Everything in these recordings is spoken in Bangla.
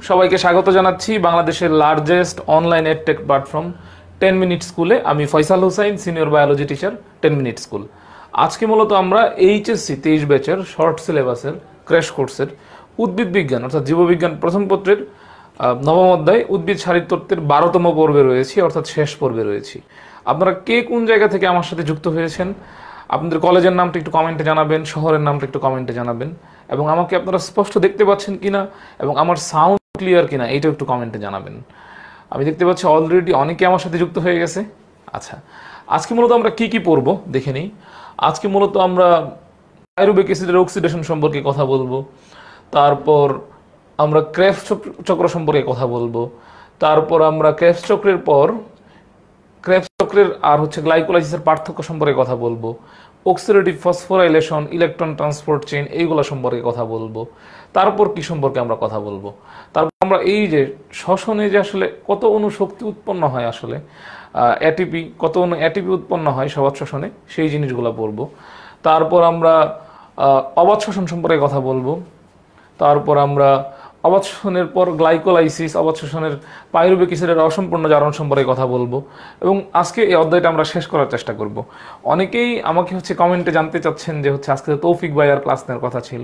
সবাইকে স্বাগত জানাচ্ছি বাংলাদেশের largest online edtech platform 10 minute স্কুলে। আমি Faisal Hossain, senior biology teacher, 10 minute school. আজকে মূলত আমরা এইচএসসি 23 ব্যাচের শর্ট সিলেবাসের ক্র্যাশ কোর্সের উদ্ভিদ বিজ্ঞান অর্থাৎ জীববিজ্ঞান প্রথম পত্রের নবম অধ্যায় উদ্ভিদ শারীরতত্ত্বের 12তম পর্বে রয়েছি, অর্থাৎ শেষ পর্বে রয়েছি। আপনারা কে কোন জায়গা থেকে আমার সাথে যুক্ত হয়েছেন, আপনাদের কলেজের নামটা একটু কমেন্টে জানাবেন, শহরের নামটা একটু কমেন্টে জানাবেন, এবং আমাকে আপনারা স্পষ্ট দেখতে পাচ্ছেন কিনা এবং আমার সাউন্ড ক্লিয়ার কিনা এইটাও একটু কমেন্টে জানাবেন। আমি দেখতে পাচ্ছি অলরেডি অনেকে আমার সাথে যুক্ত হয়ে গেছে। আচ্ছা, আজকে মূলত আমরা কি কি পড়বো দেখে নিই। আজকে মূলত আমরা পাইরুভিক অ্যাসিডের অক্সিডেশন সম্পর্কে কথা বলবো, তারপর আমরা ক্রেবস চক্র সম্পর্কে কথা বলবো, তারপর আমরা ক্রেবস চক্রের পর ক্রেবস চক্রের আর গ্লাইকোলাইসিসের পার্থক্য সম্পর্কে কথা বলবো, oxidative phosphorylation, electron transport chain, এইগুলো সম্পর্কে কথা বলবো। তারপর কি সম্পর্কে আমরা কথা বলবো, তারপর আমরা এই যে শ্বসনে যে আসলে কত অণুশক্তি উৎপন্ন হয়, আসলে এটিপি কত অণু এটিপি উৎপন্ন হয় সবাত শ্বসনে, সেই জিনিসগুলো পড়বো। তারপর আমরা অবাত শ্বসন সম্পর্কে কথা বলবো। তারপর আমরা অবাত শ্বসনের পর গ্লাইকোলাইসিস, অবাত শ্বসনের পাইরুভিক অ্যাসিডের অসম্পূর্ণ জারণ সম্পর্কে কথা বলবো, এবং আজকে এই অধ্যায়টা আমরা শেষ করার চেষ্টা করব। অনেকেই আমাকে কমেন্টে জানতে চাচ্ছেন যে আজকে তৌফিক ভাইয়ার ক্লাস নেওয়ার কথা ছিল।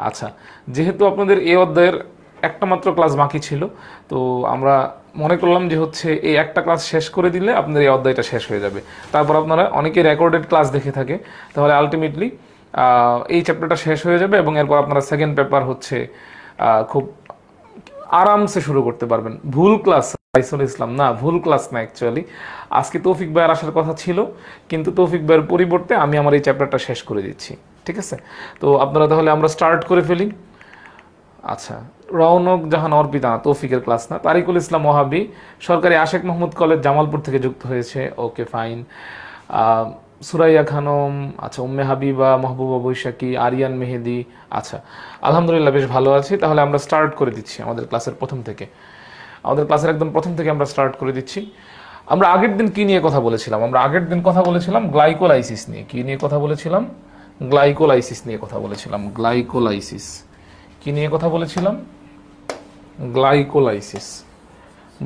আচ্ছা, যেহেতু আপনাদের এই অধ্যায়ের একটা মাত্র ক্লাস বাকি ছিল, তো আমরা মনে করলাম যে এই একটা ক্লাস শেষ করে দিলে আপনাদের এই অধ্যায়টা শেষ হয়ে যাবে। তারপর আপনারা অনেকেই রেকর্ডেড ক্লাস দেখে থাকে, তাহলে আলটিমেটলি এই চ্যাপ্টারটা শেষ হয়ে যাবে এবং এরপর আপনারা সেকেন্ড পেপার খুব আরামসে শুরু করতে পারবেন। ভুল ক্লাস রাইসুল ইসলাম না, ভুল ক্লাস না, অ্যাকচুয়ালি আজকে তৌফিক ভাইয়ের আসার কথা ছিল, কিন্তু তৌফিক ভাইয়ের পরিবর্তে আমি আমার এই চ্যাপ্টারটা শেষ করে দিচ্ছি। ঠিক আছে, তো আপনারা তাহলে আমরা স্টার্ট করে ফেলি। আচ্ছা, রৌনক জাহান অর্পিতা, তৌফিকের ক্লাস না। তারিকুল ইসলাম ওহাবি, সরকারি আশেক মাহমুদ কলেজ, জামালপুর থেকে যুক্ত হয়েছে। ওকে, ফাইন। সুরাইয়া খানম, আচ্ছা, উম্মে হাবিবা, মাহবুবা বৈশাখী, আরিয়ান মেহেদি। আচ্ছা, আলহামদুলিল্লাহ বেশ ভালো আছি। তাহলে আমরা স্টার্ট করে দিচ্ছি আমাদের ক্লাসের প্রথম থেকে, আমাদের ক্লাসের একদম প্রথম থেকে আমরা স্টার্ট করে দিচ্ছি। আমরা আগের দিন কি নিয়ে কথা বলেছিলাম? আমরা আগের দিন কথা বলেছিলাম গ্লাইকোলাইসিস নিয়ে। কি নিয়ে কথা বলেছিলাম? গ্লাইকোলাইসিস নিয়ে কথা বলেছিলাম। গ্লাইকোলাইসিস কি নিয়ে কথা বলেছিলাম? গ্লাইকোলাইসিস,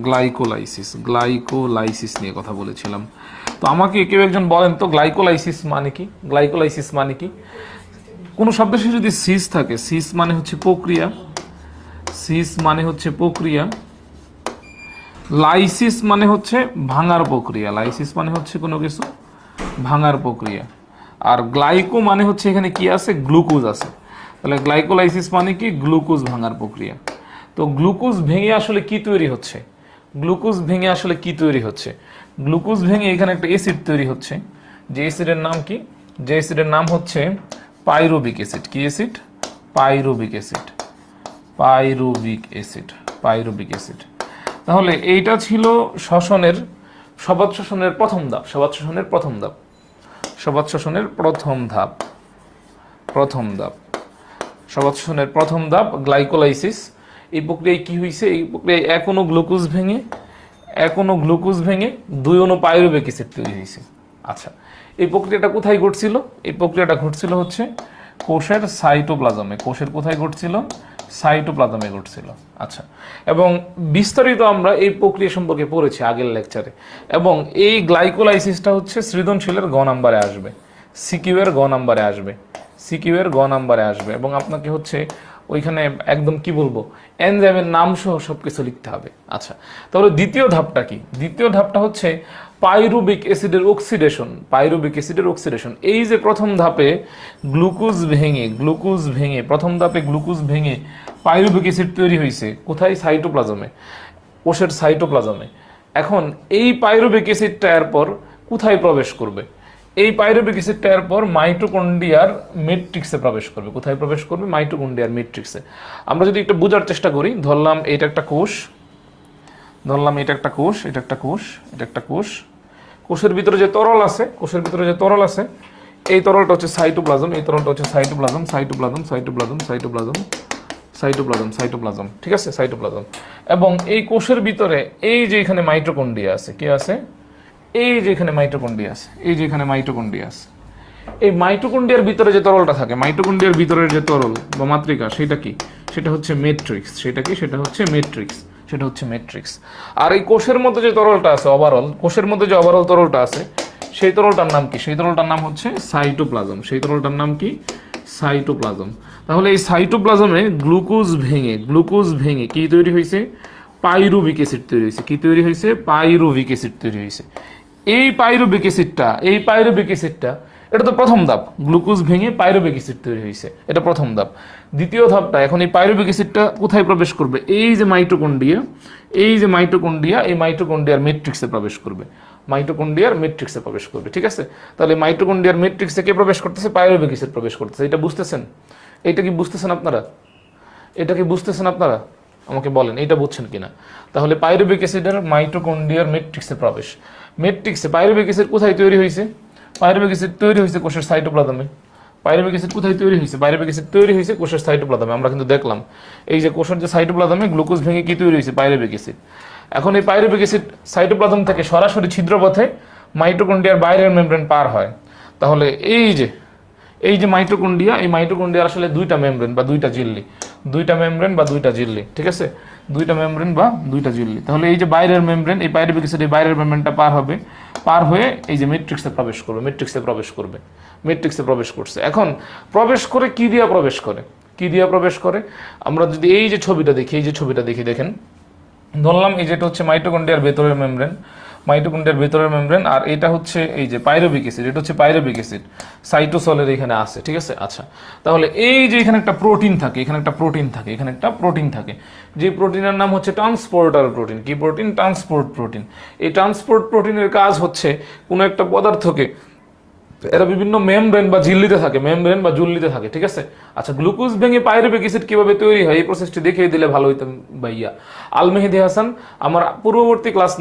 গ্লাইকোলাইসিস, গ্লাইকোলাইসিস নিয়ে কথা বলেছিলাম। তো আমাকে কেউ একজন বলেন তো গ্লাইকোলাইসিস মানে কি? গ্লাইকোলাইসিস মানে কি? কোন শব্দের শেষে যদি সিস থাকে, সিস মানে প্রক্রিয়া, সিস মানে প্রক্রিয়া, লাইসিস মানে ভাঙার প্রক্রিয়া, লাইসিস মানে কোনো কিছু ভাঙার প্রক্রিয়া, আর গ্লাইকো মানে এখানে কি আছে? গ্লুকোজ আছে। তাহলে গ্লাইকোলাইসিস মানে কি? গ্লুকোজ ভাঙার প্রক্রিয়া। তো গ্লুকোজ ভেঙে আসলে কি তৈরি হচ্ছে? গ্লুকোজ ভেঙে আসলে কি তৈরি হচ্ছে? গ্লুকোজ ভেঙে এখানে একটা অ্যাসিড তৈরি হচ্ছে, যে অ্যাসিডের নাম কি? যে অ্যাসিডের নাম পাইরুভিক অ্যাসিড। কি acid? Pyruvic acid, pyruvic acid, pyruvic acid. তাহলে এইটা ছিল শ্বসনের, সবাত শ্বসনের প্রথম ধাপ, সবাত শ্বসনের প্রথম ধাপ, সবাত শ্বসনের প্রথম ধাপ, প্রথম ধাপ, সবাত শ্বসনের প্রথম ধাপ গ্লাইকোলাইসিস। এই প্রক্রিয়ায় কি হয়েছে? এই প্রক্রিয়ায় এক অণু গ্লুকোজ ভেঙে, এক অণু গ্লুকোজ ভেঙে দুই অণু পাইরুভিক অ্যাসিড তৈরি হয়েছে। আচ্ছা, এই প্রক্রিয়াটা কোথায় ঘটছিল? এই প্রক্রিয়াটা ঘটছিল কোষের সাইটোপ্লাজমে। কোষের কোথায় ঘটছিল? সাইটোপ্লাজমে ঘটছিল। আচ্ছা, এবং বিস্তারিত আমরা এই প্রক্রিয়া সম্পর্কে পড়েছি আগের লেকচারে, এবং এই গ্লাইকোলাইসিসটা সৃজনশীলের গ নাম্বারে আসবে, সিকিউ এর গ নাম্বারে আসবে, সিকিউ এর গ নাম্বারে আসবে, এবং আপনাকে ওইখানে একদম কি বলবো, এনজাইমের নাম সহ সবকিছু লিখতে হবে। আচ্ছা, তাহলে দ্বিতীয় ধাপটা কি? দ্বিতীয় ধাপটা পাইরুভিক অ্যাসিডের অক্সিডেশন। পাইরুভিক অ্যাসিডের অক্সিডেশন, এই যে প্রথম ধাপে গ্লুকোজ ভেঙে, গ্লুকোজ ভেঙে, প্রথম ধাপে গ্লুকোজ ভেঙে পাইরুভিক অ্যাসিড তৈরি হয়েছে কোথায়? সাইটোপ্লাজমে, কোষের সাইটোপ্লাজমে। এখন এই পাইরুভিক অ্যাসিডটা এরপর কোথায় প্রবেশ করবে? এই পাইরুভিক অ্যাসিডটা এরপর মাইটোকন্ড্রিয়ার ম্যাট্রিক্সে প্রবেশ করবে। কোথায় প্রবেশ করবে? মাইটোকন্ড্রিয়ার ম্যাট্রিক্সে। আমরা যদি একটু বোঝার চেষ্টা করি, ধরলাম এটা একটা কোষ, ধরলাম এটা একটা কোষ, এটা একটা কোষ, এটা একটা কোষ। কোষের ভিতরে যে তরল আছে, কোষের ভিতরে যে তরল আছে, এই তরলটা সাইটোপ্লাজম, এই তরলটা cytoplasm, cytoplasm, cytoplasm, cytoplasm, cytoplasm, cytoplasm. ঠিক আছে, সাইটোপ্লাজম। এবং এই কোষের ভিতরে এই যে এখানে মাইটোকন্ড্রিয়া আছে, কি আছে? এই যে এখানে মাইটোকন্ড্রিয়া আছে, এই যে এখানে মাইটোকন্ড্রিয়া আছে, এই মাইটোকন্ড্রিয়ার ভিতরে যে তরলটা থাকে, মাইটোকন্ড্রিয়ার ভিতরের যে তরল বা মাতৃকা, সেটা কি? সেটা হচ্ছে ম্যাট্রিক্স। সেটা কি? সেটা হচ্ছে ম্যাট্রিক্স। সেটা হচ্ছে ম্যাট্রিক্স। আর এই কোষের মধ্যে যে তরলটা আছে ওভারঅল, কোষের মধ্যে যে ওভারঅল তরলটা আছে, সেই তরলটার নাম কি? সেই তরলটার নাম হচ্ছে সাইটোপ্লাজম। সেই তরলটার নাম কি? সাইটোপ্লাজম। তাহলে এই সাইটোপ্লাজমে গ্লুকোজ ভেঙে কি তৈরি হয়েছে? পাইরুভিক অ্যাসিড তৈরি হয়েছে। কি তৈরি হয়েছে? পাইরুভিক অ্যাসিড তৈরি হয়েছে। এই পাইরুভিক অ্যাসিডটা এটা তো প্রথম ধাপ, গ্লুকোজ ভেঙে পাইরুভিক অ্যাসিড তৈরি হয়েছে, এটা প্রথম ধাপ। দ্বিতীয় ধাপটা, এখন এই পাইরুভিক অ্যাসিডটা কোথায় প্রবেশ করবে? এই যে মাইটোকন্ড্রিয়া, এই মাইটোকন্ড্রিয়ার ম্যাট্রিক্সে প্রবেশ করবে। মাইটোকন্ড্রিয়ার ম্যাট্রিক্সে প্রবেশ করবে, ঠিক আছে? তাহলে মাইটোকন্ড্রিয়ার ম্যাট্রিক্সে কে প্রবেশ করতেছে? পাইরুভিক অ্যাসিড প্রবেশ করতেছে। এটা বুঝতেছেন? এটা কি বুঝতেছেন আপনারা? এটা কি বুঝতেছেন আপনারা? আমাকে বলেন এটা বুঝছেন কিনা। তাহলে পাইরুভিক অ্যাসিডের মাইটোকন্ড্রিয়ার ম্যাট্রিক্সে প্রবেশ। ম্যাট্রিক্সে পাইরুভিক অ্যাসিড কোথায় তৈরি হয়েছে? পাইরুভিক অ্যাসিড তৈরি হয়েছে কোষের সাইটোপ্লাজমে। পাইরুভিক অ্যাসিড কোথায় তৈরি হয়েছে? পাইরুভিক অ্যাসিড তৈরি হয়েছে কোষের সাইটোপ্লাজমে। আমরা কিন্তু দেখলাম এই যে কোষের যে সাইটোপ্লাজমে গ্লুকোজ ভেঙে কি তৈরি হয়েছে? Pyruvic acid. এখন এই পাইরুভিক অ্যাসিড সাইটোপ্লাজম থেকে সরাসরি ছিদ্রপথে মাইটোকন্ড্রিয়ার বাইরের মেমব্রেন পার হয়। তাহলে এই যে মাইটোকন্ড্রিয়া, এই মাইটোকন্ড্রিয়ার আসলে দুইটা মেমব্রেন বা দুইটা ঝিল্লি, ঠিক আছে? দুইটা মেমব্রেন বা দুইটা ঝিল্লি। তাহলে এই যে বাইরের মেমব্রেন, এই পাইরুভিক অ্যাসিড এই বাইরের মেমব্রেনটা পার হয়ে এই যে ম্যাট্রিক্সে প্রবেশ করছে। এখন প্রবেশ করে কি দিয়া প্রবেশ করে? আমরা যদি এই যে ছবিটা দেখি, দেখেন, ধরলাম এই যেটা হচ্ছে মাইটোকন্ড্রিয়ার ভেতরের মেমব্রেন, আর এটা হচ্ছে এই যে পাইরুভিক অ্যাসিড, এটা হচ্ছে পাইরুভিক অ্যাসিড সাইটোসলের এখানে আছে, ঠিক আছে? আচ্ছা, তাহলে এই যে এখানে একটা প্রোটিন থাকে, যে প্রোটিনের নাম হচ্ছে ট্রান্সপোর্টার প্রোটিন। কি প্রোটিন? Transport protein. এই ট্রান্সপোর্ট প্রোটিনের কাজ হচ্ছে কোনো একটা পদার্থকে, এরা বিভিন্ন মেমব্রেন বা ঝিল্লিতে থাকে, ঠিক আছে? আচ্ছা, গ্লুকোজ ভেঙে পাইরুভিক অ্যাসিড কিভাবে তৈরি হয় এই প্রসেসটি দেখিয়ে দিলে ভালো হইতো ভাইয়া। আল মেহেদি হাসান আমার পূর্ববর্তী ক্লাস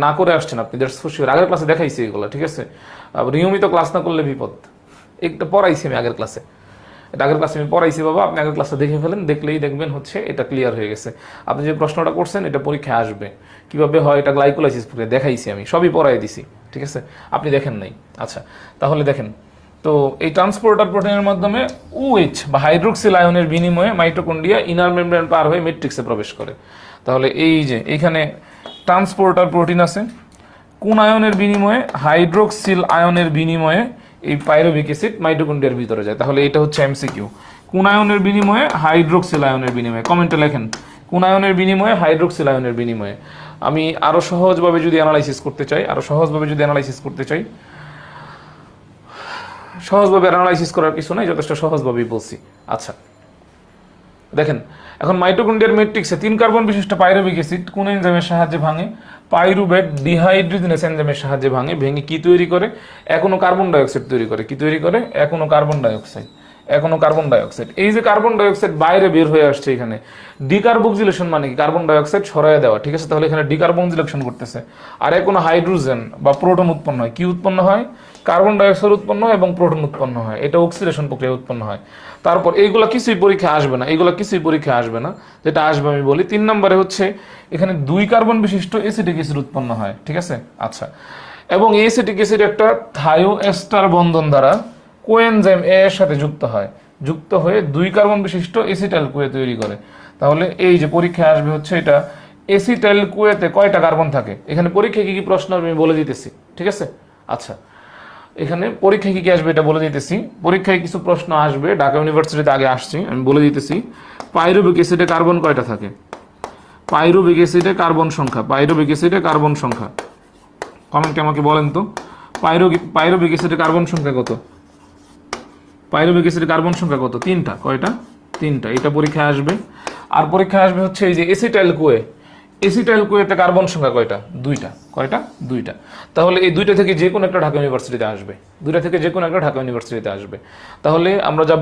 না করে আসছেন আপনি, দ্যাটস ফর শিওর। আগের ক্লাসে দেখাইছি এগুলো, ঠিক আছে? নিয়মিত ক্লাস না করলে বিপদ। একটা পড়াইছি আমি আগের ক্লাসে, আমি পড়াইছি বাবা। আপনি আগের ক্লাসটা দেখে ফেলেন, দেখলেই দেখবেন হচ্ছে এটা ক্লিয়ার হয়ে গেছে। আপনি যে প্রশ্নটা করছেন এটা পরীক্ষায় আসবে, কিভাবে হয় এটা গ্লাইকোলাইসিস প্রক্রিয়া দেখাইছি আমি, সবই পড়াই দিছি, ঠিক আছে? আপনি দেখেন নাই। আচ্ছা, তাহলে দেখেন তো এই ট্রান্সপোর্টার প্রোটিনের মাধ্যমে OH বা হাইড্রোক্সিল আয়নের বিনিময়ে মাইটোকন্ড্রিয়া ইনার মেমব্রেন পার হয়ে ম্যাট্রিক্সে প্রবেশ করে। তাহলে এই যে এখানে ট্রান্সপোর্টার প্রোটিন আছে, কোন আয়নের বিনিময়ে? হাইড্রোক্সিল আয়নের বিনিময়ে এই পাইরুভিক অ্যাসিড মাইটোকন্ড্রিয়ার ভিতরে যায়। তাহলে এটা হচ্ছে এমসিকিউ। কোন আয়নের বিনিময়ে? হাইড্রোক্সিল আয়নের বিনিময়ে। কমেন্টে লেখেন কোন আয়নের বিনিময়ে? হাইড্রোক্সিল আয়নের বিনিময়ে। আমি আরো সহজভাবে যদি অ্যানালাইসিস করতে চাই, সহজভাবে অ্যানালাইসিস করার কিছু নাই, যথেষ্ট সহজভাবেই বলছি। আচ্ছা, দেখেন এখন মাইটোকন্ড্রিয়ার ম্যাট্রিক্সে 3 কার্বন বিশিষ্ট পাইরুভিক অ্যাসিড কোন এনজাইমের সাহায্যে ভাঙে? পাইরুভেট ডিহাইড্রোজেনেস এনজাইমের সাহায্যে ভেঙে কি তৈরি করে? এখনো কার্বন ডাইঅক্সাইড তৈরি করে। কি তৈরি করে? এখনো কার্বন ডাইঅক্সাইড। এই যে কার্বন ডাইঅক্সাইড বাইরে বের হয়ে আসছে, এখানে ডিকার্বক্সিলেশন মানে কি? কার্বন ডাইঅক্সাইড সরায় দেওয়া, ঠিক আছে? তাহলে এখানে ডিকার্বক্সিলেশন করতেছে, আর এখনো হাইড্রোজেন বা প্রোটন উৎপন্ন হয়। কি উৎপন্ন হয়? কার্বন ডাইঅক্সাইড উৎপন্ন হয় এবং প্রোটন উৎপন্ন হয়। এটা অক্সিডেশন প্রক্রিয়া উৎপন্ন হয়। তারপর এইগুলা কিছুই পরীক্ষায় আসবে না, যেটা আসবে আমি বলি। 3 নম্বরে হচ্ছে এখানে 2 কার্বন বিশিষ্ট অ্যাসিটিক অ্যাসিড উৎপন্ন হয়, ঠিক আছে? আচ্ছা, এবং এই অ্যাসিটিক অ্যাসিড একটা থায়োএস্টার বন্ধন দ্বারা কোএনজাইম এ এর সাথে যুক্ত হয়ে 2 কার্বন বিশিষ্ট এসিটাইল কোয়ে তৈরি করে। তাহলে এই যে পরীক্ষায় আসবে হচ্ছে এটা এসিটাইল কোয়েতে কয়টা কার্বন থাকে? এখানে পরীক্ষায় কি প্রশ্ন আমি বলে দিতেছি, ঠিক আছে? আচ্ছা, এখানে পরীক্ষায় কি আসবে এটা বলে দিতেছি। পরীক্ষায় কিছু প্রশ্ন আসবে, ঢাকা ইউনিভার্সিটিতে আগে আসছে, আমি বলে দিতেছি। পাইরুভিক অ্যাসিডে কার্বন কয়টা থাকে? পাইরুভিক অ্যাসিডে কার্বন সংখ্যা কমেন্টে আমাকে বলেন তো। পাইরুভিক অ্যাসিডে কার্বন সংখ্যা কত? 3টা। কয়টা? 3টা। এটা পরীক্ষায় আসবে। আর পরীক্ষায় আসবে হচ্ছে এই যে এসিটাইল কোয়েতে কার্বন সংখ্যা কয়টা? 2টা। কয়টা? 2টা। তাহলে এই 2টা থেকে যে কোনো একটা ঢাকা ইউনিভার্সিটিতে আসবে। তাহলে আমরা যা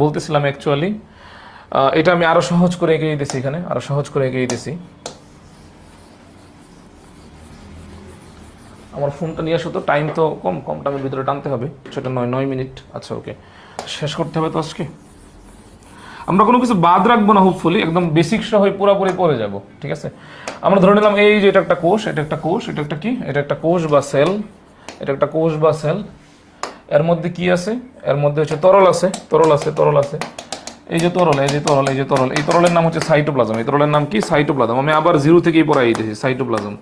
বলতেছিলাম অ্যাকচুয়ালি এটা আমি আরো সহজ করে এগিয়ে দিতেছি। আমার ফোনটা নিয়ে আসো তো, টাইম তো কম টাইমের ভিতরে টানতে হবে, সেটা 9 মিনিট। আচ্ছা, ওকে, শেষ করতে হবে তো আজকে। আমরা কোনো কিছু বাদ রাখবো না, হোপফুলি একদম বেসিক সহ পুরোপুরি পড়ে যাব, ঠিক আছে? আমরা ধরে নিলাম এই যে এটা একটা কোষ, এটা একটা কোষ বা সেল, এর মধ্যে কি আছে? এর মধ্যে হচ্ছে তরল আছে, তরল আছে, তরল আছে। এই যে তরল, এই যে তরল, এই যে তরল, এই তরলের নাম হচ্ছে সাইটোপ্লাজম। এই তরলের নাম কি? সাইটোপ্লাজম। আমি আবার জিরো থেকেই পড়াই দিতেছি, সাইটোপ্লাজম।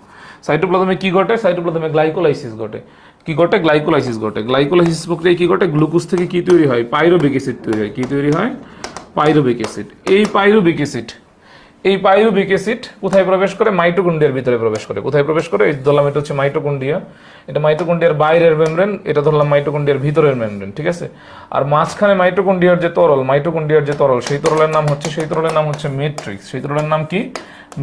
সাইটোপ্লাজমে কি ঘটে? সাইটোপ্লাজমে গ্লাইকোলাইসিস ঘটে। কি ঘটে? গ্লাইকোলাইসিস ঘটে। গ্লাইকোলাইসিস প্রক্রিয়ায় কি ঘটে? গ্লুকোজ থেকে কি তৈরি হয়? পাইরুভিক অ্যাসিড তৈরি হয়। কি তৈরি হয়? Pyruvic acid. এই পাইরুভিক অ্যাসিড, এই পাইরুভিক অ্যাসিড কোথায় প্রবেশ করে? মাইটোকন্ড্রিয়ার ভিতরে প্রবেশ করে। কোথায় প্রবেশ করে? এই ধরলাম এটা হচ্ছে মাইটোকন্ড্রিয়া, এটা মাইটোকন্ড্রিয়ার বাইরের মেমব্রেন, এটা ধরলাম মাইটোকন্ড্রিয়ার ভিতরের মেমব্রেন, ঠিক আছে? আর মাঝখানে মাইটোকন্ড্রিয়ার যে তরল, মাইটোকন্ড্রিয়ার যে তরল, সেই তরলের নাম হচ্ছে ম্যাট্রিক্স। সেই তরলের নাম কি?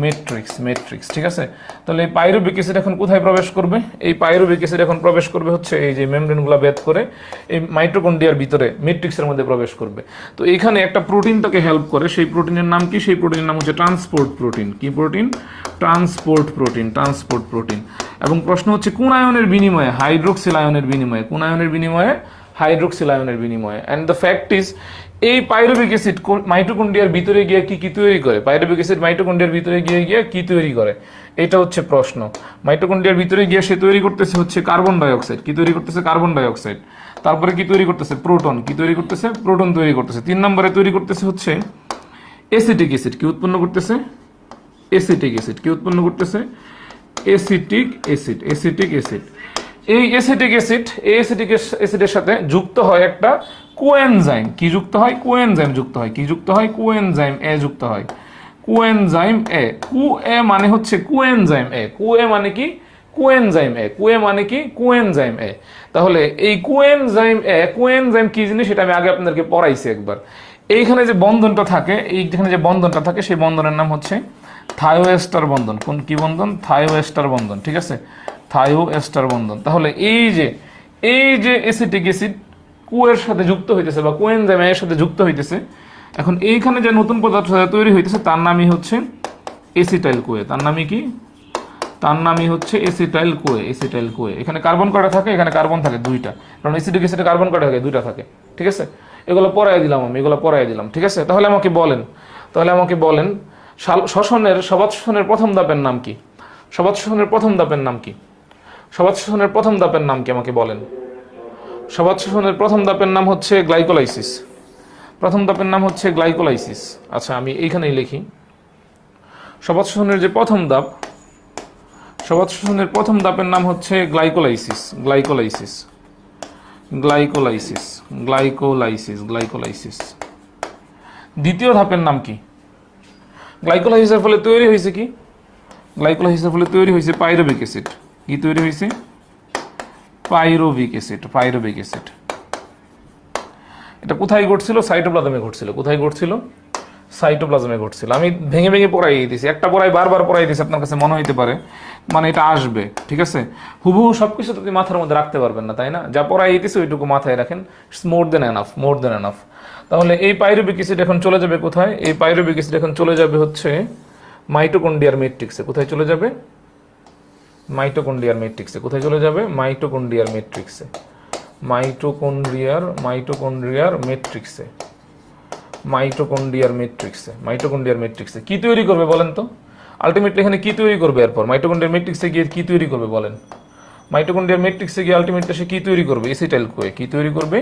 ম্যাট্রিক্স, ঠিক আছে? তাহলে এই পাইরুভিক অ্যাসিড এখন কোথায় প্রবেশ করবে? এই পাইরুভিক অ্যাসিড এখন প্রবেশ করবে হচ্ছে এই যে মেমব্রেনগুলো ভেদ করে এই মাইটোকন্ড্রিয়ার ভিতরে ম্যাট্রিক্সের মধ্যে প্রবেশ করবে। তো এখানে একটা প্রোটিন তাকে হেল্প করে, সেই প্রোটিনের নাম কি? সেই প্রোটিনের নাম হচ্ছে ট্রান্সপোর্ট প্রোটিন। কি প্রোটিন? Transport protein. এবং প্রশ্ন হচ্ছে কোন আয়নের বিনিময়ে? হাইড্রোক্সিল আয়নের বিনিময়ে। কোন আয়নের বিনিময়ে? হাইড্রোক্সিল আয়নের বিনিময়ে। এন্ড দ্য ফ্যাক্ট ইজ এই পাইরুভিক অ্যাসিড মাইটোকন্ড্রিয়ার ভিতরে গিয়ে কি তৈরি করে? পাইরুভিক অ্যাসিড মাইটোকন্ড্রিয়ার ভিতরে গিয়ে কি তৈরি করে? এটা হচ্ছে প্রশ্ন। মাইটোকন্ড্রিয়ার ভিতরে গিয়ে সে তৈরি করতেছে হচ্ছে কার্বন ডাইঅক্সাইড। কি তৈরি করতেছে? Carbon dioxide. তারপরে কি তৈরি করতেছে? প্রোটন। কি তৈরি করতেছে? প্রোটন তৈরি করতেছে। 3 নম্বরে তৈরি করতেছে হচ্ছে অ্যাসিটিক অ্যাসিড। কি উৎপন্ন করতেছে? Acetic acid. কি উৎপন্ন করতেছে? Acetic acid. এই অ্যাসিটিক অ্যাসিডের সাথে যুক্ত হয় একটা কোএনজাইম। কি যুক্ত হয়? কোএনজাইম যুক্ত হয়। কি যুক্ত হয়? কোএনজাইম এ যুক্ত হয়। কোএনজাইম এ। এ মানে হচ্ছে কোএনজাইম এ। এ মানে কি? কোএনজাইম এ। এ মানে কি? কোএনজাইম এ। তাহলে এই কোএনজাইম কি জিনিস সেটা আমি আগে আপনাদেরকে পড়াইছি একবার। এইখানে যে বন্ধনটা থাকে, সেই বন্ধনের নাম হচ্ছে থায়োএস্টার বন্ধন। কি বন্ধন? থায়োএস্টার বন্ধন, ঠিক আছে? থায়োএস্টার বন্ধন। তাহলে এই যে অ্যাসিটিক অ্যাসিড এর সাথে যুক্ত হইতেছে বা কোএনজাইম এর সাথে যুক্ত হইতেছে, এখন এইখানে যে নতুন পদার্থ তৈরি হইতেছে তার নামই হচ্ছে এসিটাইল কোয়ে। তার নামই হচ্ছে এসিটাইল কোয়ে। এখানে কার্বন কয়টা থাকে? এখানে কার্বন থাকে 2টা, কারণ অ্যাসিটিক অ্যাসিডে কার্বন কয়টা থাকে? 2টা থাকে, ঠিক আছে? এগুলো পড়াই দিলাম, ঠিক আছে? তাহলে আমাকে বলেন সবাত শ্বসনের প্রথম ধাপের নাম কি? সবাত শ্বসনের প্রথম ধাপের নাম কি? আমাকে বলেন। সবাত শ্বসনের প্রথম ধাপের নাম হচ্ছে গ্লাইকোলাইসিস। আচ্ছা, আমি এইখানেই লিখি। সবাত শ্বসনের প্রথম ধাপের নাম হচ্ছে গ্লাইকোলাইসিস। দ্বিতীয় ধাপের নাম কি? গ্লাইকোলাইসিসের ফলে তৈরি হয়েছে কি? Pyruvic acid. কি তৈরি হয়েছে? Pyruvic acid. এটা কোথায় ঘটছিল? সাইটোপ্লাজমে ঘটছিল। কোথায় ঘটছিল? সাইটোপ্লাজমে ঘটছিল। আমি ভেঙে পড়াই দিয়েছি, একটা পড়াই বারবার পড়াই দিয়েছি, আপনার কাছে মনে হইতে পারে মানে এটা আসবে, ঠিক আছে? হুবহু সবকিছু তো আপনি মাথার মধ্যে রাখতে পারবেন না, তাই না? যা পড়াই দিয়েছি ওইটুকু মাথায় রাখেন। মোর দেন এনাফ। তাহলে এই পাইরুভিক অ্যাসিড এখন চলে যাবে কোথায়? এই পাইরুভিক অ্যাসিড এখন চলে যাবে হচ্ছে মাইটোকন্ড্রিয়ার ম্যাট্রিক্সে। কোথায় চলে যাবে? মাইটোকন্ড্রিয়ার ম্যাট্রিক্সে। মাইটোকন্ড্রিয়ার ম্যাট্রিক্সে কি তৈরি করবে বলেন তো? আলটিমেটলি এখানে কি তৈরি করবে? এরপর মাইটোকন্ড্রিয়ার ম্যাট্রিক্সে গিয়ে কি তৈরি করবে বলেন? মাইটোকন্ড্রিয়ার ম্যাট্রিক্সে গিয়ে আলটিমেটলি সে কি তৈরি করবে? এসিটাইল কোয়ে। কি তৈরি করবে?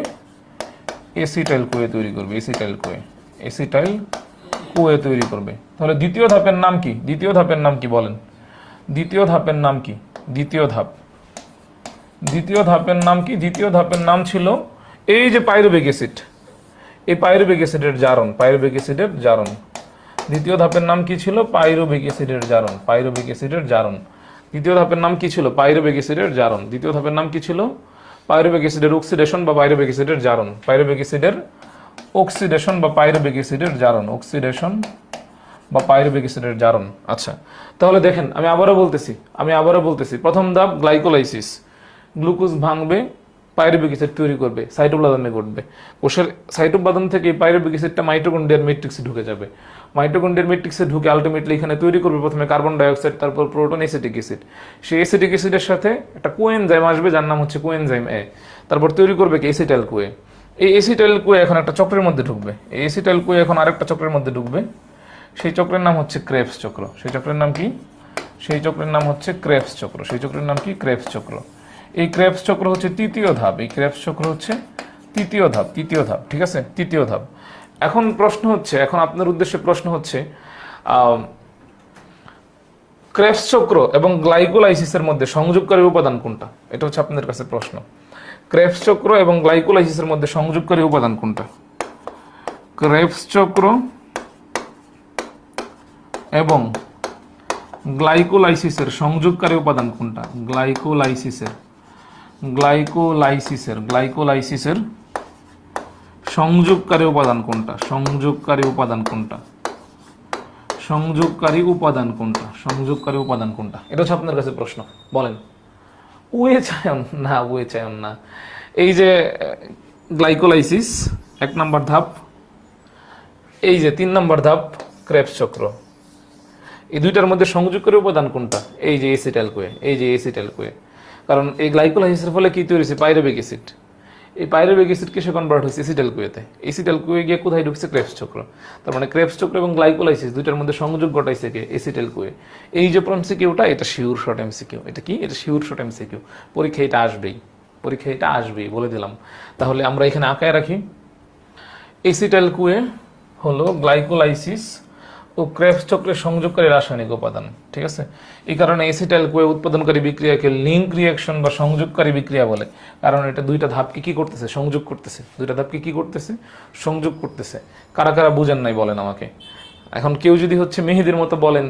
এসিটাইল কোয়ে তৈরি করবে। তাহলে দ্বিতীয় ধাপের নাম কি? বলেন। দ্বিতীয় ধাপের নাম ছিল এই যে পাইরুভিক অ্যাসিড। এই পাইরুভিক অ্যাসিডের জারণ। দ্বিতীয় ধাপের নাম কি ছিল? পাইরুভিক অ্যাসিডের জারণ। দ্বিতীয় ধাপের নাম কি ছিল? পাইরুভিক অ্যাসিডের অক্সিডেশন বা পাইরুভিক অ্যাসিডের জারণ। আচ্ছা, তাহলে দেখেন আমি আবারও বলতেছি প্রথম ধাপ গ্লাইকোলাইসিস। গ্লুকোজ ভাঙবে, পাইরুভিক অ্যাসিড তৈরি করবে, সাইটোপ্লাজমে ঘটবে। কোষের সাইটোপ্লাজম থেকে পাইরুভিক অ্যাসিডটা মাইটোকন্ড্রিয়ার ম্যাট্রিক্সে ঢুকে যাবে। মাইটোকন্ড্রিয়ার ম্যাট্রিক্সে ঢুকে আলটিমেটলি এখানে তৈরি করবে প্রথমে কার্বন ডাইঅক্সাইড, তারপর প্রোটন, অ্যাসিটিক অ্যাসিড। সেই অ্যাসিটিক অ্যাসিডের সাথে একটা কোএনজাইম আসবে যার নাম হচ্ছে কোএনজাইম এ। তারপর তৈরি করবে কি? এসিটাইল কোয়ে। এই এসিটাইল কোয়ে এখন একটা চক্রের মধ্যে ঢুকবে। এই এসিটাইল কোয়ে এখন আরেকটা চক্রের মধ্যে ঢুকবে। সেই চক্রের নাম হচ্ছে ক্রেবস চক্র। সেই চক্রের নাম কি? ক্রেবস চক্র। এই ক্রেবস চক্র হচ্ছে তৃতীয় ধাপ, এই ক্রেবস চক্র হচ্ছে তৃতীয় ধাপ, ঠিক আছে, তৃতীয় ধাপ। এখন প্রশ্ন হচ্ছে, এখন আপনার উদ্দেশ্যে প্রশ্ন হচ্ছে ক্রেবস চক্র এবং গ্লাইকোলাইসিসের মধ্যে সংযোগকারী উপাদান কোনটা? এটা হচ্ছে আপনাদের কাছে প্রশ্ন। ক্রেবস চক্র এবং গ্লাইকোলাইসিসের মধ্যে সংযোগকারী উপাদান কোনটা? ক্রেবস চক্র এবং গ্লাইকোলাইসিসের সংযোগকারী উপাদান কোনটা? গ্লাইকোলাইসিসের সংযোগকারী উপাদান কোনটা? সংযোগকারী উপাদান কোনটা? এটা হচ্ছে আপনার কাছে প্রশ্ন, বলেন। ওয়ে চায়ন না। এই যে গ্লাইকোলাইসিস 1 নম্বর ধাপ, এই যে 3 নম্বর ধাপ ক্রেবস চক্র। এই দুইটার মধ্যে সংযোগকারী উপাদান কোনটা? এই যে এসিটাইল কোয়ে। কারণ এই গ্লাইকোলাইসিসের ফলে কি তৈরি হচ্ছে? Pyruvic acid. এই পাইরুভিক অ্যাসিড কিসে কনভার্ট হচ্ছে? এসিটাইল কোয়েতে। এসিটাইল কোয়ে গিয়ে কোথায় ঢুকছে? ক্রেবস চক্র। তার মানে ক্রেবস চক্র এবং গ্লাইকোলাইসিস দুইটার মধ্যে সংযোগ ঘটাইছে কে? এসিটাইল কোয়ে। এই যে এমসিকিউটা, এটা শিওর শর্ট এমসিকিউ। এটা কি? এটা শিওর শর্ট এমসিকিউ। পরীক্ষায় এটা আসবেই, বলে দিলাম। তাহলে আমরা এখানে আঁকায় রাখি, এসিটাইল কোয়ে হলো গ্লাইকোলাইসিস ও ক্রেবস চক্রের সংযোগকারী রাসায়নিক উপাদান, ঠিক আছে। এই কারণে এসিটাইল কোয়ে উৎপাদনকারী বিক্রিয়াকে লিঙ্ক রিঅ্যাকশন বা সংযোগকারী বিক্রিয়া বলে। কারণ এটা দুইটা ধাপকে কি করতেছে? সংযোগ করতেছে। সংযোগ করতেছে। কারা কারা বুঝেন নাই বলেন আমাকে। এখন কেউ যদি হচ্ছে মেহেদির মতো বলেন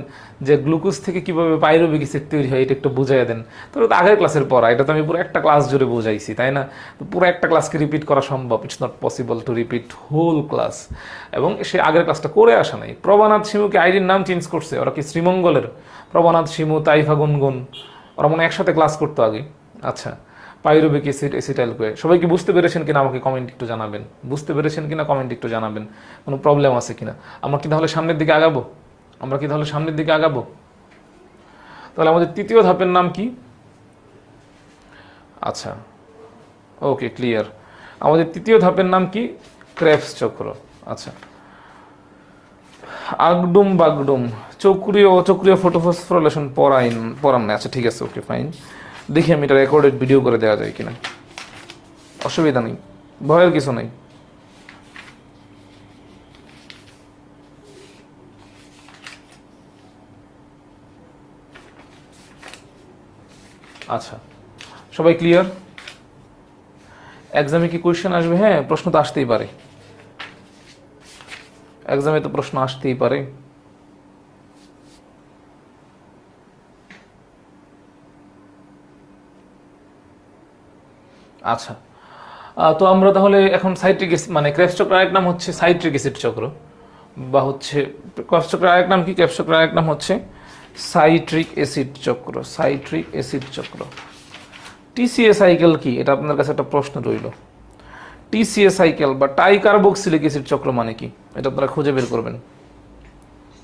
যে গ্লুকোজ থেকে কিভাবে পাইরুভিক অ্যাসিড তৈরি হয়, এটা একটু বুঝাইয়া দেন, তো আগের ক্লাসের পড়া, এটা তো আমি পুরো একটা ক্লাস জুড়ে বুঝাইছি, তাই না? তো পুরো একটা ক্লাসকে রিপিট করা সম্ভব? It's not possible to repeat whole class. এবং সে আগের ক্লাসটা করে আসা নাই। প্রভানাথ শিমুকে আইডির নাম চেঞ্জ করছে, ওরা কি শ্রীমঙ্গলের? প্রভানাথ শিমু, তাইফা গুনগুন, ওরা মনে একসাথে ক্লাস করতো আগে। আচ্ছা, পাইরুভিক অ্যাসিড, এসিটাইল কোয়ে। সবাই কি বুঝতে পেরেছেন কিনা আমাকে কমেন্ট একটু জানাবেন। কোনো প্রবলেম আছে কিনা? আমরা কি তাহলে সামনের দিকে আগাবো? তাহলে আমাদের তৃতীয় ধাপের নাম কি? আচ্ছা, ওকে, ক্লিয়ার। আমাদের তৃতীয় ধাপের নাম কি? ক্রেবস চক্র। আচ্ছা, আগডুম বাগডুম, চক্রীয় ফটোফসফোরিলেশন পড়ান না। আচ্ছা, ঠিক আছে, ওকে, ফাইন। দেখি আমি এটা রেকর্ডেড ভিডিও করে দেওয়া যায় কিনা। অসুবিধা নেই, ভয়ের কিছু নেই। আচ্ছা, সবাই ক্লিয়ার? এক্সামে কি কোয়েশ্চেন আসবে? হ্যাঁ, প্রশ্ন তো আসতেই পারে। আচ্ছা, তো আমরা তাহলে এখন সাইট্রিক অ্যাসিড, মানে ক্রেবস চক্র আরেক নাম হচ্ছে সাইট্রিক অ্যাসিড চক্র, বা হচ্ছে ক্রেবস চক্র আরেক নাম কি? ক্রেবস চক্র আরেক নাম হচ্ছে সাইট্রিক অ্যাসিড চক্র। টিসিএ সাইকেল কি? এটা আপনার কাছে একটা প্রশ্ন রইল। টিসিএ সাইকেল বা টাইকার্বক্সিলিক অ্যাসিড চক্র মানে কি? এটা আপনারা খুঁজে বের করবেন,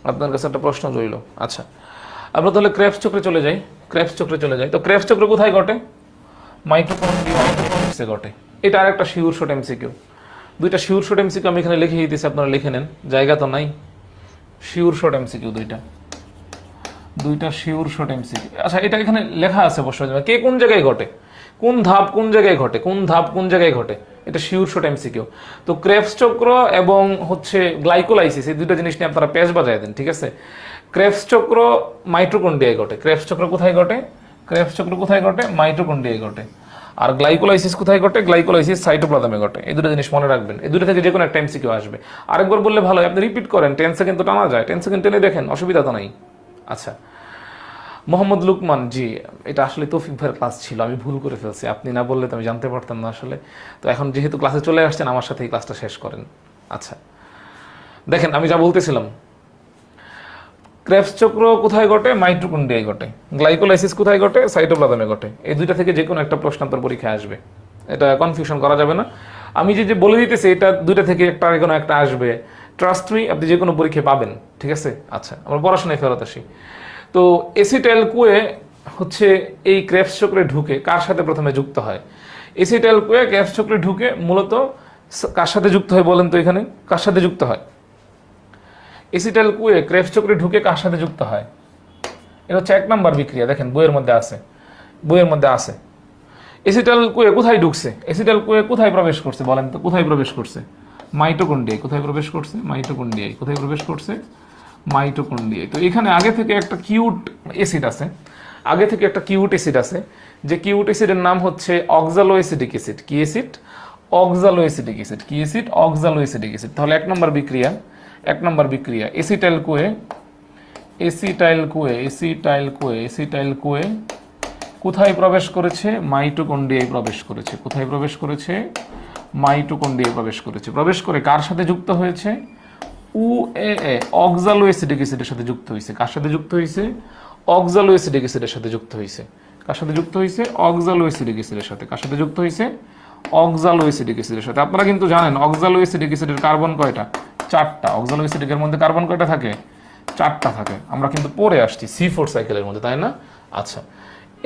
আপনার কাছে একটা প্রশ্ন রইল। আচ্ছা, আমরা তাহলে ক্রেবস চক্রে চলে যাই। তো ক্রেবস চক্র কোথায় ঘটে? মাইটোকন্ড্রিয়াতে ঘটে। এটা আরেকটা শিওর শর্ট এমসিকিউ। দুইটা শিওর শর্ট এমসিকিউ আমি এখানে লিখে দিতেছি, আপনারা লিখে নেন, জায়গা তো নাই। শিওর শর্ট এমসিকিউ দুইটা শিওর শর্ট এমসিকিউ। আচ্ছা, এটা এখানে লেখা আছে অবশ্যই, কে কোন জায়গায় ঘটে, কোন ধাপ কোন জায়গায় ঘটে, এটা শিওর শর্ট এমসিকিউ। তো ক্রেবস চক্র এবং হচ্ছে গ্লাইকোলাইসিস, এই দুটো জিনিস নিয়ে আপনারা পেজ বাজায় দেন, ঠিক আছে। ক্রেবস চক্র মাইটোকন্ড্রিয়ায় ঘটে। ক্রেবস চক্র কোথায় ঘটে? মাইটোকন্ড্রিয়ায় ঘটে। আর গ্লাইকোলাইসিস কোথায় ঘটে? গ্লাইকোলাইসিস সাইটোপ্লাজমে ঘটে। এই দুটো জিনিস মনে রাখবেন। এই দুটো থেকে যে কোনো একটা এমসিকিউ আসবে। আরেকবার বললে ভালো হয়, আপনি রিপিট করেন, 10 সেকেন্ড তো টানা যায়, 10 সেকেন্ড টেনে দেখেন, অসুবিধা তো নাই। আচ্ছা, মোহাম্মদ লুকমান, জি, এটা আসলে তৌফিক ভাইয়ের ক্লাস ছিল, আমি ভুল করে ফেলছি। আপনি না বললে তো আমি জানতে পারতাম না আসলে। তো এখন যেহেতু ক্লাসে চলে আসছেন, আমার সাথে এই ক্লাসটা শেষ করেন। আচ্ছা, দেখেন আমি যা বলতেছিলাম, ক্রেবস চক্র কোথায় ঘটে? মাইটোকন্ড্রিয়ায় ঘটে। গ্লাইকোলাইসিস কোথায় ঘটে? সাইটোপ্লাজমে ঘটে। এই দুইটা থেকে যে কোনো একটা প্রশ্ন আপনার পরীক্ষায় আসবে, এটা কনফিউশন করা যাবে না। আমি যে বলে দিতেছি, এটা দুইটা থেকে কোনো একটা আসবে, ট্রাস্ট মি, আপনি যে কোনো পরীক্ষায় পাবেন, ঠিক আছে। আচ্ছা, আমরা পড়াশোনায় ফেরত আসি। তো এসিটাইল কোয়ে হচ্ছে এই ক্রেবস চক্রে ঢুকে কার সাথে প্রথমে যুক্ত হয়? এসিটাইল কোয়ে ক্রেবস চক্রে ঢুকে মূলত কার সাথে যুক্ত হয় বলেন তো? এখানে কার সাথে যুক্ত হয়? এসিটাইল কোয়ে ক্রেবস চক্রে ঢুকে কার সাথে যুক্ত হয়? এটা হচ্ছে 1 নম্বর বিক্রিয়া। দেখেন বইয়ের মধ্যে আছে। এসিটাইল কোয়ে কোথায় ঢুকছে? এসিটাইল কোয়ে কোথায় প্রবেশ করছে বলেন তো? কোথায় প্রবেশ করছে? মাইটোকন্ড্রিয়ায়। কোথায় প্রবেশ করছে? মাইটোকন্ড্রিয়ায়। কোথায় প্রবেশ করছে? মাইটোকন্ড্রিয়ায়। তো এখানে আগে থেকে একটা কিউট অ্যাসিড আছে, আগে থেকে একটা কিউট অ্যাসিড আছে, যে কিউট অ্যাসিডের নাম হচ্ছে অক্সালোএসিডিক অ্যাসিড। কি অ্যাসিড? অক্সালোএসিডিক অ্যাসিড। কি অ্যাসিড? অক্সালোএসিডিক অ্যাসিড। তাহলে এক নম্বর বিক্রিয়া, এক নম্বর বিক্রিয়া acetyl Koi, acetyl Koi, acetyl Koi, acetyl Koi কোথায় প্রবেশ করেছে? মাইটোকন্ড্রিয়ায় প্রবেশ করেছে। কোথায় প্রবেশ করেছে? মাইটোকন্ড্রিয়ায় প্রবেশ করেছে। প্রবেশ করে কার সাথে যুক্ত হয়েছে? UAA অক্সালোএসিডিক অ্যাসিডের সাথে যুক্ত হয়েছে। কার সাথে যুক্ত হয়েছে? অক্সালোএসিডিক অ্যাসিডের সাথে যুক্ত হয়েছে। কার সাথে যুক্ত হয়েছে? অক্সালোএসিডিক অ্যাসিডের সাথে। কার সাথে যুক্ত হয়েছে? অক্সালোএসিডিক অ্যাসিডের সাথে। আপনারা কিন্তু জানেন অক্সালোএসিডিক অ্যাসিডের কার্বন কয়টা? 4টা। অক্সালোএসিডিকের মধ্যে কার্বন কয়টা থাকে? 4টা থাকে। আমরা কিন্তু পড়ে আসছি C4 সাইকেলের মধ্যে, তাই না? আচ্ছা,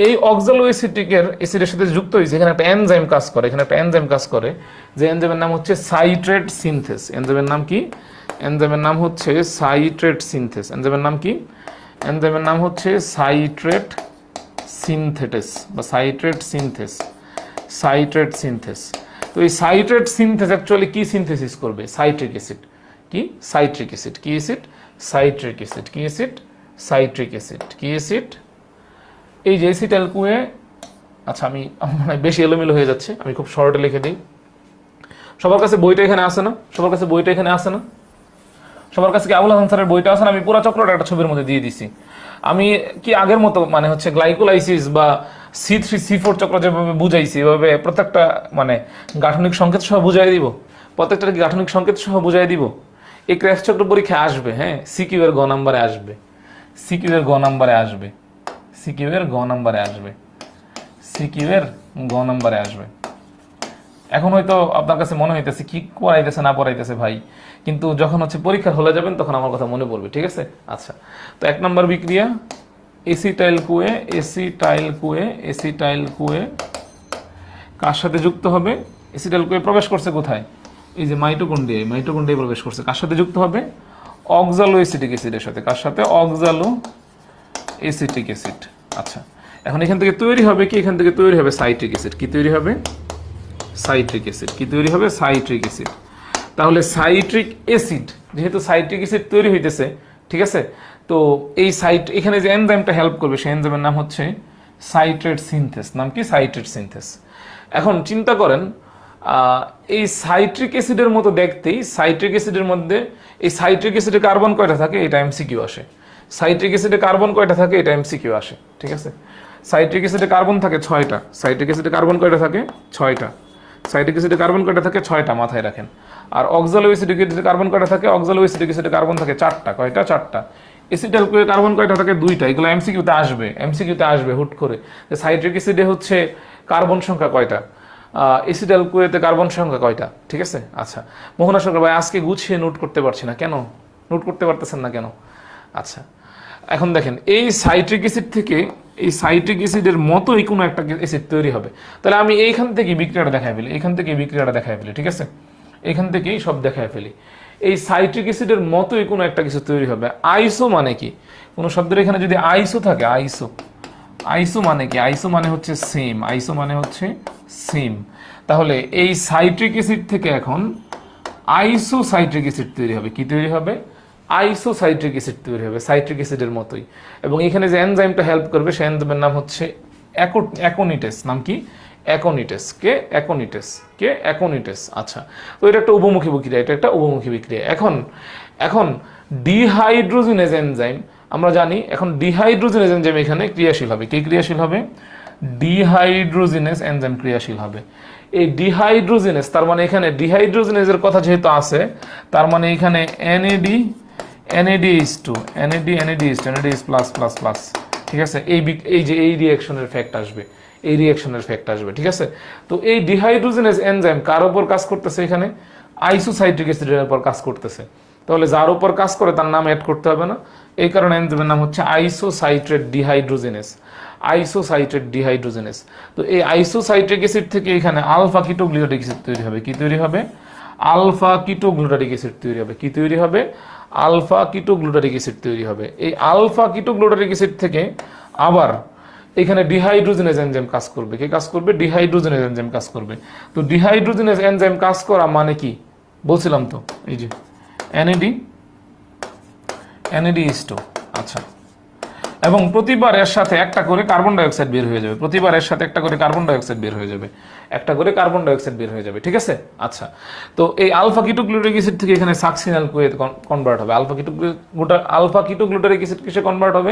এই অক্সালোএসিডিকের অ্যাসিডের সাথে যুক্ত হয়েছে, এখানে একটা এনজাইম কাজ করে, এখানে একটা এনজাইম কাজ করে, যে এনজাইমের নাম হচ্ছে সাইট্রেট সিনথেস। এনজাইমের নাম কি? এনজাইমের নাম হচ্ছে সাইট্রেট সিনথেস। এনজাইমের নাম কি? এনজাইমের নাম হচ্ছে সাইট্রেট সিনথেটেস বা সাইট্রেট সিনথেস। Citrate synthase. তো এই সাইট্রেট সিনথেস অ্যাকচুয়ালি কি সিনথেসিস করবে? Citric acid. কি? Citric acid. কি অ্যাসিড? Citric acid. কি অ্যাসিড? Citric acid. কি অ্যাসিড? এই যে এসিটাইল কোয়ে, আচ্ছা আমি মানে বেশি এলোমেলো হয়ে যাচ্ছে, আমি খুব শর্টে লিখে দিই। সবার কাছে বইটা এখানে আসে না? সবার কাছে বইটা এখানে আসে না? সবার কাছে কি আবুল হাসান স্যারের বইটা আছে না? আমি পুরো চক্রটা একটা ছবির মধ্যে দিয়ে দিছি। আমি কি আগের মতো মানে হচ্ছে গ্লাইকোলাইসিস বা C3 C4 চক্র যেভাবে বুঝাইছি এভাবে প্রত্যেকটা মানে গাঠনিক সংকেত সহ বুঝাই দিব? প্রত্যেকটা কি গাঠনিক সংকেত সহ বুঝাই দিব? এই ক্র্যাশ চক্র পরীক্ষায় আসবে, হ্যাঁ, সিকিউ এর গ নাম্বারে আসবে, সিকিউ এর গ নাম্বারে আসবে, সিকিউ এর গ নাম্বারে আসবে, সিকিউ এর গ নাম্বারে আসবে। এখন হয়তো আপনার কাছে মনে হইতেছে কি পড়াইতেছে না পড়াইতেছে ভাই, কিন্তু যখন হচ্ছে পরীক্ষার হলে যাবেন তখন আমার কথা মনে পড়বে, ঠিক আছে? আচ্ছা, তো এক নম্বর বিক্রিয়া acetyl Koi, acetyl Koi, acetyl Koi কার সাথে যুক্ত হবে? এসিটাইল কোয়ে প্রবেশ করছে কোথায়? এই যে মাইটোকন্ড্রিয়ায়, মাইটোকন্ড্রিয়ায় প্রবেশ করছে। কার সাথে যুক্ত হবে? অক্সালোএসিটিক অ্যাসিডের সাথে। কার সাথে? অক্সালোএসিটিক অ্যাসিড। আচ্ছা, এখন এখান থেকে তৈরি হবে কি? এখান থেকে তৈরি হবে সাইট্রিক অ্যাসিড। কি তৈরি হবে? Citric acid. কি তৈরি হবে? Citric acid. তাহলে সাইট্রিক অ্যাসিড, যেহেতু সাইট্রিক অ্যাসিড তৈরি হইতেছে, ঠিক আছে, তো এই এখানে যে এনজাইমটা হেল্প করবে সেই এনজাইমের নাম হচ্ছে সাইট্রেট সিনথেস। নাম কি? Citrate synthase. এখন চিন্তা করেন এই সাইট্রিক অ্যাসিডের মতো দেখতেই, সাইট্রিক অ্যাসিডের মধ্যে এই সাইট্রিক অ্যাসিডে কার্বন কয়টা থাকে? এটা এমসিকিউ আসে। সাইট্রিক অ্যাসিডে কার্বন কয়টা থাকে? এটা এমসিকিউ আসে, ঠিক আছে? সাইট্রিক অ্যাসিডে কার্বন থাকে 6টা। সাইট্রিক অ্যাসিডে কার্বন কয়টা থাকে? 6টা। সাইট্রিক অ্যাসিডে কার্বন কয়টা থাকে? 6টা, মাথায় রাখেন। আর অক্সালোএসিডিক অ্যাসিডে কার্বন কয়টা থাকে? অক্সালোএসিডিক অ্যাসিডে কার্বন থাকে 4টা। কয়টা? 4টা। এসিটাইল কোয়ে কার্বন কয়টা থাকে? 2টা। এগুলো এমসিকিউতে আসবে, এমসিকিউতে আসবে হুট করে। সাইট্রিক অ্যাসিডে হচ্ছে কার্বন সংখ্যা কয়টা? এসিটাইল কোয়েতে কার্বন সংখ্যা কয়টা? ঠিক আছে? আচ্ছা, মোহনা সরকার ভাই আজকে গুছিয়ে নোট করতে পারছি না কেন? নোট করতে পারতেছেন না কেন? আচ্ছা, এখন দেখেন এই সাইট্রিক অ্যাসিড থেকে এই সাইট্রিক অ্যাসিডের মতোই কোনো একটা অ্যাসিড তৈরি হবে। তাহলে আমি এইখান থেকে বিক্রিয়াটা দেখাই ফেলি, এইখান থেকে বিক্রিয়াটা দেখাই ফেলি, ঠিক আছে? এখান থেকেই সব দেখাই ফেলি। এই সাইট্রিক অ্যাসিডের মতোই কোনো একটা কিছু তৈরি হবে। আইসো মানে কি? কোনো শব্দের এখানে যদি আইসো থাকে, আইসো, আইসো মানে কি? আইসো মানে হচ্ছে সেম, আইসো মানে হচ্ছে সেম। তাহলে এই সাইট্রিক অ্যাসিড থেকে এখন আইসো সাইট্রিক অ্যাসিড তৈরি হবে। কি তৈরি হবে? আইসো সাইট্রিক অ্যাসিড তৈরি হবে, সাইট্রিক অ্যাসিডের মতোই। এবং এখানে যে এনজাইমটা হেল্প করবে সেই এনজাইমের নাম হচ্ছে অ্যাকোনিটেস। নাম কি? অ্যাকোনিটেস। কে? অ্যাকোনিটেস। কে? অ্যাকোনিটেস। আচ্ছা, তো এটা একটা উপমুখী বিক্রিয়া, এটা একটা উপমুখী বিক্রিয়া। এখন ডিহাইড্রোজিনেজ এনজাইম আমরা জানি, এখন ডিহাইড্রোজিনেজ এনজাইম এখানে ক্রিয়াশীল হবে। কে ক্রিয়াশীল হবে? ডিহাইড্রোজিনেজ এনজাইম ক্রিয়াশীল হবে। এই ডিহাইড্রোজিনেজ, তার মানে এখানে ডিহাইড্রোজিনেজের কথা যেহেতু আছে, তার মানে এখানে NADH2 ঠিক আছে? এই যে এই রিঅ্যাকশনের ফ্যাক্ট আসবে, এই রিঅ্যাকশনের ফ্যাক্ট আসবে, ঠিক আছে? তো এই ডিহাইড্রোজিনেজ এনজাইম কার উপর কাজ করতেছে? এখানে আইসোসাইট্রিক অ্যাসিডের উপর কাজ করতেছে। তাহলে যার উপর কাজ করে তার নাম অ্যাড করতে হবে না, এই কারণে এনজাইমের নাম হচ্ছে আইসোসাইট্রেট ডিহাইড্রোজিনেজ। আইসোসাইট্রেট ডিহাইড্রোজিনেজ। তো এই আইসোসাইট্রিক অ্যাসিড থেকে এখানে আলফা কিটোগ্লুটারিক অ্যাসিড তৈরি হবে। কি তৈরি হবে? আলফা কিটোগ্লুটারিক অ্যাসিড তৈরি হবে। কি তৈরি হবে? আলফা কিটোগ্লুটারিক অ্যাসিড তৈরি হবে। এই আলফা কিটোগ্লুটারিক অ্যাসিড থেকে আবার এখানে ডিহাইড্রোজেনেজ এনজাইম কাজ করবে। কি কাজ করবে? ডিহাইড্রোজেনেজ এনজাইম কাজ করবে। তো ডিহাইড্রোজেনেজ এনজাইম কাজ করা মানে কি বলছিলাম তো, এই যে NAD2। আচ্ছা, এবং প্রতিবার এর সাথে একটা করে কার্বন ডাই অক্সাইড বের হয়ে যাবে, প্রতিবার এর সাথে একটা করে কার্বন ডাই অক্সাইড বের হয়ে যাবে, একটা করে কার্বন ডাই অক্সাইড বের হয়ে যাবে, ঠিক আছে। আচ্ছা, তো এই আলফা কিটোগ্লুটারিক অ্যাসিড থেকে এখানে সাকসিনাল কুয়েতে কনভার্ট হবে। আলফা কিটোগ্লুটারিক অ্যাসিড কিসে কনভার্ট হবে?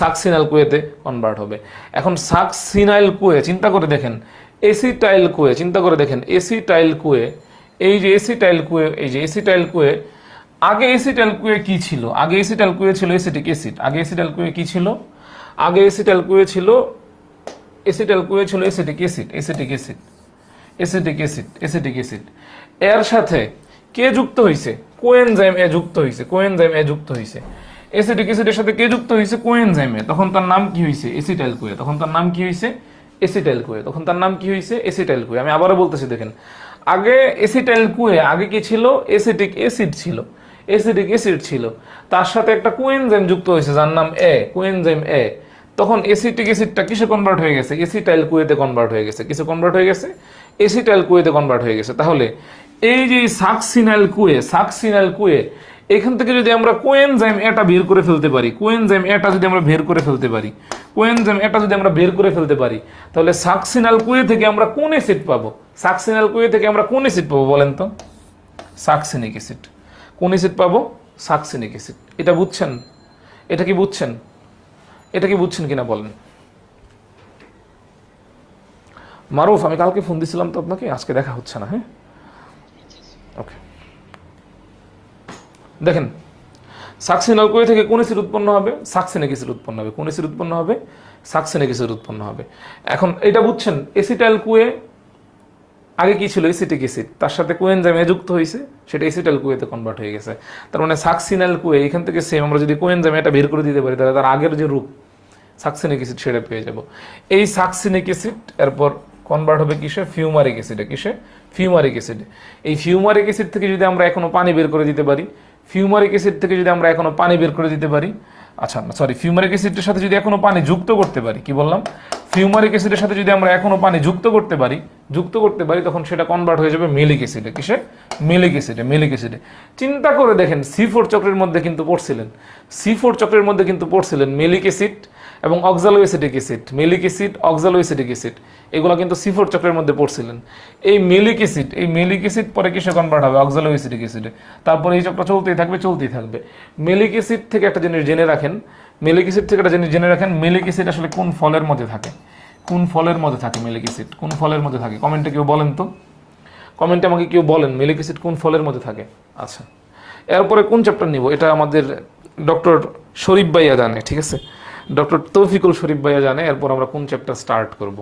সাকসিনাল কুয়েতে কনভার্ট হবে। এখন সাকসিনাইল কুয়ে চিন্তা করে দেখেন, এসিটাইল কুয়ে চিন্তা করে দেখেন, এসিটাইল কুয়ে, এই যে এসিটাইল কুয়ে, এই যে এসিটাইল কুয়ে, আগে এসিটাইল কুয়ে কি ছিল? আগে এসিটাইল কুয়ে ছিল এসিটিক অ্যাসিড। আগে এসিটাইল কুয়ে কি ছিল? আগে এসিটাইল কুয়ে ছিল এসিটিক অ্যাসিড, এসিটিক অ্যাসিড। এর সাথে কে যুক্ত হইছে? কোএনজাইম এ যুক্ত হইছে, কোএনজাইম এ যুক্ত হইছে। এসিটিক অ্যাসিডের সাথে কে যুক্ত হইছে? কোএনজাইম এ। তখন তার নাম কি হইছে? এসিটাইল কুয়ে। তখন তার নাম কি হইছে? এসিটাইল কুয়ে। তখন তার নাম কি হইছে? এসিটাইল কুয়ে। আমি আবারও বলতেছি, দেখেন, আগে এসিটাইল কুয়ে, আগে কি ছিল? এসিটিক অ্যাসিড ছিল, এসিটিক অ্যাসিড ছিল, তার সাথে একটা কোএনজাইম যুক্ত হয়েছে যার নাম কোএনজাইম এ। তখন এসিটিক অ্যাসিডটা কিসে কনভার্ট হয়ে গেছে? এসিটাইল কুয়েতে কনভার্ট হয়ে গেছে। কিসে কনভার্ট হয়ে গেছে? এসিটাইল কুয়েতে কনভার্ট হয়ে গেছে। তাহলে এই যে সাকসিনাইল কুয়ে, এখান থেকে যদি আমরা কোএনজাইম এটা বের করে ফেলতে পারি, কোএনজাইম এটা যদি আমরা বের করে ফেলতে পারি, কোএনজাইম এটা যদি আমরা বের করে ফেলতে পারি, তাহলে সাকসিনাল কুয়ে থেকে আমরা কোন অ্যাসিড পাবো? সাকসিনাল কুয়ে থেকে আমরা কোন অ্যাসিড পাবো বলেন তো? Succinic acid. কোন অ্যাসিড পাবো? Succinic acid. এটা বুঝছেন? এটা কি বুঝছেন? এটা কি বুঝছেন কিনা বলেন? মারুফ, আমি কালকে ফোন দিছিলাম তো আপনাকে, আজকে দেখা হচ্ছে না। হ্যাঁ, ওকে। দেখেন, সাকসিনাল কুয়ে থেকে কোন অ্যাসিড উৎপন্ন হবে? সাকসিনিক অ্যাসিড উৎপন্ন হবে। কোন অ্যাসিড উৎপন্ন হবে? সাকসিনিক অ্যাসিড উৎপন্ন হবে। এখন এটা বুঝছেন, এসিটাইল কুয়ে আগে কি ছিল? এসিটিক অ্যাসিড, তার সাথে কোএনজাইম যুক্ত হয়েছে, সেটা এসিটাইল কুয়েতে কনভার্ট হয়ে গেছে। তার মানে সাকসিনাল কুয়ে, এখান থেকে সেম আমরা যদি কোএনজাইম এটা বের করে দিতে পারি, তাহলে তার আগের যে রূপ সাকসিনিক অ্যাসিড সেটা পেয়ে যাব। এই সাকসিনিক অ্যাসিড এরপর কনভার্ট হবে কিসে? ফিউমারিক অ্যাসিডে। কিসে? ফিউমারিক অ্যাসিডে। এই ফিউমারিক অ্যাসিড থেকে যদি আমরা এখনো পানি বের করে দিতে পারি, ফিউমারিক অ্যাসিড থেকে যদি আমরা এখনো পানি বের করে দিতে পারি, আচ্ছা সরি, ফিউমারিক অ্যাসিডের সাথে যদি এখনো পানি যুক্ত করতে পারি, কি বললাম? ফিউমারিক অ্যাসিডের সাথে যদি আমরা এখনো পানি যুক্ত করতে পারি, তখন সেটা কনভার্ট হয়ে যাবে মিলিক অ্যাসিডে। কিসে? মিলিক অ্যাসিডে। চিন্তা করে দেখেন, C4 চক্রের মধ্যে কিন্তু পড়ছিলেন মিলিক অ্যাসিড এবং oxaloacetic acid. Malic acid, oxaloacetic acid, এগুলো কিন্তু C4 চক্রের মধ্যে পড়ছিলেন। এই মিলিক অ্যাসিড পরে কিসে কনভার্ট হবে? অক্সালো অ্যাসিটিক অ্যাসিডে। তারপরে এই চক্র চলতেই থাকবে। মিলিক অ্যাসিড থেকে একটা জিনিস জেনে রাখেন, মিলিক অ্যাসিড আসলে কোন ফলের মধ্যে থাকে? কোন ফলের মধ্যে থাকে মিলিক অ্যাসিড? কোন ফলের মধ্যে থাকে? কমেন্টে কেউ বলেন তো, কমেন্টে আমাকে কেউ বলেন মিলিক অ্যাসিড কোন ফলের মধ্যে থাকে। আচ্ছা, এরপরে কোন চ্যাপ্টার নিব? এটা আমাদের ডক্টর শরীফ ভাইয়া জানে, ঠিক আছে, ডক্টর তৌফিকুল শরীফ ভাইয়া জানে। এরপর আমরা কোন চ্যাপ্টার স্টার্ট করব?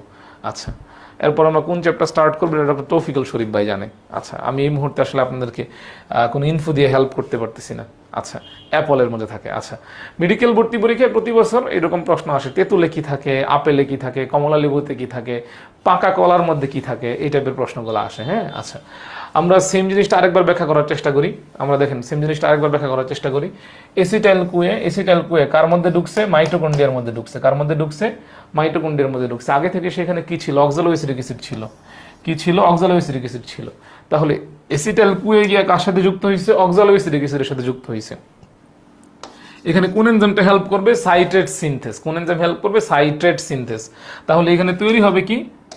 আচ্ছা, এরপর আমরা কোন চ্যাপ্টার স্টার্ট করবো এটা ডক্টর তৌফিকুল শরীফ ভাই জানে। আচ্ছা, আমি এই মুহূর্তে আসলে আপনাদেরকে কোনো ইনফো দিয়ে হেল্প করতে পারতেছি না। আচ্ছা, অ্যাপলের মধ্যে থাকে। আচ্ছা, মেডিকেল ভর্তি পরীক্ষায় প্রতি বছর এরকম প্রশ্ন আসে, তেঁতুলে কি থাকে, আপেলে কি থাকে, কমলা লেবুতে কি থাকে, পাকা কলার মধ্যে কি থাকে, এই টাইপের প্রশ্নগুলো আসে। হ্যাঁ, আচ্ছা, আমরা সেম জিনিসটা আরেকবার ব্যাখ্যা করার চেষ্টা করি। আমরা দেখেন সেম জিনিসটা আরেকবার ব্যাখ্যা করার চেষ্টা করি। এসিটাইল কুয়ে কার মধ্যে ঢুকছে? মাইটোকন্ড্রিয়ার মধ্যে ঢুকছে। কার মধ্যে ঢুকছে? মাইটোকন্ড্রিয়ার মধ্যে ঢুকছে। আগে থেকে সেখানে কি ছিল? অক্সালো অ্যাসিটিক অ্যাসিড ছিল। কি ছিল? অক্সালো অ্যাসিটিক অ্যাসিড ছিল। তাহলে এসিটাইল কুয়ে গিয়ে কার সাথে যুক্ত হয়েছে? অক্সালো অ্যাসিটিক অ্যাসিডের সাথে যুক্ত হয়েছে। এখানে কোন এনজাইমটা হেল্প করবে? Citrate synthase. কোন এনজাইম হেল্প করবে? Citrate synthase. তাহলে এখানে তৈরি হবে কি?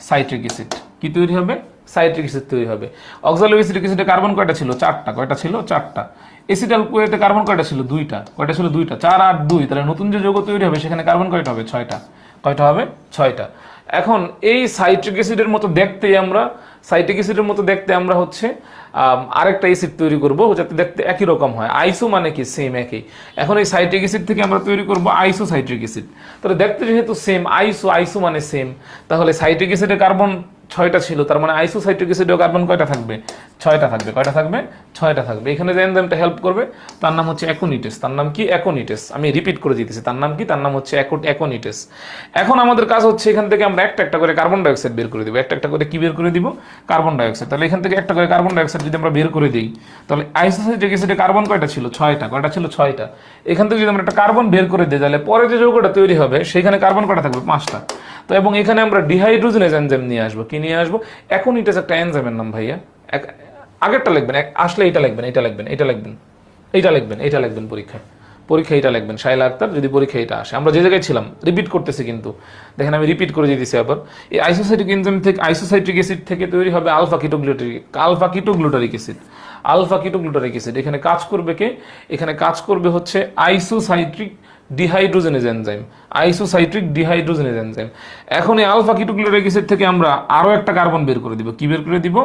Citric acid. কি তৈরি হবে? সাইট্রিক অ্যাসিড তৈরি হবে। অক্সালো অ্যাসিটিক অ্যাসিডে কার্বন কয়টা ছিল? 4টা। কয়টা ছিল? 4টা। এসিটাইল কুয়েতে কার্বন কয়টা ছিল? 2টা। কয়টা ছিল? 2টা। 4 আর 2, তাহলে নতুন যে যৌগ তৈরি হবে সেখানে কার্বন কয়টা হবে? 6টা। কয়টা হবে? 6টা। এখন এই সাইট্রিক অ্যাসিডের মতো দেখতে আমরা হচ্ছে আরেকটা অ্যাসিড তৈরি করব যাতে দেখতে একই রকম হয়। আইসো মানে কি? সেম, একই। এখন এই সাইট্রিক অ্যাসিড থেকে আমরা তৈরি করব আইসোসাইট্রিক অ্যাসিড। তাহলে দেখতে যেহেতু সেম, আইসো মানে সেম, তাহলে সাইট্রিক অ্যাসিডে কার্বন 6টা ছিল, তার মানে আইসোসাইট্রিক অ্যাসিডেও কার্বন কয়টা থাকবে? 6টা থাকবে। কয়টা থাকবে? 6টা থাকবে। এখানে যে এনজাইমটা হেল্প করবে তার নাম হচ্ছে অ্যাকোনিটেস। তার নাম কি? অ্যাকোনিটেস। আমি রিপিট করে দিতেছি, তার নাম কি? তার নাম হচ্ছে অ্যাকোনিটেস। এখন আমাদের কাজ হচ্ছে এখান থেকে আমরা একটা করে কার্বন ডাই অক্সাইড বের করে দিব। একটা করে কি বের করে দিব? Carbon die oxide. তাহলে এখান থেকে একটা করে কার্বন ডাই অক্সাইড যদি আমরা বের করে দিই, তাহলে আইসোসাইট্রিক অ্যাসিডে কার্বন কয়টা ছিল? 6টা। কয়টা ছিল? 6টা। এখান থেকে যদি আমরা একটা কার্বন বের করে দিই, তাহলে পরে যে যৌগটা তৈরি হবে সেখানে কার্বন কয়টা থাকবে? 5টা। তো এবং এখানে আমরা ডিহাইড্রোজেনেজ এনজাইম নিয়ে আসবো। কি নিয়ে আসবো? অ্যাকোনিটাস একটা এনজাইমের নাম ভাইয়া, আগেরটা লিখবেন, আসলে এটা লিখবেন, এটা লিখবেন, এটা লিখবেন, এইটা লিখবেন, এইটা লিখবেন পরীক্ষায়, এটা লিখবেন শাইলা আক্তার যদি পরীক্ষা এটা আসে। আমরা যে জায়গায় ছিলাম রিপিট করতেছি, কিন্তু দেখেন আমি রিপিট করে দিতেছি আবার। এই আইসোসাইটিক এনজাইম থেকে, আইসোসাইট্রিক অ্যাসিড থেকে তৈরি হবে আলফা কিটোগ্লুটারিক অ্যাসিড। এখানে কাজ করবে কে? এখানে কাজ করবে হচ্ছে আইসোসাইট্রিক ডিহাইড্রোজেনেজ এনজাইম, এখন এই আলফা কিটোগ্লুটারিক অ্যাসিড থেকে আমরা আরো একটা কার্বন বের করে দিব। কি বের করে দিব?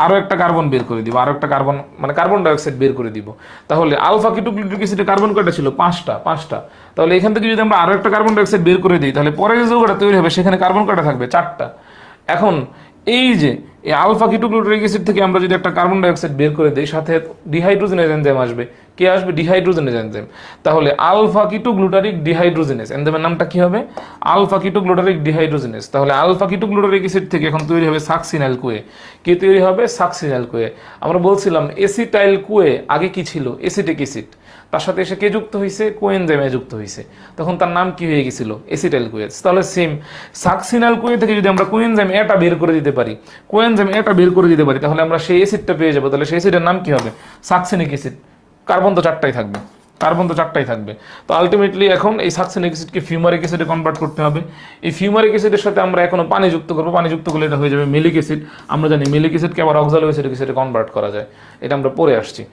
আরো একটা কার্বন বের করে দিব, আরো একটা কার্বন মানে কার্বন ডাইঅক্সাইড বের করে দিব। তাহলে আলফা কিটোগ্লুটারিক অ্যাসিডে কার্বন কয়টা ছিল? 5টা। তাহলে এখান থেকে যদি আমরা আরো একটা কার্বন ডাইঅক্সাইড বের করে দিই, তাহলে পরে যে যৌগটা তৈরি হবে সেখানে কার্বন কয়টা থাকবে? 4টা। এখন এই যে এই আলফা কিটোগ্লুটারিক অ্যাসিড থেকে আমরা যদি একটা কার্বন ডাইঅক্সাইড বের করে দেই, সাথে ডিহাইড্রোজেনেজ এনজাইম আসবে। কে আসবে? Dehydrogenase enzyme. তাহলে আলফা কিটোগ্লুটারিক ডিহাইড্রোজেনেজ এনজাইমের নামটা কি হবে? Alpha ketoglutaric dehydrogenase. তাহলে আলফা কিটোগ্লুটারিক অ্যাসিড থেকে এখন তৈরি হবে সাকসিনাইল কোয়ে। কি তৈরি হবে? Succinyl CoA. আমরা বলছিলাম এসিটাইল কোয়ে আগে কি ছিল? Acetic acid. তার সাথে এসে কে যুক্ত হয়েছে? কোএনজাইমে যুক্ত হয়েছে, তখন তার নাম কি হয়ে গেছিল? এসিটাইল কোয়ে। তাহলে সেম সাকসিনাইল কোয়ে থেকে যদি আমরা কোএনজাইম এটা বের করে দিতে পারি, তাহলে আমরা সেই অ্যাসিডটা পেয়ে যাবো। তাহলে সেই অ্যাসিডের নাম কি হবে? Succinic acid. কার্বন তো 4টাই থাকবে। তো আলটিমেটলি এখন এই সাকসিনিক অ্যাসিডকে ফিউমারিক অ্যাসিডে কনভার্ট করতে হবে। এই ফিউমারিক অ্যাসিডের সাথে আমরা এখনো পানি যুক্ত করবো, পানি যুক্ত করলে এটা হয়ে যাবে মিলিক অ্যাসিড। আমরা জানি মিলিক অ্যাসিডকে আবার অক্সালোএসিডিক অ্যাসিডে কনভার্ট করা যায়, এটা আমরা পরে আসছি।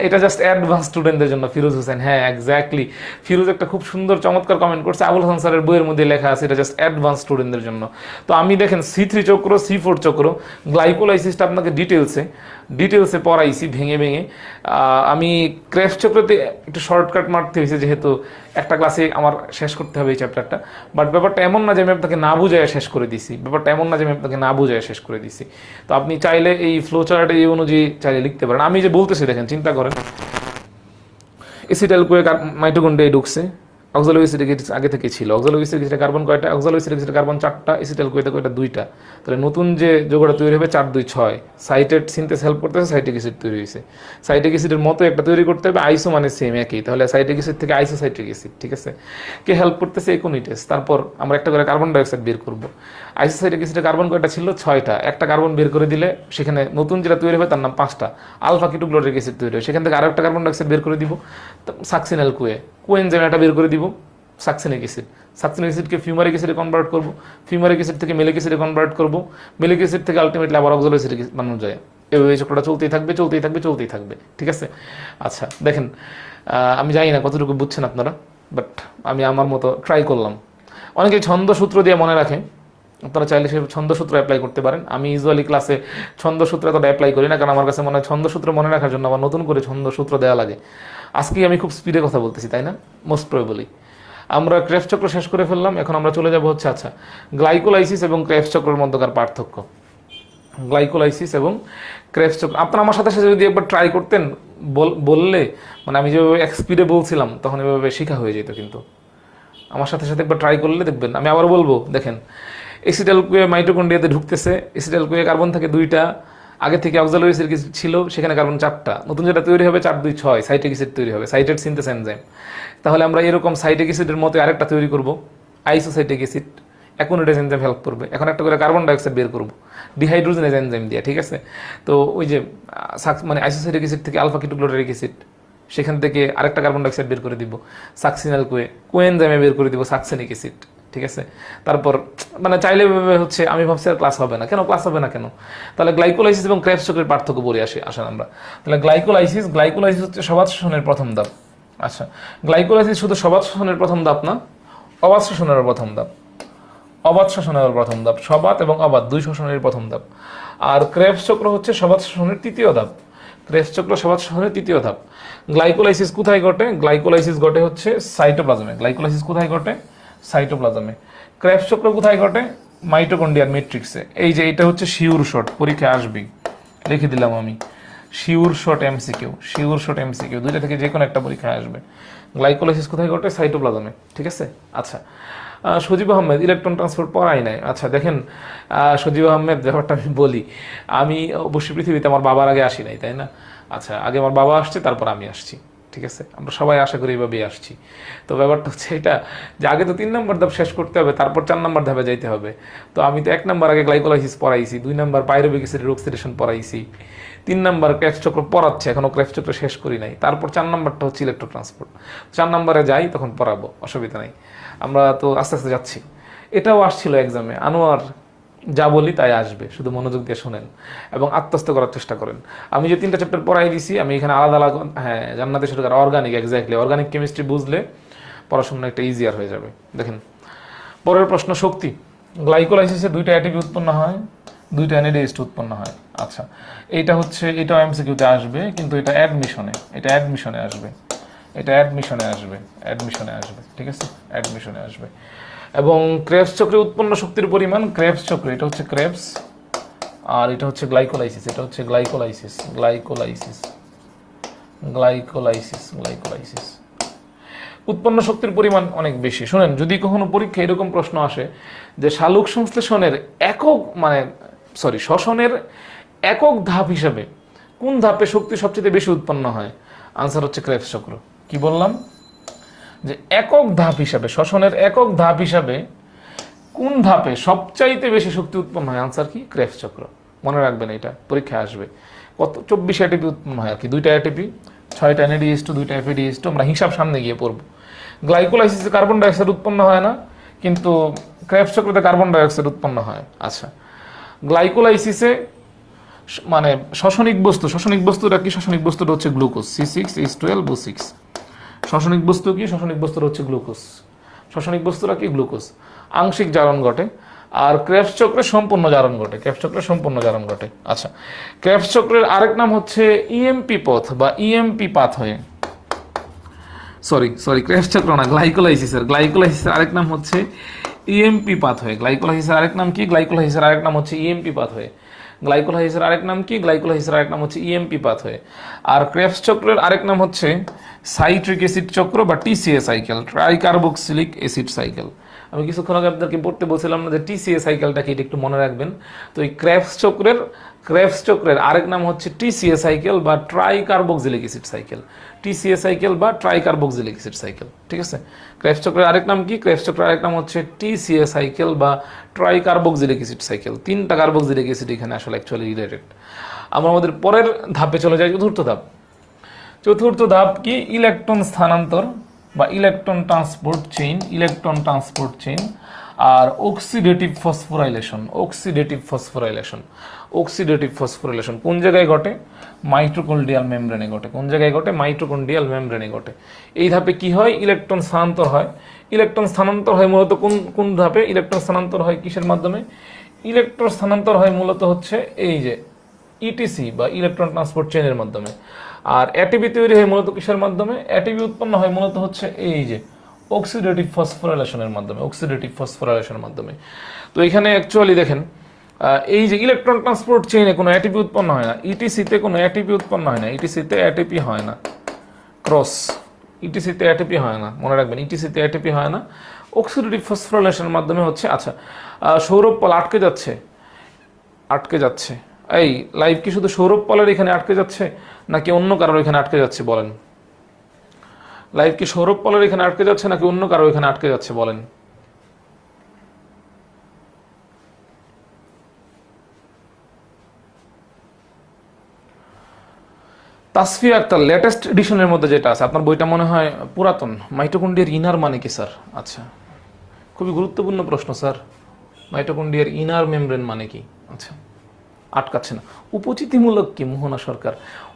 এটা জাস্ট অ্যাডভান্স স্টুডেন্টদের জন্য। ফিরোজ হোসেন, হ্যাঁ এক্স্যাক্টলি, ফিরোজ একটা খুব সুন্দর চমৎকার কমেন্ট করছে, আবুল হাসান স্যারের বইয়ের মধ্যে লেখা আছে এটা জাস্ট অ্যাডভান্স স্টুডেন্টদের জন্য। তো আমি দেখেন C3 চক্র, C4 চক্র, গ্লাইকোলাইসিসটা আপনাকে ডিটেলসে পড়াইছি ভেঙে। আমি ক্রেবস চক্রতে একটু শর্টকাট মারতে হয়েছে, যেহেতু একটা ক্লাসে আমার শেষ করতে হবে এই চ্যাপ্টারটা। বাট ব্যাপারটা এমন না যে আমি আপনাকে না বুঝায় শেষ করে দিছি, তো আপনি চাইলে এই ফ্লো চার্ট এই অনুযায়ী চাইলে লিখতে পারেন। আমি যে বলতেছি দেখেন, চিন্তা করেন, এসিটাইল কোয়ে মাইটোকন্ড্রিয়ায় ঢুকছে, অক্সালোএসিডিক অ্যাসিড আগে থেকে ছিল। অক্সালোএসিডিক অ্যাসিডে কার্বন কয়টা? অক্সালোএসিডিক অ্যাসিডে কার্বন 4টা, এসিটাইল কোয়েতে কয়টা? 2টা। তাহলে নতুন যে যৌগটা তৈরি হবে 4, 2, 6, সাইটেড সিনথেস হেল্প করতেছে, সাইটিক অ্যাসিড তৈরি হয়েছে। সাইটিক অ্যাসিডের মতো একটা তৈরি করতে হবে, আইসো মানে সেম একই, তাহলে সাইটিক অ্যাসিড থেকে আইসোসাইট্রিক অ্যাসিড, ঠিক আছে। কে হেল্প করতেছে? অ্যাকোনিটাস। তারপর আমরা একটা করে কার্বন ডাইঅক্সাইড বের করব। আইসোসাইট্রিক অ্যাসিডে কার্বন কয়টা ছিল? 6টা। একটা কার্বন বের করে দিলে সেখানে নতুন যেটা তৈরি হবে তার নাম 5টা। আলফা কিটোগ্লুটারিক অ্যাসিড তৈরি হয়, সেখান থেকে আরো একটা কার্বন ডাইঅক্সাইড বের করে দিব, সাকসিনাল কোএনজাইম এটা বের করে দিব, সাকসিনিক অ্যাসিডকে ফিউমারিক অ্যাসিডে কনভার্ট করব, ফিউমারিক অ্যাসিড থেকে মিলিক অ্যাসিডে কনভার্ট করব, মিলিক অ্যাসিড থেকে আলটিমেটলি আবার অক্সালোএসিড বানানো যায়। এভাবে চক্রটা চলতেই থাকবে, ঠিক আছে। আচ্ছা দেখেন, আমি জানি না কতটুকু বুঝছেন আপনারা, বাট আমি আমার মতো ট্রাই করলাম। অনেকে ছন্দ সূত্র দিয়ে মনে রাখে, আপনারা চাইলে সে ছন্দ সূত্র অ্যাপ্লাই করতে পারেন। আমি ইউজুয়ালি ক্লাসে ছন্দ সূত্র এতটা অ্যাপ্লাই করি না, কারণ আমার কাছে মনে হয় ছন্দ সূত্র মনে রাখার জন্য আবার নতুন করে ছন্দ সূত্র দেওয়া লাগে। আজকে আমি খুব স্পিডে কথা বলতেছি, তাই না? মোস্ট প্রবাবলি আমরা ক্রেবস চক্র শেষ করে ফেললাম। এখন আমরা চলে যাব হচ্ছে আচ্ছা গ্লাইকোলাইসিস এবং ক্রেবস চক্রের মধ্যকার পার্থক্য। গ্লাইকোলাইসিস এবং ক্রেবস চক্র আপনারা আমার সাথে সাথে যদি একবার ট্রাই করতেন, বললে মানে আমি যেভাবে এক স্পিডে বলছিলাম তখন এভাবে শেখা হয়ে যেত। কিন্তু আমার সাথে সাথে একবার ট্রাই করলে দেখবেন। আমি আবার বলবো, দেখেন এসিটাইল কোয়ে মাইটোকন্ড্রিয়াতে ঢুকতেছে, এসিটাইল কোয়ে কার্বন থাকে 2টা, আগে থেকে অক্সালোএসিড ছিল, সেখানে কার্বন 4টা, নতুন যেটা তৈরি হবে 4, 2, 6, সাইটিক অ্যাসিড তৈরি হবে, সাইটেড সিনথেস এনজাইম। তাহলে আমরা এরকম সাইটিক অ্যাসিডের মতো আরেকটা তৈরি করব, আইসোসাইটিক অ্যাসিড, অ্যাকোনিটাস এনজাইম হেল্প করবে। এখন একটা করে কার্বন ডাইঅক্সাইড বের করব ডিহাইড্রোজেনেজ এনজাইম দিয়ে, ঠিক আছে। তো ওই যে মানে আইসোসাইটিক অ্যাসিড থেকে আলফা কিটোগ্লুটারিক অ্যাসিড, সেখান থেকে আরেকটা কার্বন ডাইঅক্সাইড বের করে দিব, সাকসিনাল কোএনজাইমে বের করে দিব সাকসিনিক অ্যাসিড, ঠিক আছে। তারপর মানে চাইলে হচ্ছে আমি ভাবছি আর ক্লাস হবে না কেন, তাহলে গ্লাইকোলাইসিস এবং ক্রেবস চক্রের পার্থক্য বলে আসেন আমরা। তাহলে গ্লাইকোলাইসিস হচ্ছে সবাত শোষণের প্রথম ধাপ। আচ্ছা, গ্লাইকোলাইসিস শুধু সবাত শোষণের প্রথম ধাপ না, অবাত শোষণের প্রথম ধাপ, সবাত এবং অবাত 2 শোষণের প্রথম ধাপ। আর ক্রেবস চক্র হচ্ছে সবাত শোষণের তৃতীয় ধাপ। গ্লাইকোলাইসিস কোথায় ঘটে? গ্লাইকোলাইসিস ঘটে হচ্ছে সাইটোপ্লাজমে। ক্রেবস চক্র কোথায় ঘটে? মাইটোকন্ড্রিয়ার ম্যাট্রিক্সে। এই যে এটা হচ্ছে শিওর শর্ট, পরীক্ষায় আসবেই, লিখে দিলাম আমি, শিওর শর্ট এমসিকিউ, দুইটা থেকে যে কোনো একটা পরীক্ষায় আসবে। গ্লাইকোলাইসিস কোথায় ঘটে? সাইটোপ্লাজমে, ঠিক আছে। আচ্ছা, সজীব আহমেদ ইলেকট্রন ট্রান্সপোর্ট পড়াই নাই। আচ্ছা দেখেন সজীব আহমেদ, ব্যাপারটা আমি বলি, আমি অবশ্যই পৃথিবীতে আমার বাবার আগে আসি নাই, তাই না? আচ্ছা, আগে আমার বাবা আসছে, তারপর আমি আসছি, ঠিক আছে, আমরা সবাই আশা করি এইভাবেই আসছি। তো ব্যাপারটা হচ্ছে এটা যে আগে তো 3 নম্বর ধাপ শেষ করতে হবে, তারপর 4 নম্বর ধাপে যাইতে হবে। তো আমি তো 1 নম্বর আগে গ্লাইকোলাইসিস পড়াইছি, 2 নম্বর পাইরুভিক অ্যাসিডের অক্সিডেশন পড়াইছি, 3 নম্বর ক্রেবস চক্র পড়াচ্ছে, এখনো ক্রেবস চক্র শেষ করি নাই। তারপর 4 নম্বরটা হচ্ছে ইলেকট্রো ট্রান্সপোর্ট। 4 নম্বরে যাই তখন পড়াবো, অসুবিধা নাই। আমরা তো আস্তে আস্তে যাচ্ছি। এটাও আসছিল এক্সামে, আনোয়ার যা বলি তাই আসবে, শুধু মনোযোগ দিয়ে শোনেন এবং আত্মস্থ করার চেষ্টা করেন। আমি যে 3টা চ্যাপ্টার পড়াই দিছি, আমি এখানে আলাদা আলাদা, হ্যাঁ জান্নাতে সরকার অর্গানিক, এক্স্যাক্টলি অর্গানিক কেমিস্ট্রি বুঝলে পড়াশোনা একটা ইজিয়ার হয়ে যাবে। দেখেন পরের প্রশ্ন, শক্তি। গ্লাইকোলাইসিসে 2টা এটিপি উৎপন্ন হয়, 2টা এনএডিএইচ উৎপন্ন হয়। আচ্ছা, এইটা হচ্ছে, এটা এমসিকিউতে আসবে, কিন্তু এটা অ্যাডমিশনে আসবে, এটা অ্যাডমিশনে আসবে, ঠিক আছে, অ্যাডমিশনে আসবে। এবং ক্রেবস চক্রে উৎপন্ন শক্তির পরিমাণ, ক্রেবস চক্রে এটা হচ্ছে ক্রেবস, আর এটা হচ্ছে গ্লাইকোলাইসিস, এটা হচ্ছে গ্লাইকোলাইসিস। উৎপন্ন শক্তির পরিমাণ অনেক বেশি। শুনেন, যদি কখনো পরীক্ষা এরকম প্রশ্ন আসে যে শালুক সংশ্লেষণের একক শ্বসনের একক ধাপ হিসাবে কোন ধাপে শক্তি সবচেয়ে বেশি উৎপন্ন হয়, আনসার হচ্ছে ক্রেবস চক্র। কি বললাম? যে একক ধাপ হিসাবে, শ্বসনের একক ধাপ হিসাবে কোন ধাপে সবচাইতে বেশি শক্তি উৎপন্ন হয়, আনসার কি? ক্রেবস চক্র। মনে রাখবেন, এটা পরীক্ষায় আসবে। কত? 24 এটিপি উৎপন্ন হয় আর কি, 2টা এটিপি, 6টা এনএডিএইচ, 2টা এফএডিএইচ। আমরা হিসাব সামনে গিয়ে পড়বো। গ্লাইকোলাইসিসে কার্বন ডাইঅক্সাইড উৎপন্ন হয় না, কিন্তু ক্রেবস চক্রতে কার্বন ডাইঅক্সাইড উৎপন্ন হয়। আচ্ছা, গ্লাইকোলাইসিসে মানে শ্বসনিক বস্তুটা কি? শ্বসনিক বস্তুটা হচ্ছে গ্লুকোজ, C6H12O6। শ্বসনিক বস্তু কি? শ্বসনিক বস্তুটা হচ্ছে গ্লুকোজ। শ্বসনিক বস্তুটা কি? গ্লুকোজ। আংশিক জারণ ঘটে, আর ক্রেবস চক্রে সম্পূর্ণ জারণ ঘটে। আচ্ছা, ক্রেবস চক্রের আরেক নাম হচ্ছে ইএমপি পথ বা ইএমপি পাথওয়ে। সরি, ক্রেবস চক্র না, গ্লাইকোলাইসিসের আরেক নাম হচ্ছে ইএমপি পাথওয়ে। গ্লাইকোলাইসিসের আরেক নাম কি? গ্লাইকোলাইসিসের আরেক নাম হচ্ছে ইএমপি পাথওয়ে। আর ক্রেবস চক্রের আরেক নাম হচ্ছে সাইট্রিক অ্যাসিড চক্র বা টিসিএ সাইকেল, ট্রাইকার্বক্সিলিক অ্যাসিড সাইকেল। আমি কিছুক্ষণ আগে আপনাদেরকে পড়তে বলছিলাম না যে টিসিএ সাইকেলটা কি, এটা একটু মনে রাখবেন। তো এই ক্রেবস চক্রের আরেক নাম হচ্ছে টিসিএ সাইকেল বা ট্রাইকার্বক্সিলিক অ্যাসিড সাইকেল। ঠিক আছে, ক্রেবস চক্রের আরেক নাম কি? ক্রেবস চক্রের আরেক নাম হচ্ছে টিসিএ সাইকেল বা ট্রাইকার্বক্সিলিক অ্যাসিড সাইকেল। 3টা কার্বক্সিলিক অ্যাসিড এখানে আসলে অ্যাকচুয়ালি রিলেটেড। আমরা আমাদের পরের ধাপে চলে যাই, চতুর্থ ধাপ কি? ইলেকট্রন স্থানান্তর বা ইলেকট্রন ট্রান্সপোর্ট চেইন আর অক্সিডেটিভ ফসফোরাইলেশন কোন জায়গায় ঘটে? মাইটোকন্ড্রিয়াল মেমব্রেনে ঘটে। এই ধাপে কি হয়? ইলেকট্রন স্থানান্তর হয় মূলত কোন ধাপে? ইলেকট্রন স্থানান্তর হয় কিসের মাধ্যমে? ইলেকট্রন স্থানান্তর হয় মূলত হচ্ছে এই যে ইটিসি বা ইলেকট্রন ট্রান্সপোর্ট চেইনের মাধ্যমে। আর এটিপি তৈরি হয় মূলত কিসের মাধ্যমে? এটিপি উৎপন্ন হয় মূলত হচ্ছে এই যে অক্সিডেটিভ ফসফোরাইলেশনের মাধ্যমে। তো এখানে অ্যাকচুয়ালি দেখেন, এই যে ইলেকট্রন ট্রান্সপোর্ট চেইনে কোনো এটিপি উৎপন্ন হয় না, ইটিসিতে কোনো এটিপি উৎপন্ন হয় না, ইটিসিতে এটিপি হয় না, ইটিসিতে এটিপি হয় না, মনে রাখবেন, ইটিসিতে এটিপি হয় না, অক্সিডেটিভ ফসফোরাইলেশনের মাধ্যমে হচ্ছে। আচ্ছা, সৌরভ পল আটকে যাচ্ছে। এই লাইভ কি শুধু সৌরভ পলের এখানে আটকে যাচ্ছে নাকি অন্য কারোর এখানে আটকে যাচ্ছে বলেন? লাইভ কি সৌরভ পলের এখানে আটকে যাচ্ছে নাকি অন্য কারো এখানে আটকে যাচ্ছে বলেন? তাসফিয়া আক্তার, লেটেস্ট এডিশনের মধ্যে যেটা আছে, আপনার বইটা মনে হয় পুরাতন। মাইটোকন্ড্রিয়ার ইনার মানে কি স্যার? আচ্ছা, খুবই গুরুত্বপূর্ণ প্রশ্ন স্যার। মাইটোকন্ড্রিয়ার ইনার মেমব্রেন মানে কি? আচ্ছা, আটকাচ্ছে না। উপচিতিমূলক কি মোহনা সরকার?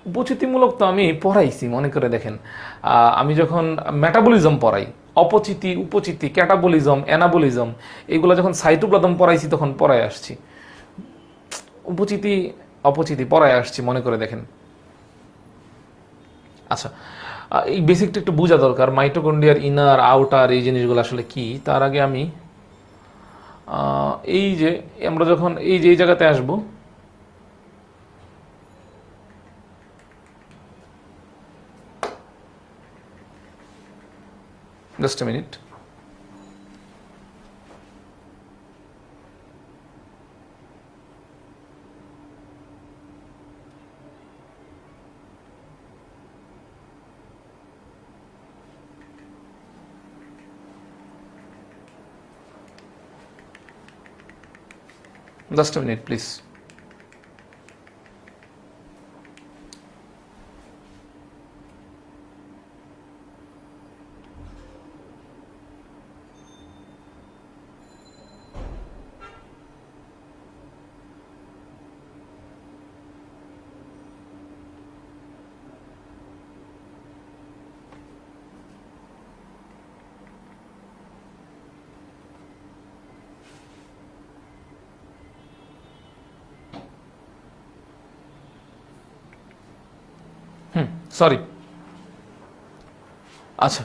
উপচিতিমূলক তো আমি পড়াইছি, মনে করে দেখেন। আমি যখন মেটাবলিজম পড়াই, অপচিতি, উপচিতি, ক্যাটাবলিজম, অ্যানাবলিজম, এগুলো যখন সাইটোপ্লাজম পড়াইছি তখন পড়ায় আসছি। উপচিতি অপচিতি পড়ায় আসছি, মনে করে দেখেন। আচ্ছা, এই বেসিকটা একটু বোঝা দরকার, মাইটোকন্ড্রিয়ার ইনার আউটার এই জিনিসগুলো আসলে কি। তার আগে আমি এই যে আমরা যখন এই জায়গাতে আসবো, just a minute. Just minute please. Sorry, আচ্ছা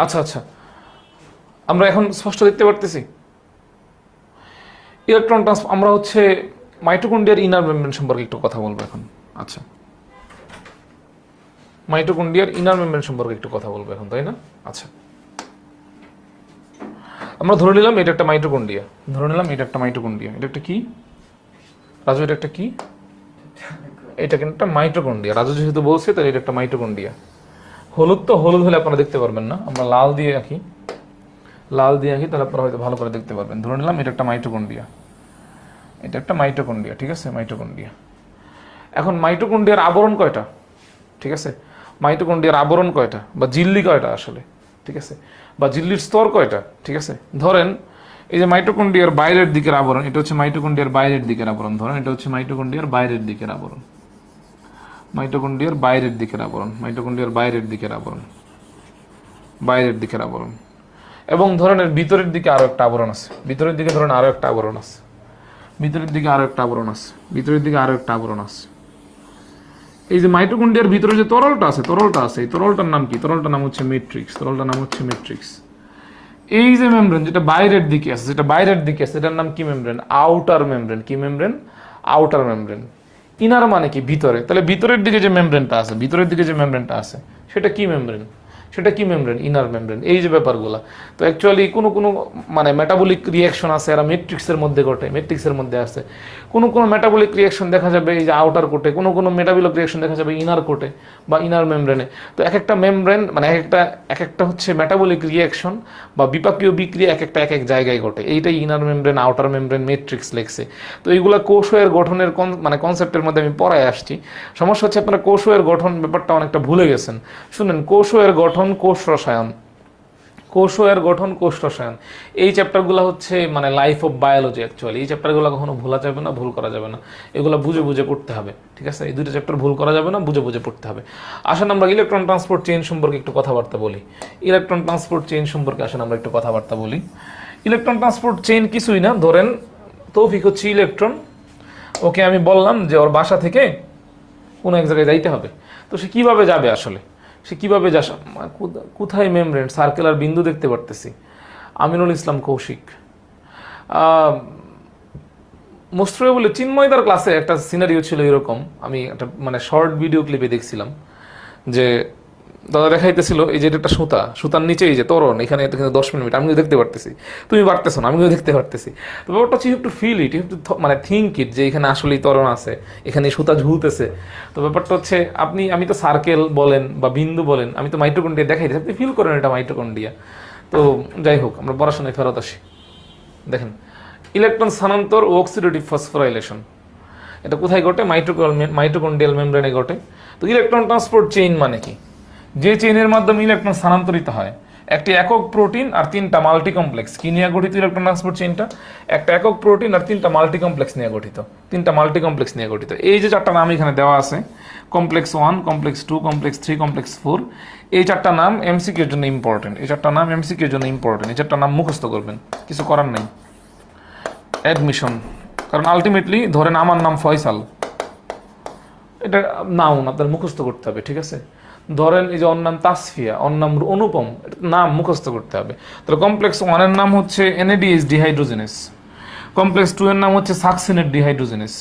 আচ্ছা আচ্ছা, আমরা এখন স্পষ্ট দেখতে পারতেছি ইলেকট্রন আমরা হচ্ছে মাইটোকন্ড্রিয়ার ইনার মেমব্রেন সম্পর্কে একটু কথা বলবো এখন। আচ্ছা, মাইটোকন্ড্রিয়ার ইনার মেমব্রেন সম্পর্কে একটু কথা বলবো এখন, তাই না? আচ্ছা, আমরা ধরে নিলাম এটা একটা মাইটোকন্ড্রিয়া, ধরে নিলাম এটা একটা মাইটোকন্ড্রিয়া। এটা একটা কি রাজু? এটা একটা কি? এটা কিন্তু একটা মাইটোকন্ড্রিয়া। রাজু যেহেতু বলছে তাহলে এটা একটা মাইটোকন্ড্রিয়া। হলুদ তো হলুদ হলে আপনারা দেখতে পারবেন না, আমরা লাল দিয়ে আঁকি, লাল দিয়ে আঁকি, তাহলে আপনারা হয়তো ভালো করে দেখতে পারবেন। ধরে নিলাম এটা একটা মাইটোকন্ড্রিয়া, এটা একটা মাইটোকন্ড্রিয়া, ঠিক আছে? মাইটোকন্ড্রিয়া। এখন মাইটোকন্ড্রিয়ার আবরণ কয়টা? ঠিক আছে, মাইটোকন্ড্রিয়ার আবরণ কয়টা বা ঝিল্লি কয়টা আসলে, ঠিক আছে, বা ঝিল্লির স্তর কয়টা? ঠিক আছে, ধরেন এই যে মাইটোকন্ড্রিয়ার বাইরের দিকের আবরণ, এটা হচ্ছে মাইটোকন্ড্রিয়ার বাইরের দিকের আবরণ। ধরেন এটা হচ্ছে মাইটোকন্ড্রিয়ার বাইরের দিকের আবরণ, মাইটোকন্ড্রিয়ার বাইরের দিকের আবরণ, মাইটোকন্ড্রিয়ার বাইরের দিকের আবরণ, বাইরের দিকের আবরণ। এবং ধরেন এর ভিতরের দিকে আরো একটা আবরণ আছে, ভিতরের দিকে ধরেন আরো একটা আবরণ আছে, ভিতরের দিকে আরো একটা আবরণ আছে, ভিতরের দিকে আরো একটা আবরণ আছে। এই যে মাইটোকন্ড্রিয়ার ভিতরে যে তরলটা আছে, তরলটা আছে, এই তরলটার নাম কি? তরলটার নাম হচ্ছে ম্যাট্রিক্স, তরলটার নাম হচ্ছে ম্যাট্রিক্স। এই যে মেমব্রেন যেটা বাইরের দিকে আছে, যেটা বাইরের দিকে আছে, এটার নাম কি মেমব্রেন? Outer membrane. কি মেমব্রেন? Outer membrane. ইনার মানে কি? ভিতরে। তাহলে ভিতরের দিকে যে মেমব্রেনটা আছে, ভিতরের দিকে যে মেমব্রেনটা আছে সেটা কি মেমব্রেন? সেটা কি মেমব্রেন? Inner membrane. এই যে ব্যাপারগুলো, তো অ্যাকচুয়ালি কোনো কোনো মানে মেটাবলিক রিয়াকশন আছে, এরা ম্যাট্রিক্সের মধ্যে ঘটে, ম্যাট্রিক্সের মধ্যে আছে। কোনো কোনো মেটাবলিক রিয়াকশন দেখা যাবে এই যে আউটার কোটে, কোনো কোনো মেটাবলিক রিয়াকশন দেখা যাবে ইনার কোটে বা ইনার মেমব্রেনে। তো এক একটা মেমব্রেন মানে এক একটা হচ্ছে মেটাবলিক রিয়াকশন বা বিপাকীয় বিক্রিয়া এক এক জায়গায় ঘটে। এইটাই inner membrane, outer membrane, matrix লেখছে। তো এইগুলা কোষের গঠনের মানে কনসেপ্টের মধ্যে আমি পড়ায় আসছি। সমস্যা হচ্ছে আপনারা কোষের গঠন ব্যাপারটা অনেকটা ভুলে গেছেন। শুনেন, কোষের গঠন, কোষ রসায়ন, কোষের গঠন, কোষ রসায়ন, এই চ্যাপ্টারগুলো হচ্ছে মানে লাইফ অফ বায়োলজি। অ্যাকচুয়ালি এই চ্যাপ্টারগুলো কখনো ভুলা যাবে না, ভুল করা যাবে না, এগুলো বুঝে বুঝে পড়তে হবে, ঠিক আছে? এই দুটো চ্যাপ্টার ভুল করা যাবে না, বুঝে বুঝে পড়তে হবে। আসেন আমরা ইলেকট্রন ট্রান্সপোর্ট চেইন সম্পর্কে একটু কথাবার্তা বলি। ইলেকট্রন ট্রান্সপোর্ট চেইন সম্পর্কে আসেন আমরা একটু কথাবার্তা বলি। ইলেকট্রন ট্রান্সপোর্ট চেইন কিছুই না, ধরেন তৌফিক হচ্ছে ইলেকট্রন, ওকে আমি বললাম যে ওর বাসা থেকে কোনো এক জায়গায় যাইতে হবে। তো সে কিভাবে যাবে আসলে? সে কিভাবে যাস? কোথায় মেমব্রেন? সার্কেলার বিন্দু দেখতে পারতেছি। আমিনুল ইসলাম কৌশিক, মোস্টরে বলে চিন্ময়দার ক্লাসে একটা সিনারিও ছিল এরকম, আমি একটা মানে শর্ট ভিডিও ক্লিপে দেখছিলাম যে দাদা দেখাইতেছিল এই যে একটা সুতা, সুতার নিচে এই যে তরণ, এখানে কিন্তু 10 মিনিট আমি দেখতে পারতেছি, তুমি পারতেছো না, আমিও দেখতে পারতেছি। তো ব্যাপারটা হচ্ছে you have to feel it, you have to মানে থিঙ্ক ইট, যে এখানে আসলেই তরণ আছে, এখানে সুতা ঝুলতেছে। তো ব্যাপারটা হচ্ছে আমি তো সার্কেল বলেন বা বিন্দু বলেন, আমি তো মাইটোকন্ড্রিয়া দেখাই দিচ্ছি, আপনি ফিল করেন এটা মাইটোকন্ড্রিয়া। তো যাই হোক, আমরা পড়াশোনায় ফেরত আসি। দেখেন, ইলেকট্রন স্থানান্তর ও অক্সিডেটিভ ফসফোরাইলেশন এটা কোথায় ঘটে? মাইটোকন্ড্রিয়াল মেমব্রেনে ঘটে। তো ইলেকট্রন ট্রান্সপোর্ট চেইন মানে কি? যে চেইনের মাধ্যমে ইলেকট্রন স্থানান্তরিত হয়। একটি একক প্রোটিন আর 3টা মাল্টি কমপ্লেক্স কি নিয়ে গঠিত? ইলেকট্রন ট্রান্সপোর্ট চেইনটা একটা একক প্রোটিন আর 3টা মাল্টি কমপ্লেক্স নিয়ে গঠিত, 3টা মাল্টি কমপ্লেক্স নিয়ে গঠিত। এই যে 4টা নাম এখানে দেওয়া আছে, কমপ্লেক্স 1, কমপ্লেক্স 2, কমপ্লেক্স 3, কমপ্লেক্স 4, এই 4টা নাম এমসিকিউ এর জন্য ইম্পর্টেন্ট। এই 4টা নাম এমসিকিউ এর জন্য ইম্পর্টেন্ট। এই 4টা নাম মুখস্থ করবেন, কিছু করার নেই। অ্যাডমিশন, কারণ আলটিমেটলি ধরেন আমার নাম ফয়সাল, এটা নাউন আপনার মুখস্থ করতে হবে, ঠিক আছে? ধরেন এই যে ওর নাম তাসফিয়া, ওর নাম অনুপম, নাম মুখস্থ করতে হবে। তাহলে কমপ্লেক্স 1 এর নাম হচ্ছে NADH ডিহাইড্রোজেনেস, কমপ্লেক্স 2 এর নাম হচ্ছে সাকসিনেট ডিহাইড্রোজেনেস,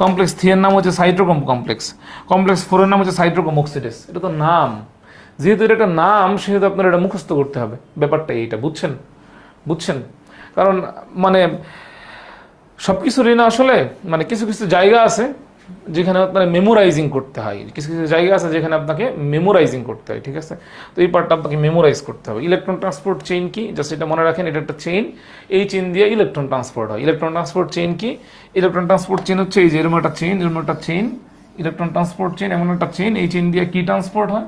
কমপ্লেক্স 3 এর নাম হচ্ছে সাইটোক্রোম কমপ্লেক্স, কমপ্লেক্স 4 এর নাম হচ্ছে সাইটোক্রোম অক্সিডেস। এটা তো নাম, যেহেতু এটা একটা নাম সেহেতু আপনার এটা মুখস্থ করতে হবে। ব্যাপারটা এইটা, বুঝছেন? বুঝছেন? কারণ মানে সব কিছুরই না আসলে মানে কিছু কিছু জায়গা আছে যেখানে আপনার মেমোরাইজিং করতে হয়, কিছু কিছু জায়গা আছে যেখানে আপনাকে মেমোরাইজিং করতে হয়, ঠিক আছে? তো এই পার্টটা আপনাকে মেমোরাইজ করতে হবে। ইলেকট্রন ট্রান্সপোর্ট চেইন কি, জাস্ট এটা মনে রাখেন, এটা একটা চেইন, এই চেইন দিয়ে ইলেকট্রন ট্রান্সপোর্ট হয়। ইলেকট্রন ট্রান্সপোর্ট চেইন কি? ইলেকট্রন ট্রান্সপোর্ট চেইন হচ্ছে এই যে এরকম একটা চেইন, এরকম একটা চেইন, ইলেকট্রন ট্রান্সপোর্ট চেইন এমন একটা চেইন, এই চেইন দিয়ে কি ট্রান্সপোর্ট হয়?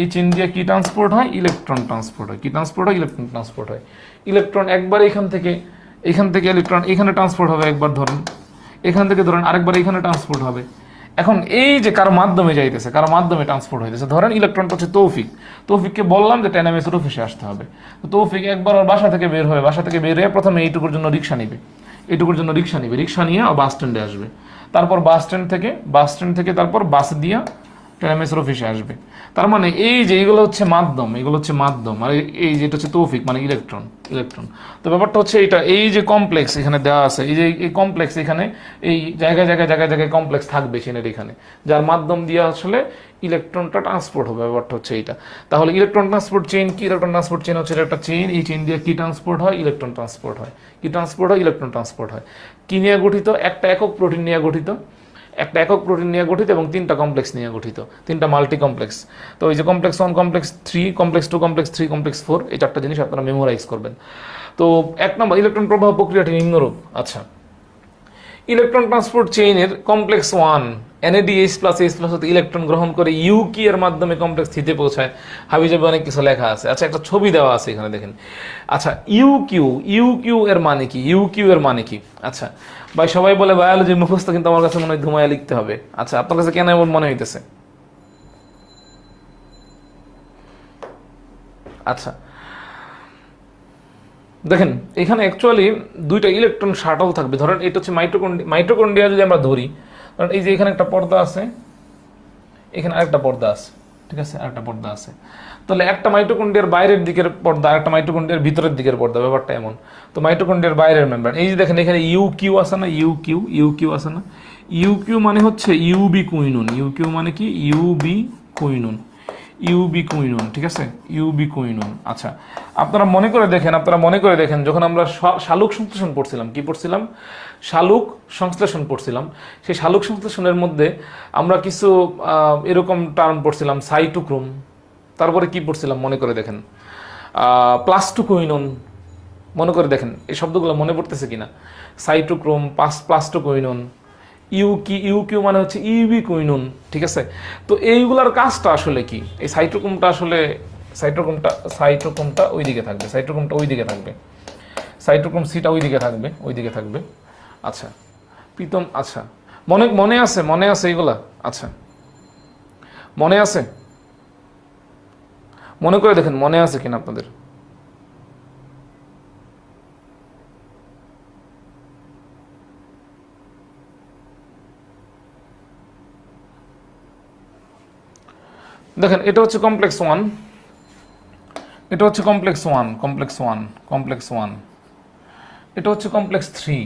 এই চেইন দিয়ে কি ট্রান্সপোর্ট হয়? ইলেকট্রন ট্রান্সপোর্ট হয়। কি ট্রান্সপোর্ট হয়? ইলেকট্রন ট্রান্সপোর্ট হয়। ইলেকট্রন একবার এখান থেকে ইলেকট্রন এখানে ট্রান্সপোর্ট হবে, একবার ধরুন এখান থেকে ধরেন আরেকবার এখানে ট্রান্সপোর্ট হবে। এখন এই যে কারো মাধ্যমে যাইতেছে, কারো মাধ্যমে ট্রান্সপোর্ট হইতেছে, ধরেন ইলেকট্রনটা হচ্ছে তৌফিক, তৌফিককে বললাম যে 10 এমএস এর অফিসে আসতে হবে। তো তৌফিক একবার ওর বাসা থেকে বের হয়ে প্রথমে এইটুকুর জন্য রিক্সা নিবে, রিক্সা নিয়ে বাস স্ট্যান্ডে আসবে, তারপর বাস স্ট্যান্ড থেকে তারপর বাস দিয়ে 10 এমএস এর অফিসে আসবে। তার মানে এই যে এগুলো হচ্ছে মাধ্যম, আর এই যেটা হচ্ছে তৌফিক মানে ইলেকট্রন। তো ব্যাপারটা হচ্ছে এটা, এই যে কমপ্লেক্স এখানে দেওয়া আছে, এই যে এই কমপ্লেক্স এখানে এই জায়গায় কমপ্লেক্স থাকবে চেনের এখানে, যার মাধ্যম দিয়ে আসলে ইলেকট্রনটা ট্রান্সপোর্ট হবে। ব্যাপারটা হচ্ছে এইটা। তাহলে ইলেকট্রন ট্রান্সপোর্ট চেইন কি? ইলেকট্রন ট্রান্সপোর্ট চেইন হচ্ছে একটা চেইন, এই চেইন দিয়ে কি ট্রান্সপোর্ট হয়? ইলেকট্রন ট্রান্সপোর্ট হয়। ইলেকট্রন ট্রান্সপোর্ট হয়। কি নিয়ে গঠিত? একটা একক প্রোটিন নিয়ে গঠিত, এবং 3টা কমপ্লেক্স নিয়ে গঠিত, 3টা মাল্টি কমপ্লেক্স। তো এই যে complex 1, complex 3, complex 2, complex 3, complex 4, এই 4টা জিনিস আপনারা মেমোরাইজ করবেন। তো 1 নম্বর ইলেকট্রন প্রবাহ প্রক্রিয়াটি নিম্নরূপ। আচ্ছা, ইলেকট্রন ট্রান্সপোর্ট চেইনের কমপ্লেক্স 1 NADH+H+ হতে ইলেকট্রন গ্রহণ করে ইউকি এর মাধ্যমে কমপ্লেক্স 3 তে পৌঁছায়। হাবিজাবি অনেক কিছু লেখা আছে। আচ্ছা, একটা ছবি দেওয়া আছে এখানে দেখেন। আচ্ছা, ইউকিউ এর মানে কি? আচ্ছা ভাই, সবাই বলে বায়োলজির মুখস্থ, কিন্তু আমার কাছে মনে হয় ধুমায়া লিখতে হবে। আচ্ছা, আপনার কাছে কেন এমন মনে হইতেছে? আচ্ছা দেখেন, এখানে অ্যাকচুয়ালি 2টা ইলেকট্রন শাটল থাকবে। ধরেন এটা হচ্ছে মাইটোকন্ড্রিয়া যদি আমরা ধরি, কারণ এই যে এখানে একটা পর্দা আছে, এখানে আরেকটা পর্দা আছে, ঠিক আছে, আরেকটা পর্দা আছে। তাহলে একটা মাইটোকন্ড্রিয়ার বাইরের দিকের পর্দা, একটা মাইটোকন্ড্রিয়ার ভিতরের দিকের পর্দা, ব্যাপারটা এমন। তো মাইটোকন্ড্রিয়ার বাইরের মেমব্রেন, এই যে দেখেন এখানে ইউকিউ আছে না, ইউকিউ আছে না, ইউকিউ মানে হচ্ছে ইউবি কুইনুন। ইউকিউ মানে কি? ইউবি কুইনুন, ঠিক আছে, ইউবি কুইনুন। আচ্ছা, আপনারা মনে করে দেখেন যখন আমরা শালুক সংশ্লেষণ পড়ছিলাম, কি পড়ছিলাম? শালুক সংশ্লেষণ পড়ছিলাম। সেই শালুক সংশ্লেষণের মধ্যে আমরা কিছু এরকম টার্ম পড়ছিলাম, সাইটোক্রোম, তারপরে কি পড়ছিলাম মনে করে দেখেন, প্লাস্টোকুইনন। মনে করে দেখেন এই শব্দগুলো মনে পড়তেছে কিনা? সাইটোক্রোম, প্লাস্টোকুইনন, ইউকিউ মানে হচ্ছে ইউবি কুইনুন, ঠিক আছে। তো এইগুলার কাজটা আসলে কি? এই সাইটোক্রোমটা ওইদিকে থাকবে, সাইটোক্রোম সিটা ওইদিকে থাকবে। আচ্ছা প্রীতম, আচ্ছা মনে আছে এইগুলা? আচ্ছা মনে আছে? মনে করে দেখেন মনে আছে কিনা আপনাদের? দেখেন, এটা হচ্ছে কমপ্লেক্স 1, এটা হচ্ছে কমপ্লেক্স 1, এটা হচ্ছে কমপ্লেক্স 3,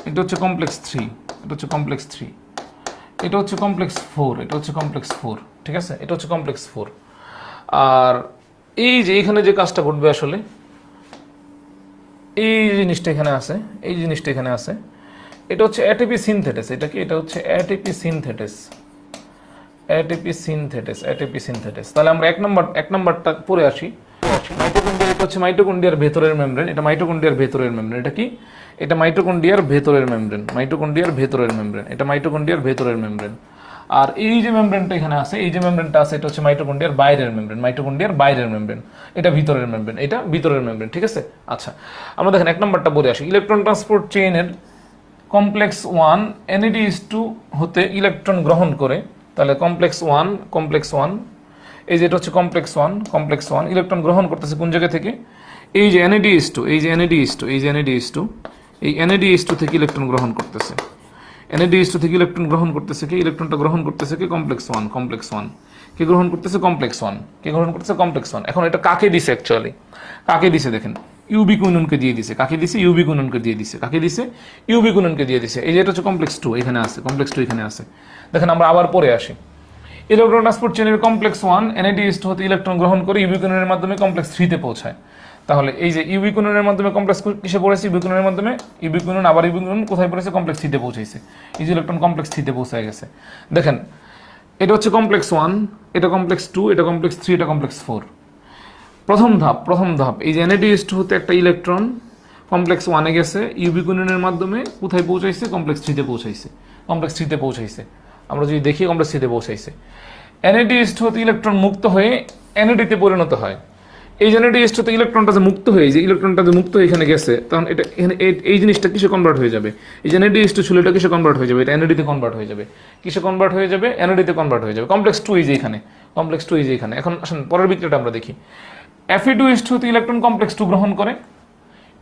এটা হচ্ছে কমপ্লেক্স 3, এটা হচ্ছে কমপ্লেক্স 3, এটা হচ্ছে কমপ্লেক্স 4, এটা হচ্ছে কমপ্লেক্স 4, ঠিক আছে, এটা হচ্ছে কমপ্লেক্স 4। আর এই যে এখানে যে কাজটা ঘটবে আসলে, এই জিনিসটা এখানে আছে, এটা হচ্ছে এটিপি সিনথেটেস। এটা কি? এটা হচ্ছে এটিপি সিনথেটেস। তাহলে আমরা এক নাম্বারটা পড়ে আসি। মাইটোকন্ড্রিয়া, এটা হচ্ছে মাইটোকন্ড্রিয়ার ভেতরের মেমব্রেন। এটা মাইটোকন্ড্রিয়ার ভেতরের মেমব্রেন। এটা কি? এটা মাইটোকন্ড্রিয়ার ভেতরের মেমব্রেন। এটা মাইটোকন্ড্রিয়ার ভেতরের মেমব্রেন। আর এই যে মেমব্রেনটা এখানে আছে, এই যে মেমব্রেনটা আছে, এটা হচ্ছে মাইটোকন্ড্রিয়ার বাইরের মেমব্রেন। এটা ভিতরের মেমব্রেন, ঠিক আছে। আচ্ছা, আমরা দেখেন এক নাম্বারটা পড়ে আসি। ইলেকট্রন ট্রান্সপোর্ট চেইনের কমপ্লেক্স 1 NADH2 হতে ইলেকট্রন গ্রহণ করে। তাহলে কমপ্লেক্স 1, এই যে এটা হচ্ছে কমপ্লেক্স 1, ইলেকট্রন গ্রহণ করতেছে কোন জায়গা থেকে? এই যে NADH2, এই NADH2 থেকে ইলেকট্রন গ্রহণ করতেছে। কি? ইলেকট্রনটা গ্রহণ করতেছে কি? কমপ্লেক্স 1। কে গ্রহণ করতেছে? কমপ্লেক্স 1। এখন এটা কাকে দিছে অ্যাকচুয়ালি? কাকে দিছে দেখেন, ইউবি কুইনুনকে দিয়ে দিছে। কাকে দিছে? ইউবি কুইনুনকে দিয়ে দিছে। এই যে এটা হচ্ছে কমপ্লেক্স 2 এখানে আছে, দেখেন আমরা আবার পরে আসি। ইলেকট্রন ট্রান্সপোর্ট চেইনের কমপ্লেক্স 1 NADH2 হতে ইলেকট্রন গ্রহণ করে ইউবি কুইনুনের মাধ্যমে কমপ্লেক্স 3 তে পৌঁছায়। তাহলে এই যে ইউবিকুইনোনের মাধ্যমে কমপ্লেক্স কিসে পড়েছে, ইউবিকুইনোনের মাধ্যমে, ইউবিকুইনোন আবার ইউবিকুইনোন কোথায় পড়েছে, কমপ্লেক্স থ্রিতে পৌঁছাইছে। এই যে ইলেকট্রন কমপ্লেক্স থ্রিতে পৌঁছে গেছে। দেখেন এটা হচ্ছে কমপ্লেক্স 1, এটা কমপ্লেক্স 2, এটা কমপ্লেক্স 3, এটা কমপ্লেক্স 4। প্রথম ধাপ এই যে NADH2 হতে একটা ইলেকট্রন কমপ্লেক্স 1 এ গেছে, ইউবিকুইনোনের মাধ্যমে কোথায় পৌঁছাইছে, কমপ্লেক্স 3তে পৌঁছাইছে। কমপ্লেক্স 3তে পৌঁছাইছে, আমরা যদি দেখি কমপ্লেক্স 3তে পৌঁছাইছে। NADH2 হতে ইলেকট্রন মুক্ত হয়ে NAD তে পরিণত হয়। এই যে NADH2 তে ইলেকট্রনটা যে মুক্ত হয়ে, যে ইলেকট্রনটা যে মুক্ত হয়ে এখানে গেছে, তখন এটা এই জিনিসটা কিসে কনভার্ট হয়ে যাবে, এই যে NADH2 ছিল এটা কিসে কনভার্ট হয়ে যাবে, এটা NAD তে কনভার্ট হয়ে যাবে। কিসে কনভার্ট হয়ে যাবে, NAD তে কনভার্ট হয়ে যাবে। কমপ্লেক্স 2 এই যে এখানে, কমপ্লেক্স 2 এই যে এখানে। এখন আসেন পরের বিক্রিয়াটা আমরা দেখি। Fe2H2 তে ইলেকট্রন কমপ্লেক্স 2 গ্রহণ করে,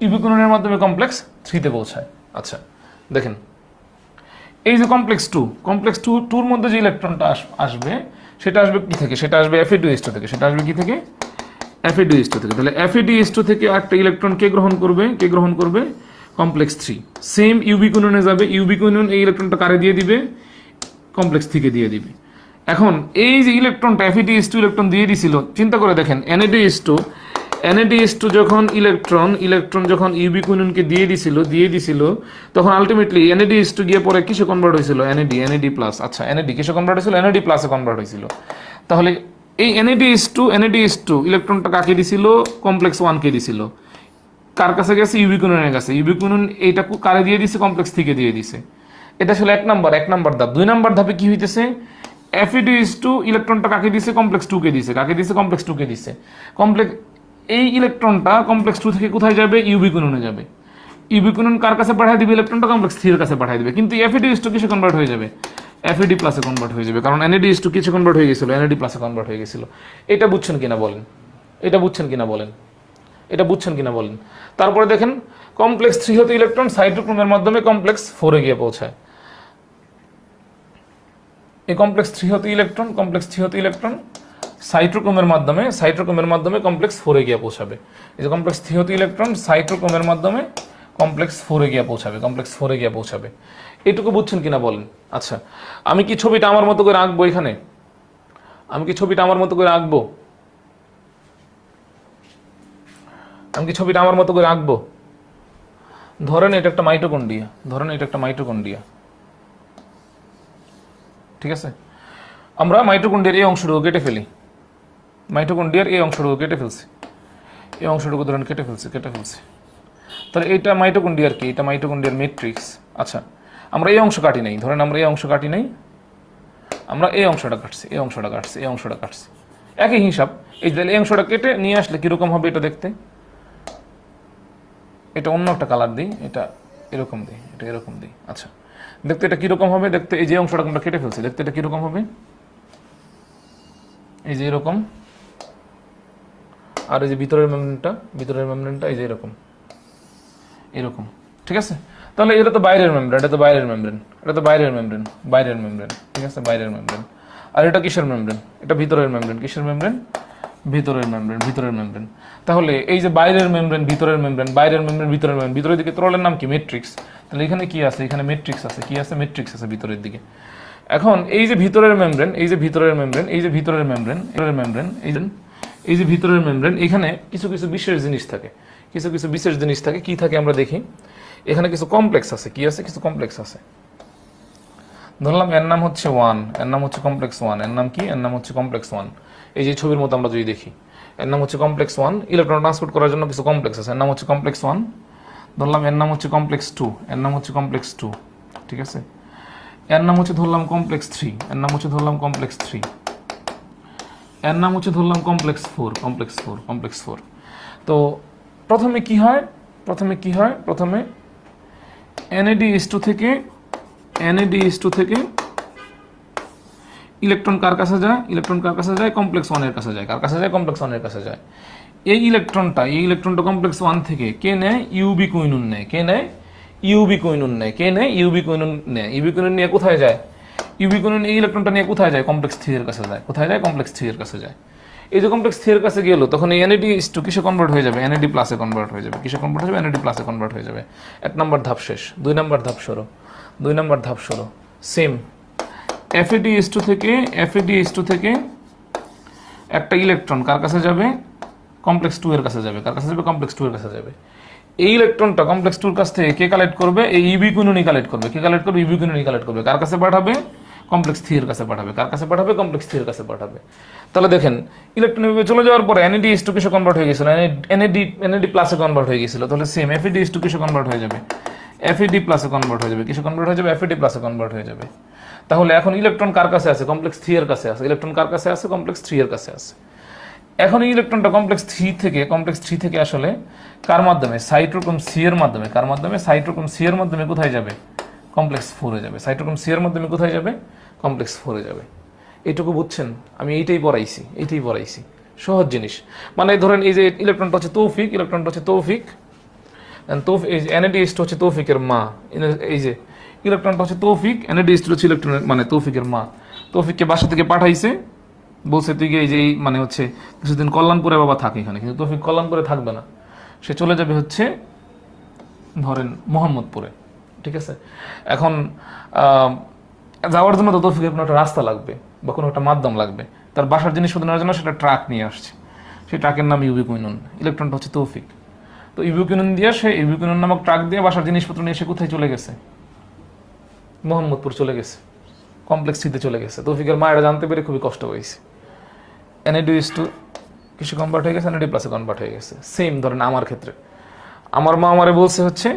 ইউবিকুইনোনের মাধ্যমে কমপ্লেক্স 3 তে পৌঁছায়। আচ্ছা দেখেন এই যে কমপ্লেক্স 2 মধ্যে যে ইলেকট্রনটা আসবে সেটা আসবে কি থেকে, সেটা আসবে Fe2H2 থেকে। সেটা আসবে কি থেকে, Fe2H2 থেকে। তাহলে Fe2H2 থেকে একটা ইলেকট্রন কে গ্রহণ করবে, কমপ্লেক্স 3। সেম ইউবিকুইনোনে যাবে, ইউবিকুইনোন এই ইলেকট্রনটা কারে দিয়ে দিবে, কমপ্লেক্স 3 কে দিয়ে দিবে। এখন এই যে ইলেকট্রনটা Fe2H2 ইলেকট্রন দিয়ে দিছিল, চিন্তা করে দেখেন NADH2 যখন ইলেকট্রন যখন ইউবিকুইনোনকে দিয়ে দিছিল তখন আলটিমেটলি NADH2 গিয়ে পরে কিসে কনভার্ট হয়েছিল, NAD+। আচ্ছা NAD কিসে কনভার্ট হয়েছিল, NAD+ এ কনভার্ট হয়েছিল। তাহলে এই NADH2 ইলেকট্রনটা কাকে দিছিল, কমপ্লেক্স 1 কে দিছিল। কার কাছে গেছে, ইউবিকুইনোনের কাছে। ইউবিকুইনোন এইটা কারে দিয়ে দিছে, কমপ্লেক্স 3 কে দিয়ে দিছে। এটা ছিল এক নাম্বার ধাপ। 2 নাম্বার ধাপে কি হইতেছে, Fe2H2 ইলেকট্রনটা কাকে দিছে, কমপ্লেক্স 2 কে দিছে। কমপ্লেক্স 2 কে দিছে। এই ইলেকট্রনটা কমপ্লেক্স 2 থেকে কোথায় যাবে, ইউবিকুইনোনে যাবে। ইউবিকুইনোন কার কাছে পাঠিয়ে দিবে, ইলেকট্রনটা কমপ্লেক্স 3 এর কাছে পাঠিয়ে দিবে। কিন্তু Fe2H2 কিসে কনভার্ট হয়ে যাবে, FeD+ এ কনভার্ট হয়ে যাবে, কারণ NADH2 কিসে কনভার্ট হয়ে গেছিল, NAD+ এ কনভার্ট হয়ে গেছিল। এটা বুঝছেন কিনা বলেন। তারপরে দেখেন কমপ্লেক্স 3 হতে ইলেকট্রন সাইটোক্রোমের মাধ্যমে কমপ্লেক্স 4 এ গিয়ে পৌঁছায়। এই কমপ্লেক্স 3 হতে ইলেকট্রন সাইটোক্রোমের মাধ্যমে কমপ্লেক্স 4 এ গিয়ে পৌঁছাবে। এই যে কমপ্লেক্স 3 হতে ইলেকট্রন সাইটোক্রোমের মাধ্যমে কমপ্লেক্স 4 এ গিয়ে পৌঁছাবে। এটুকু বুঝছেন কিনা বলেন। আচ্ছা আমি কি ছবিটা আমার মতো করে আঁকবো, এখানে আমি কি ছবিটা আমার মতো করে আঁকবো, ধরেন এটা একটা মাইটোকন্ড্রিয়া, ঠিক আছে। আমরা মাইটোকন্ড্রিয়ার এই অংশটুকু কেটে ফেলি, এই অংশটুকু ধরেন কেটে ফেলছি। তাহলে এটা মাইটোকন্ড্রিয়ার কি, এটা মাইটোকন্ড্রিয়ার ম্যাট্রিক্স। আচ্ছা আমরা এই অংশ কাটি নাই, আমরা এই অংশটা কাটছি, একই হিসাব। এই যে এই অংশটা কেটে নিয়ে আসলে কিরকম হবে এটা দেখতে, এটা অন্য একটা কালার দিই, এটা এরকম দিই। আচ্ছা দেখতে এটা কিরকম হবে, দেখতে এই যে অংশটা আমরা কেটে ফেলছি, দেখতে এটা কিরকম হবে, এই যে এরকম। আর এই যে ভিতরের মেমব্রেনটা এই যে এরকম, ঠিক আছে। তাহলে এটা তো বাইরের মেমব্রেন, ঠিক আছে, বাইরের মেমব্রেন। আর এটা কিসের মেমব্রেন, এটা ভিতরের মেমব্রেন। ভিতরের মেমব্রেন। তাহলে এই যে বাইরের মেমব্রেন, ভিতরের মেমব্রেন, ভিতরের দিকে তরলের নাম কি, ম্যাট্রিক্স। তাহলে এখানে কি আছে, এখানে ম্যাট্রিক্স আছে ভিতরের দিকে। এখন এই যে ভিতরের মেমব্রেন, এখানে কিছু বিশেষ জিনিস থাকে, কি থাকে আমরা দেখি। এখানে কিছু কমপ্লেক্স আছে, কিছু কমপ্লেক্স আছে। ধরলাম এর নাম হচ্ছে 1, এর নাম হচ্ছে কমপ্লেক্স 1, এর নাম কি, এর নাম হচ্ছে কমপ্লেক্স 1। এই যে ছবির মতো আমরা যদি দেখি, এর নাম হচ্ছে কমপ্লেক্স 1। ইলেকট্রন ট্রান্সপোর্ট করার জন্য কিছু কমপ্লেক্স আছে, এর নাম হচ্ছে কমপ্লেক্স 1। ধরলাম এর নাম হচ্ছে কমপ্লেক্স 2, এর নাম হচ্ছে কমপ্লেক্স 2, ঠিক আছে। এর নাম হচ্ছে ধরলাম কমপ্লেক্স 3, এর নাম হচ্ছে ধরলাম কমপ্লেক্স 3। এর নাম হচ্ছে ধরলাম কমপ্লেক্স 4, কমপ্লেক্স 4। তো প্রথমে কি হয়, প্রথমে NADH2 থেকে ইলেকট্রন কার কাছে যায়, কমপ্লেক্স 1 এর কাছে যায়। কমপ্লেক্স 1 এর কাছে যায়। এই ইলেকট্রনটা কমপ্লেক্স 1 থেকে কে নেয়, ইউবিকুইনোন নেয়। ইউবিকুইনোন নিয়ে কোথায় যায়, এই ইলেকট্রনটা নিয়ে কোথায় যায়, কমপ্লেক্স 3 এর কাছে যায়। এই যে কমপ্লেক্স 3 এর কাছে গেল, তখন এই NADH2 কিসে কনভার্ট হয়ে যাবে, NAD+ এ কনভার্ট হয়ে যাবে। কনভার্ট হয়ে যাবে। 1 নম্বর ধাপ শেষ। 2 নম্বর ধাপ শুরু। সেম Fe2H2 থেকে একটা ইলেকট্রন কার কাছে যাবে, কমপ্লেক্স 2 এর কাছে যাবে। কার কাছে যাবে? কমপ্লেক্স 2 এর কাছে যাবে। এই ইলেকট্রনটা কমপ্লেক্স 2 এর কাছ থেকে কে কালেক্ট করবে? এই ইউবিকুইনোনই কালেক্ট করবে। কে কালেক্ট করবে? ইউবিকুইনোনই কালেক্ট করবে। কার কাছে পাঠাবে? কমপ্লেক্স 3 এর কাছে পাঠাবে। কার কাছে পাঠাবে? কমপ্লেক্স 3 এর কাছে পাঠাবে। তাহলে দেখেন ইলেকট্রন এভাবে চলে যাওয়ার পরে NADH2 কিসে কনভার্ট হয়ে গিয়েছিল? NAD প্লাসে কনভার্ট হয়ে গিয়েছিল। তাহলে সেম FADH2 কিসে কনভার্ট হয়ে যাবে? FAD প্লাসে কনভার্ট হয়ে যাবে। কিসে কনভার্ট হয়ে যাবে? FAD প্লাসে কনভার্ট হয়ে যাবে। তাহলে এখন ইলেকট্রন কার কাছে আছে? কমপ্লেক্স 3 এর কাছে আছে। ইলেকট্রন কার কাছে আছে? কমপ্লেক্স 3 এর কাছে আছে। এখন এই ইলেকট্রনটা কমপ্লেক্স 3 থেকে আসলে কার মাধ্যমে? সাইটোক্রোম C এর মাধ্যমে। কার মাধ্যমে? সাইটোক্রোম C এর মাধ্যমে কোথায় যাবে? কমপ্লেক্স 4 এ যাবে। সাইটোক্রোম C এর মাধ্যমে কোথায় যাবে? কমপ্লেক্স 4 এ যাবে। এইটুকু বুঝছেন? আমি এইটাই পড়াইছি। সহজ জিনিস। মানে ধরেন এই যে ইলেকট্রনটা হচ্ছে তৌফিক, NADH2 হচ্ছে তৌফিকের মা। এই যে ইলেকট্রনটা হচ্ছে তৌফিক, NADH2 হচ্ছে ইলেকট্রনের মানে তৌফিকের মা। তৌফিককে বাসা থেকে পাঠাইছে, বলছে তুই এই যে মানে হচ্ছে কিছুদিন কল্যাণপুরে বাবা থাকে এখানে, কিন্তু তৌফিক কল্যাণপুরে থাকবে না, সে চলে যাবে হচ্ছে ধরেন মোহাম্মদপুরে। ঠিক আছে, এখন যাওয়ার জন্য তো তৌফিকের কোনো একটা রাস্তা লাগবে বা কোনো একটা মাধ্যম লাগবে। তার বাসার জিনিসপত্র নেওয়ার জন্য সেটা ট্রাক নিয়ে আসছে। সেই ট্রাকের নাম ইউবিকুইনোন। ইলেকট্রনটা হচ্ছে তৌফিক। তো ইউবিকুইনোন দিয়ে সে ইউবিকুইনোন নামক ট্রাক দিয়ে বাসার জিনিসপত্র নিয়ে সে কোথায় চলে গেছে? মোহাম্মদপুর চলে গেছে, কমপ্লেক্স 3 তে চলে গেছে। তৌফিকের মা এটা জানতে পেরে খুবই কষ্ট হয়েছে। NADH2 কিছু কনভার্ট হয়ে গেছে, NAD প্লাসে কনভার্ট হয়ে গেছে। সেম ধরেন আমার ক্ষেত্রে আমার মা আমারে বলছে হচ্ছে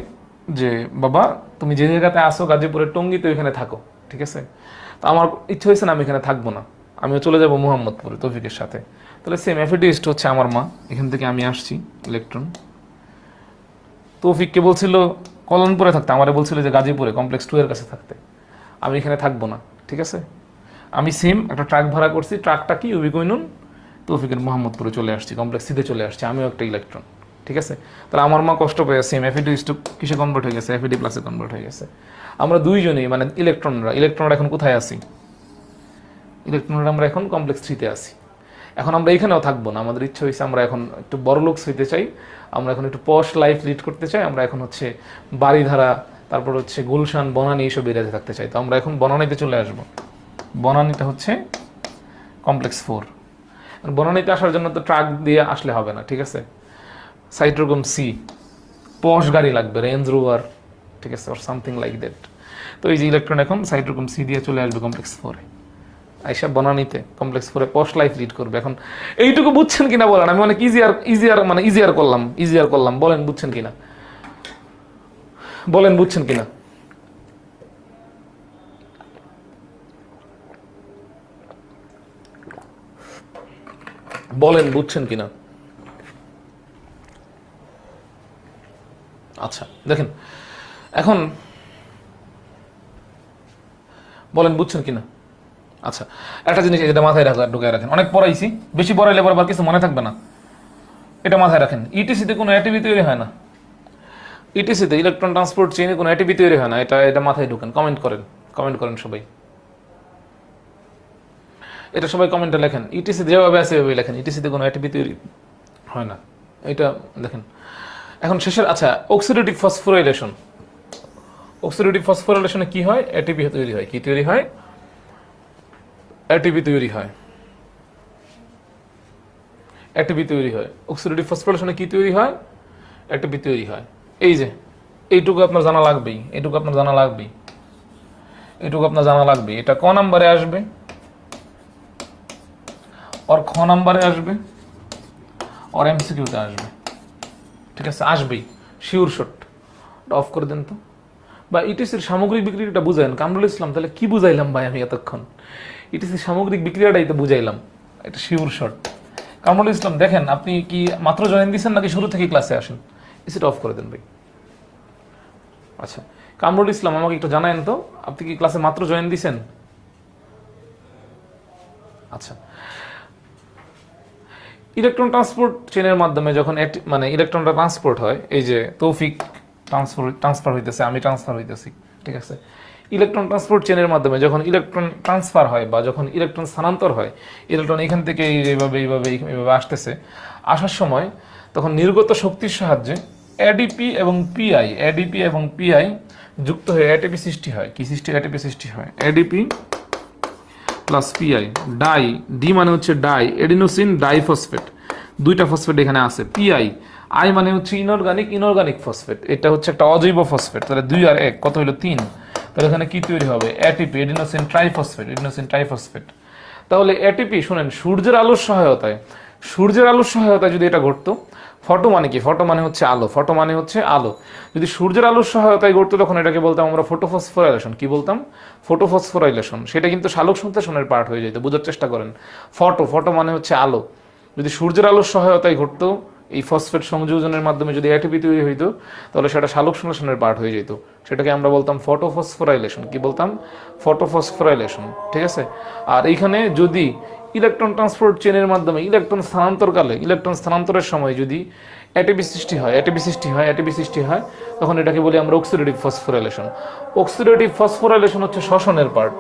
যে বাবা তুমি যে জায়গাতে আসো গাজীপুরের টঙ্গিতে ওইখানে থাকো। ঠিক আছে, তো আমার ইচ্ছে হয়েছে না আমি এখানে থাকবো না, আমিও চলে যাবো মোহাম্মদপুরে তৌফিকের সাথে। তাহলে সেম FADH2 হচ্ছে আমার মা, এখান থেকে আমি আসছি ইলেকট্রন। তৌফিককে বলছিল কল্যাণপুরে থাকতে, আমারে বলছিল যে গাজীপুরে কমপ্লেক্স 2 এর কাছে থাকতে, আমি এখানে থাকবো না। ঠিক আছে, আমি সেম একটা ট্রাক ভাড়া করছি, ট্রাকটা কি ইউবিকুইনোন, তৌফিকের মোহাম্মদপুরে চলে আসছি, কমপ্লেক্স 3 তে চলে আসছি, আমিও একটা ইলেকট্রন। ঠিক আছে, তাহলে আমার মা কষ্ট পেয়ে সেম FADH2 কিসে কনভার্ট হয়ে গেছে? FAD প্লাসে কনভার্ট হয়ে গেছে। আমরা দুইজনেই মানে ইলেকট্রনরা এখন কোথায় আছি? আমরা এখন কমপ্লেক্স 3 তে আছি। এখন আমরা এখানেও থাকবো না, আমাদের ইচ্ছা হয়েছে আমরা এখন একটু বড় লোক হইতে চাই, আমরা এখন একটু পশ লাইফ লিড করতে চাই, আমরা এখন হচ্ছে বাড়িধারা, তারপর হচ্ছে গুলশান, বনানী এইসব এরিয়াতে থাকতে চাই। তো আমরা এখন বনানীতে চলে আসবো। বনানীটা হচ্ছে কমপ্লেক্স 4। বনানীতে আসার জন্য তো ট্রাক দিয়ে আসলে হবে না। ঠিক আছে, সাইটোক্রোম C, পশ গাড়ি লাগবে, রেঞ্জ রোভার, ঠিক আছে, অর সামথিং লাইক দ্যাট। তো এই যে ইলেকট্রন এখন সাইটোক্রোম C দিয়ে চলে আসবে কমপ্লেক্স 4 এ, আইসা বনানীতে কমপ্লেক্স 4 এ পশ লাইফ লিড করবে। এখন এইটুকু বুঝছেন কিনা বলেন? আমি অনেক ইজিয়ার করলাম, বলেন বুঝছেন কিনা? বুঝছেন কিনা? আচ্ছা দেখেন, এখন বলেন বুঝছেন কিনা? আচ্ছা, একটা জিনিস এটা মাথায় ঢুকায় রাখেন, অনেক পড়াইছি, বেশি পড়াইলে পর আবার কিছু মনে থাকবে না, এটা মাথায় রাখেন। ইটিসিতে কোনো এটিপি তৈরি হয় না, ইটিসিতে ইলেকট্রন ট্রান্সপোর্ট চেইনে কোনো এটিপি তৈরি হয় না, এটা মাথায় ঢুকেন। কমেন্ট করেন সবাই, এটা সবাই কমেন্টে লেখেন। ইটিসি যেভাবে আছে সেভাবে লেখেন, ইটিসিতে কোনো এটিপি তৈরি হয় না, এটা দেখেন। এখন শেষের, আচ্ছা, অক্সিডেটিভ ফসফোরাইলেশনে কি হয়? এটিপি তৈরি হয়। কি তৈরি হয়? এটিপি তৈরি হয়। অক্সিডেটিভ ফসফোরাইলেশনে কি তৈরি হয়? এটিপি তৈরি হয়। এই যে এইটুকু আপনার জানা লাগবেই, এটা ক নাম্বারে আসবে? और ख নাম্বারে আসবে, और এমসিকিউতে আসবে। ঠিক আছে, আসবেই, শিওর শট। অফ করে দেন তো। বা ইটিসির সামগ্রিক বিক্রিয়াটা বুঝাইন কামরুল ইসলাম, তাহলে কি বুঝাইলাম ভাই আমি এতক্ষণ? ইটিসির সামগ্রিক বিক্রিয়াটাই তো বুঝাইলাম, এটা শিওর শট। কামরুল ইসলাম দেখেন, আপনি কি মাত্র জয়েন দিয়েছেন নাকি শুরু থেকে ক্লাসে আসেন? এসিটা অফ করে দেন ভাই। আচ্ছা, কামরুল ইসলাম আমাকে একটু জানায়েন তো, আপনি কি ক্লাসে মাত্র জয়েন দিয়েছেন? আচ্ছা, ইলেকট্রন ট্রান্সপোর্ট চেনের মাধ্যমে যখন মানে ইলেকট্রনটা ট্রান্সপোর্ট হয়, এই যে তৌফিক ট্রান্সফার হইতেছে, আমি ট্রান্সফার হইতেছি। ঠিক আছে, ইলেকট্রন ট্রান্সপোর্ট চেনের মাধ্যমে যখন ইলেকট্রন ট্রান্সফার হয় বা যখন ইলেকট্রন স্থানান্তর হয়, ইলেকট্রন এখান থেকে এইভাবে আসতেছে, আসার সময় তখন নির্গত শক্তির সাহায্যে এডিপি এবং পিআই যুক্ত হয়ে এটিপি সৃষ্টি হয়। কি সৃষ্টি? এটিপি সৃষ্টি হয়। এডিপি প্লাস পিআই, ডি মানে হচ্ছে ডাই, এডিনোসিন ডাইফসফেট, দুইটা ফসফেট এখানে আছে পিআই। আই মানে হচ্ছে ইনঅর্গানিক ফসফেট, এটা হচ্ছে একটা অজৈব ফসফেট। তাহলে 2 আর 1 কত হলো 3। তাহলে এখানে কি তৈরি হবে? ATP, adenosine triphosphate. তাহলে এটিপি শুনেন, সূর্যের আলোর সহায়তায় যদি এটা ঘটতো, ফটো মানে কি? ফটো মানে হচ্ছে আলো। যদি সূর্যের আলোর সহায়তায় ঘটতো তখন এটাকে বলতাম আমরা ফটোফসফোরাইলেশন। কি বলতাম? ফটোফসফোরাইলেশন। সেটা কিন্তু সালোক সংশ্লেষণের পার্ট হয়ে যেত। বোঝার চেষ্টা করেন, ফটো মানে হচ্ছে আলো। যদি সূর্যের আলোর সহায়তায় ঘটতো, এই ফসফেট সংযোজনের মাধ্যমে যদি এটিপি তৈরি হইতো, তাহলে সেটা সালোক সংশ্লেষণের পার্ট হয়ে যেত। সেটাকে আমরা বলতাম ফটোফসফোরাইলেশন। কি বলতাম? ফটোফসফোরাইলেশন। ঠিক আছে। আর এইখানে যদি ইলেকট্রন ট্রান্সপোর্ট চেনের মাধ্যমে ইলেকট্রন স্থানান্তরের সময় যদি এটিপি সৃষ্টি হয়, তখন এটাকে বলি আমরা অক্সিডেটিভ ফসফোরাইলেশন হচ্ছে শ্বসনের পার্ট,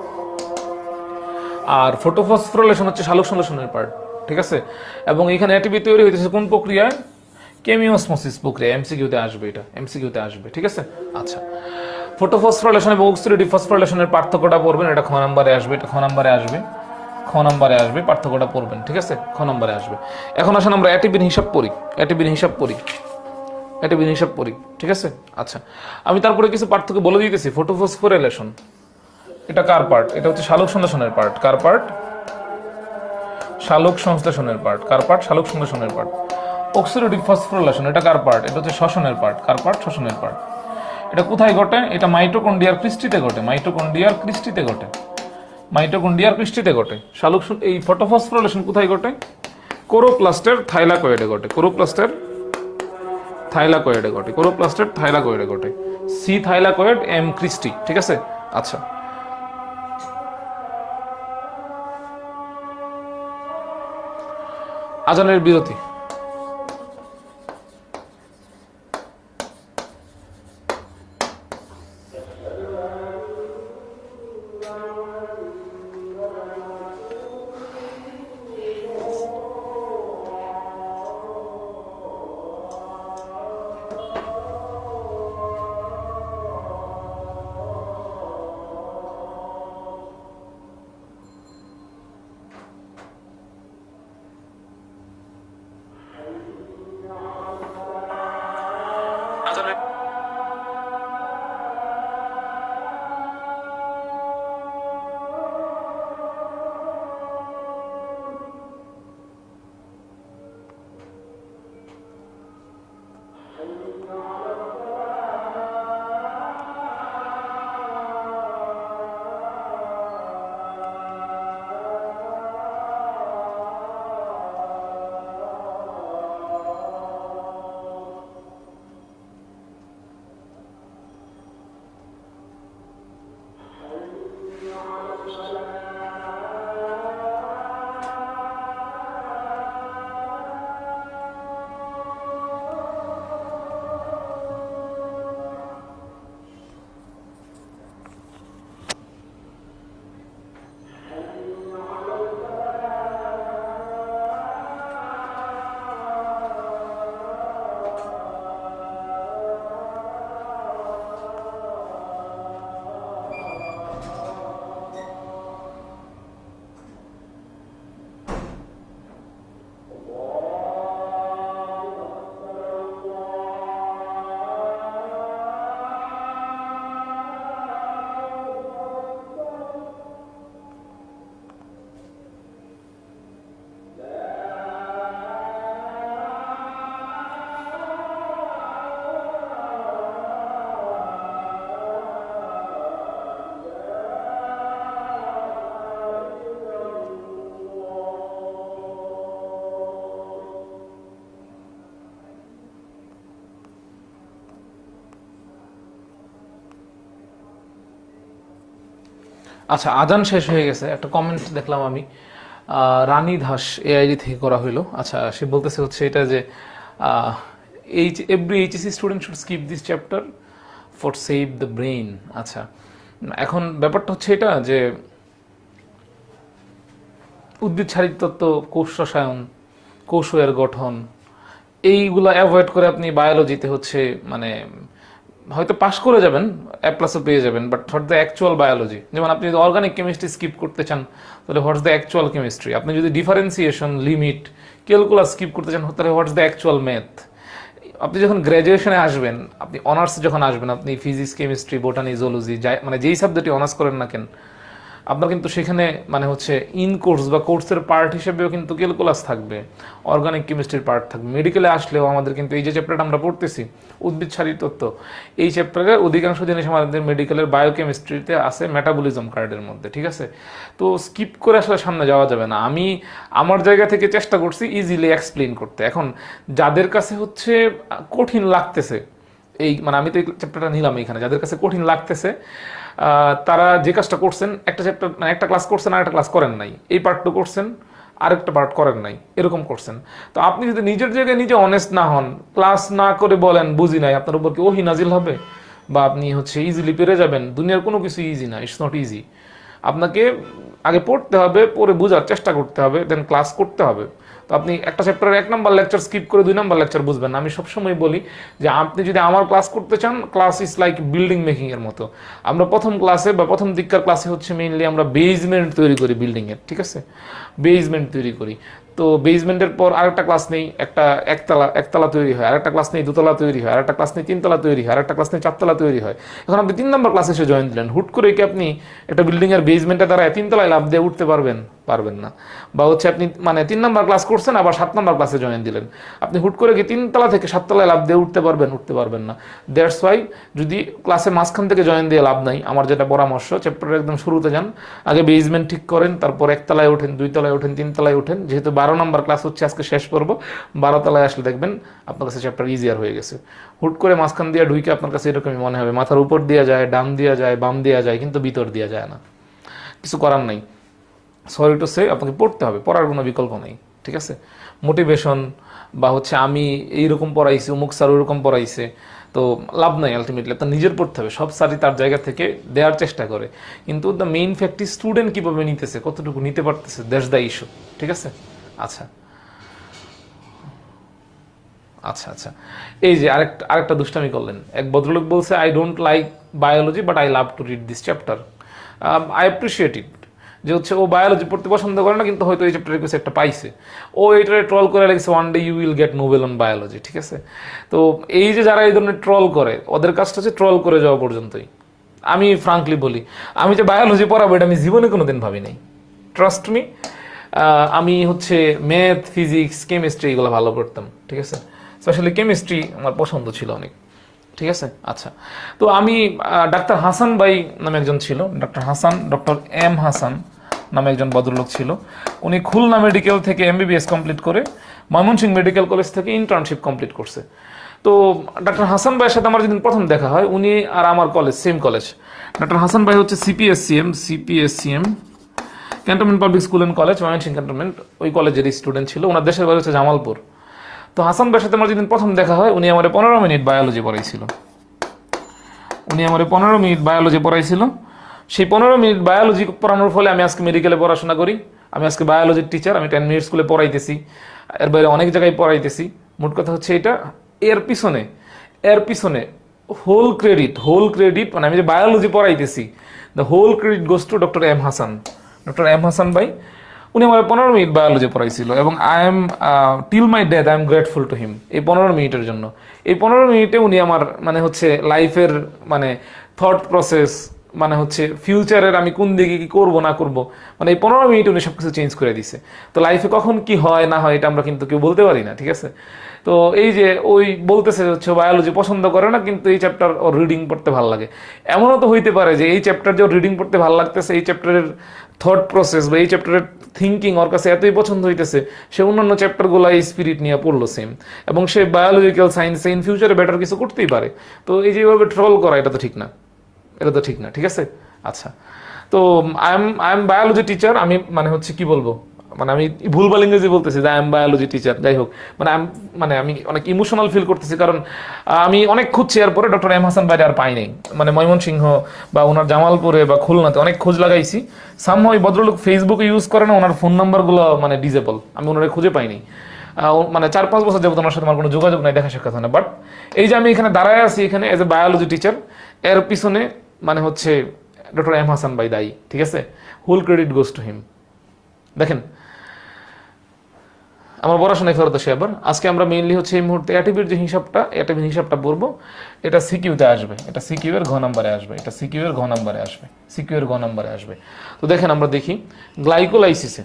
আর ফটোফসফোরাইলেশন হচ্ছে সালোক সংশ্লেষণের পার্ট। ঠিক আছে। এবং এখানে এটিপি তৈরি হইতেছে কোন প্রক্রিয়ায়? কেমিওসমোসিস প্রক্রিয়া। এমসিকিউতে আসবে। ঠিক আছে। আচ্ছা, ফটোফসফোরাইলেশন এবং অক্সিডেটিভ ফসফোরাইলেশনের পার্থক্যটা পড়বেন, এটা খ নাম্বারে আসবে, পার্থক্যটা পড়বেন। ঠিক আছে, খ নাম্বারে আসবে। এখন আসেন আমরা এটিপির হিসাব পড়ি। ঠিক আছে। আচ্ছা, আমি তারপরে কিছু পার্থক্য বলে দিতেছি। ফটোফসফোরাইলেশন এটা কার পার্ট? এটা হচ্ছে সালোক সংশ্লেষণের পার্ট। কার পার্ট? সালোক সংশ্লেষণের পার্ট। অক্সিডেটিভ ফসফোরাইলেশন এটা কার পার্ট? এটা হচ্ছে শ্বসনের পার্ট। কার পার্ট? শ্বসনের পার্ট। এটা কোথায় ঘটে? এটা মাইটোকন্ড্রিয়ার ক্রিস্টিতে ঘটে। এই ফটোফসফোরাইলেশন কোথায় ঘটে? কোরোপ্লাস্টের থাইলাকয়েডে ঘটে। সি থাইলাকয়েড, এম ক্রিস্টি। ঠিক আছে। আচ্ছা, আজানের বিরতি। আচ্ছা, আজান শেষ হয়ে গেছে। একটা কমেন্ট দেখলাম আমি, রানী দাস এআইডি থেকে করা হইলো। আচ্ছা, সে বলতেছে হচ্ছে এটা যে every HSC student should skip this chapter for save the brain. আচ্ছা, এখন ব্যাপারটা হচ্ছে এটা যে উদ্ভিদ শারীরতত্ত্ব, কোষ রসায়ন, কোষের গঠন, এইগুলো অ্যাভয়েড করে আপনি বায়োলজিতে হচ্ছে মানে হয়তো পাশ করে যাবেন, A+ও পেয়ে যাবেন, but what the actual biology. যেমন আপনি যদি অর্গানিক কেমিস্ট্রি স্কিপ করতে চান, তাহলে হোয়াটস দ্য অ্যাকচুয়াল কেমিস্ট্রি। আপনি যদি ডিফারেন্সিয়েশন, লিমিট, ক্যালকুলাস স্কিপ করতে চান, তাহলে হোয়াটস দ্য অ্যাকচুয়াল ম্যাথ। আপনি যখন গ্র্যাজুয়েশনে আসবেন, আপনি অনার্সে যখন আসবেন, আপনি ফিজিক্স, কেমিস্ট্রি, বোটানি, জুলজি, মানে যেই সাবজেক্টে অনার্স করেন না কেন, আপনার কিন্তু সেখানে মানে হচ্ছে ইন কোর্স বা কোর্সের পার্ট হিসেবেও কিন্তু ক্যালকুলাস থাকবে, অর্গানিক কেমিস্ট্রির পার্ট থাকবে। মেডিকেলে আসলেও আমাদের কিন্তু এই যে চ্যাপ্টারটা আমরা পড়তেছি উদ্ভিদ শারীর তত্ত্ব, এই চ্যাপ্টারের অধিকাংশ জিনিস আমাদের মেডিকেলের বায়োকেমিস্ট্রিতে আছে, মেটাবলিজম কার্ডের মধ্যে, ঠিক আছে। তো স্কিপ করে আসলে সামনে যাওয়া যাবে না। আমি আমার জায়গা থেকে চেষ্টা করছি ইজিলি এক্সপ্লেন করতে। এখন যাদের কাছে হচ্ছে কঠিন লাগতেছে, এই মানে আমি তো এই চ্যাপ্টারটা নিলাম এখানে, যাদের কাছে কঠিন লাগতেছে তারা যে কাজটা করছেন, একটা চ্যাপ্টার মানে একটা ক্লাস করছেন আর একটা ক্লাস করেন নাই, এই পার্টটা করছেন আরেকটা পার্ট করেন নাই, এরকম করছেন। তো আপনি যদি নিজের জায়গায় নিজে অনেস্ট না হন, ক্লাস না করে বলেন বুঝি নাই, আপনার উপর কি ওহি নাজিল হবে বা আপনি হচ্ছে ইজিলি পেরে যাবেন? দুনিয়ার কোনো কিছু ইজি না, ইটস নট ইজি। আপনাকে আগে পড়তে হবে, পড়ে বোঝার চেষ্টা করতে হবে, দেন ক্লাস করতে হবে। তো আপনি একটা চ্যাপ্টারের 1 নাম্বার লেকচার স্কিপ করে 2 নাম্বার লেকচার বুঝবেন না। আমি সবসময় বলি যে আপনি যদি আমার ক্লাস করতে চান, class is like building making এর মতো। আমরা প্রথম ক্লাসে বা প্রথম দিককার ক্লাসে হচ্ছে মেইনলি আমরা বেসমেন্ট তৈরি করি বিল্ডিংয়ের, ঠিক আছে, বেসমেন্ট তৈরি করি। তো বেসমেন্টের পর আরেকটা ক্লাস নেই, একটা একতলা তৈরি হয়, আরেকটা ক্লাস নেই 2 তলা তৈরি হয়, আরেকটা ক্লাস নেই 3 তলা তৈরি হয়, আরেকটা ক্লাস নেই 4 তলা তৈরি হয়। এখন আপনি 3 নাম্বার ক্লাসে এসে জয়েন দিলেন, হুট করে কি আপনি একটা বিল্ডিং এর বেসমেন্টের দ্বারা 3 তলায় লাফ দিয়ে উঠতে পারবেন? পারবেন না। বা হচ্ছে আপনি মানে 3 নাম্বার ক্লাস করছেন আবার 7 নাম্বার ক্লাসে জয়েন দিলেন, আপনি হুট করে কি 3 তলা থেকে 7 তলায় লাফ দিয়ে উঠতে পারবেন? উঠতে পারবেন না। দ্যাটস ওয়াই যদি ক্লাসে মাঝখান থেকে জয়েন দিয়ে লাভ নাই, আমার যেটা পরামর্শ, চ্যাপ্টারের একদম শুরুতে যান, আগে বেসমেন্ট ঠিক করেন, তারপর 1 তলায় ওঠেন, 2 তলায় ওঠেন, 3 তলায় ওঠেন। যেহেতু 12 নাম্বার ক্লাস হচ্ছে আজকে শেষ করব, 12 তলায় আসলে দেখবেন আপনার কাছে চ্যাপ্টার ইজিয়ার হয়ে গেছে। হুট করে মাঝখান দিয়ে ঢুকে আপনার কাছে এরকমই মনে হবে, মাথার উপর দিয়ে যায়, ডান দিয়ে যায়, বাম দিয়ে যায়, কিন্তু ভিতর দিয়ে যায় না। কিছু করার নাই, সরি টু সে, আপনাকে পড়তে হবে, পড়ার কোনো বিকল্প নেই, ঠিক আছে। মোটিভেশন বা হচ্ছে আমি এইরকম পড়াইছি, অমুক স্যার ওইরকম পড়াইছে, তো লাভ নাই। আলটিমেটলি আপনার নিজের পড়তে হবে। সব স্যারই তার জায়গা থেকে দেওয়ার চেষ্টা করে, কিন্তু the main fact is student কীভাবে নিতেছে, কতটুকু নিতে পারতেছে, দ্যাটস দ্য ইস্যু, ঠিক আছে। আচ্ছা আচ্ছা আচ্ছা, এই যে আরেকটা দুষ্টামি করলেন। এক ভদ্রলোক বলছে, I don't like biology but I love to read this chapter. I appreciate it, যে হচ্ছে ও বায়োলজি পড়তে পছন্দ করে না, কিন্তু হয়তো এই চ্যাপ্টারে কিছু একটা পাইছে, ও এটারে ট্রল করে লেগেছে, one day you will get Nobel on biology, ঠিক আছে। তো এই যে যারা এই ধরনের ট্রল করে, ওদের কাজটা হচ্ছে ট্রল করে যাওয়া পর্যন্তই। আমি ফ্রাঙ্কলি বলি, আমি যে বায়োলজি পড়াবো এটা আমি জীবনে কোনোদিন ভাবি নাই, ট্রাস্ট মি। আমি হচ্ছে ম্যাথ, ফিজিক্স, কেমিস্ট্রি এগুলো ভালো করতাম, ঠিক আছে। স্পেশালি কেমিস্ট্রি আমার পছন্দ ছিল অনেক, ঠিক আছে। আচ্ছা, তো আমি ডাক্তার হাসান ভাই নামে একজন ছিল, ডক্টর এম হাসান নামে একজন ভদ্রলোক ছিল। উনি খুলনা মেডিকেল থেকে এমবিবিএস কমপ্লিট করে ময়মনসিংহ মেডিকেল কলেজ থেকে ইন্টার্নশিপ কমপ্লিট করছে। তো ডক্টর হাসান ভাইয়ের সাথে আমার যেদিন প্রথম দেখা হয়, উনি আর আমার college same college. Doctor Hasan ভাই হচ্ছে CPSCM cantonment public school and college, Mymensingh cantonment, ওই কলেজের স্টুডেন্ট ছিল। ওনার দেশের বাড়ি হচ্ছে জামালপুর। তো হাসান ভাইয়ের সাথে আমার যেদিন প্রথম দেখা হয়, উনি আমার 15 মিনিট বায়োলজি পড়াইছিল। সেই 15 মিনিট বায়োলজি পড়ানোর ফলে আমি আজকে মেডিকেলে পড়াশোনা করি, আমি আজকে বায়োলজির টিচার, আমি 10 মিনিট স্কুলে পড়াইতেছি, এর বাইরে অনেক জায়গায় পড়াইতেছি। মোট কথা হচ্ছে এটা, এর পিছনে হোল ক্রেডিট মানে আমি যে বায়োলজি পড়াইতেছি, the whole credit goes to doctor M Hasan ভাই। উনি আমার 15 মিনিট বায়োলজি পড়াইছিল, এবং I am till my death I am grateful to him এই 15 মিনিটের জন্য। এই 15 মিনিটে উনি আমার মানে হচ্ছে লাইফের মানে থট প্রসেস, মানে হচ্ছে ফিউচারের আমি কোন দিকে কি করবো না করবো, মানে এই 15 মিনিট উনি সবকিছু চেঞ্জ করে দিছে। তো লাইফে কখন কি হয় না হয় এটা আমরা কিন্তু কেউ বলতে পারি না, ঠিক আছে। তো এই যে ওই বলতেছে হচ্ছে বায়োলজি পছন্দ করে না, কিন্তু এই চ্যাপ্টার ওর রিডিং পড়তে ভালো লাগে। এমনও তো হইতে পারে যে এই চ্যাপ্টার যে ওর রিডিং পড়তে ভালো লাগতেছে, এই চ্যাপ্টারের থট প্রসেস বা এই চ্যাপ্টারের থিঙ্কিং ওর কাছে এতই পছন্দ হইতেছে, সে অন্যান্য চ্যাপ্টারগুলো এই স্পিরিট নিয়ে পড়লো সেম, এবং সে বায়োলজিক্যাল সায়েন্সে ইন ফিউচারে বেটার কিছু করতেই পারে। তো এই যেভাবে ট্রল করা, এটা তো ঠিক না, ঠিক আছে। আচ্ছা, তো আই এম বায়োলজি টিচার। আমি মানে হচ্ছে কি বলবো, মানে আমি ভুলভাল ইংরেজি বলতেছি যে আই এম বায়োলজি টিচার, যাই হোক, মানে আমি অনেক ইমোশনাল ফিল করতেছি, কারণ আমি অনেক খুঁজছি, এরপরে ডক্টর এম হাসান ভাই আর পাই নাই। মানে ময়মনসিংহ বা ওনার জামালপুরে বা খুলনাতে অনেক খোঁজ লাগাইছি, সামহাও ওই ভদ্রলোক ফেসবুকে ইউজ করে না, ওনার ফোন নাম্বারগুলো মানে ডিজেবল, আমি ওনারা খুঁজে পাইনি। মানে 4-5 বছর যাবত ওনার সাথে আমার কোনো যোগাযোগ নাই, দেখা সাক্ষাৎ হয় না। বাট এই যে আমি এখানে দাঁড়ায় আছি এখানে এজ এ বায়োলজি টিচার, এর পিছনে মানে হচ্ছে ডক্টর এম হাসান ভাই দায়ী, ঠিক আছে। Whole credit goes to him. দেখেন, আমরা পড়াশোনায় ফেরত আসি আবার। আজকে আমরা মেইনলি হচ্ছে এই মুহূর্তে এটিপির যে হিসাবটা, এটিপির হিসাবটা পড়বো। এটা সিকিউতে আসবে, এটা সিকিউ এর ঘ নাম্বারে আসবে, এটা সিকিউ এর ঘ নাম্বারে আসবে, সিকিউ এর ঘ নাম্বারে আসবে। তো দেখেন আমরা দেখি গ্লাইকোলাইসিসে,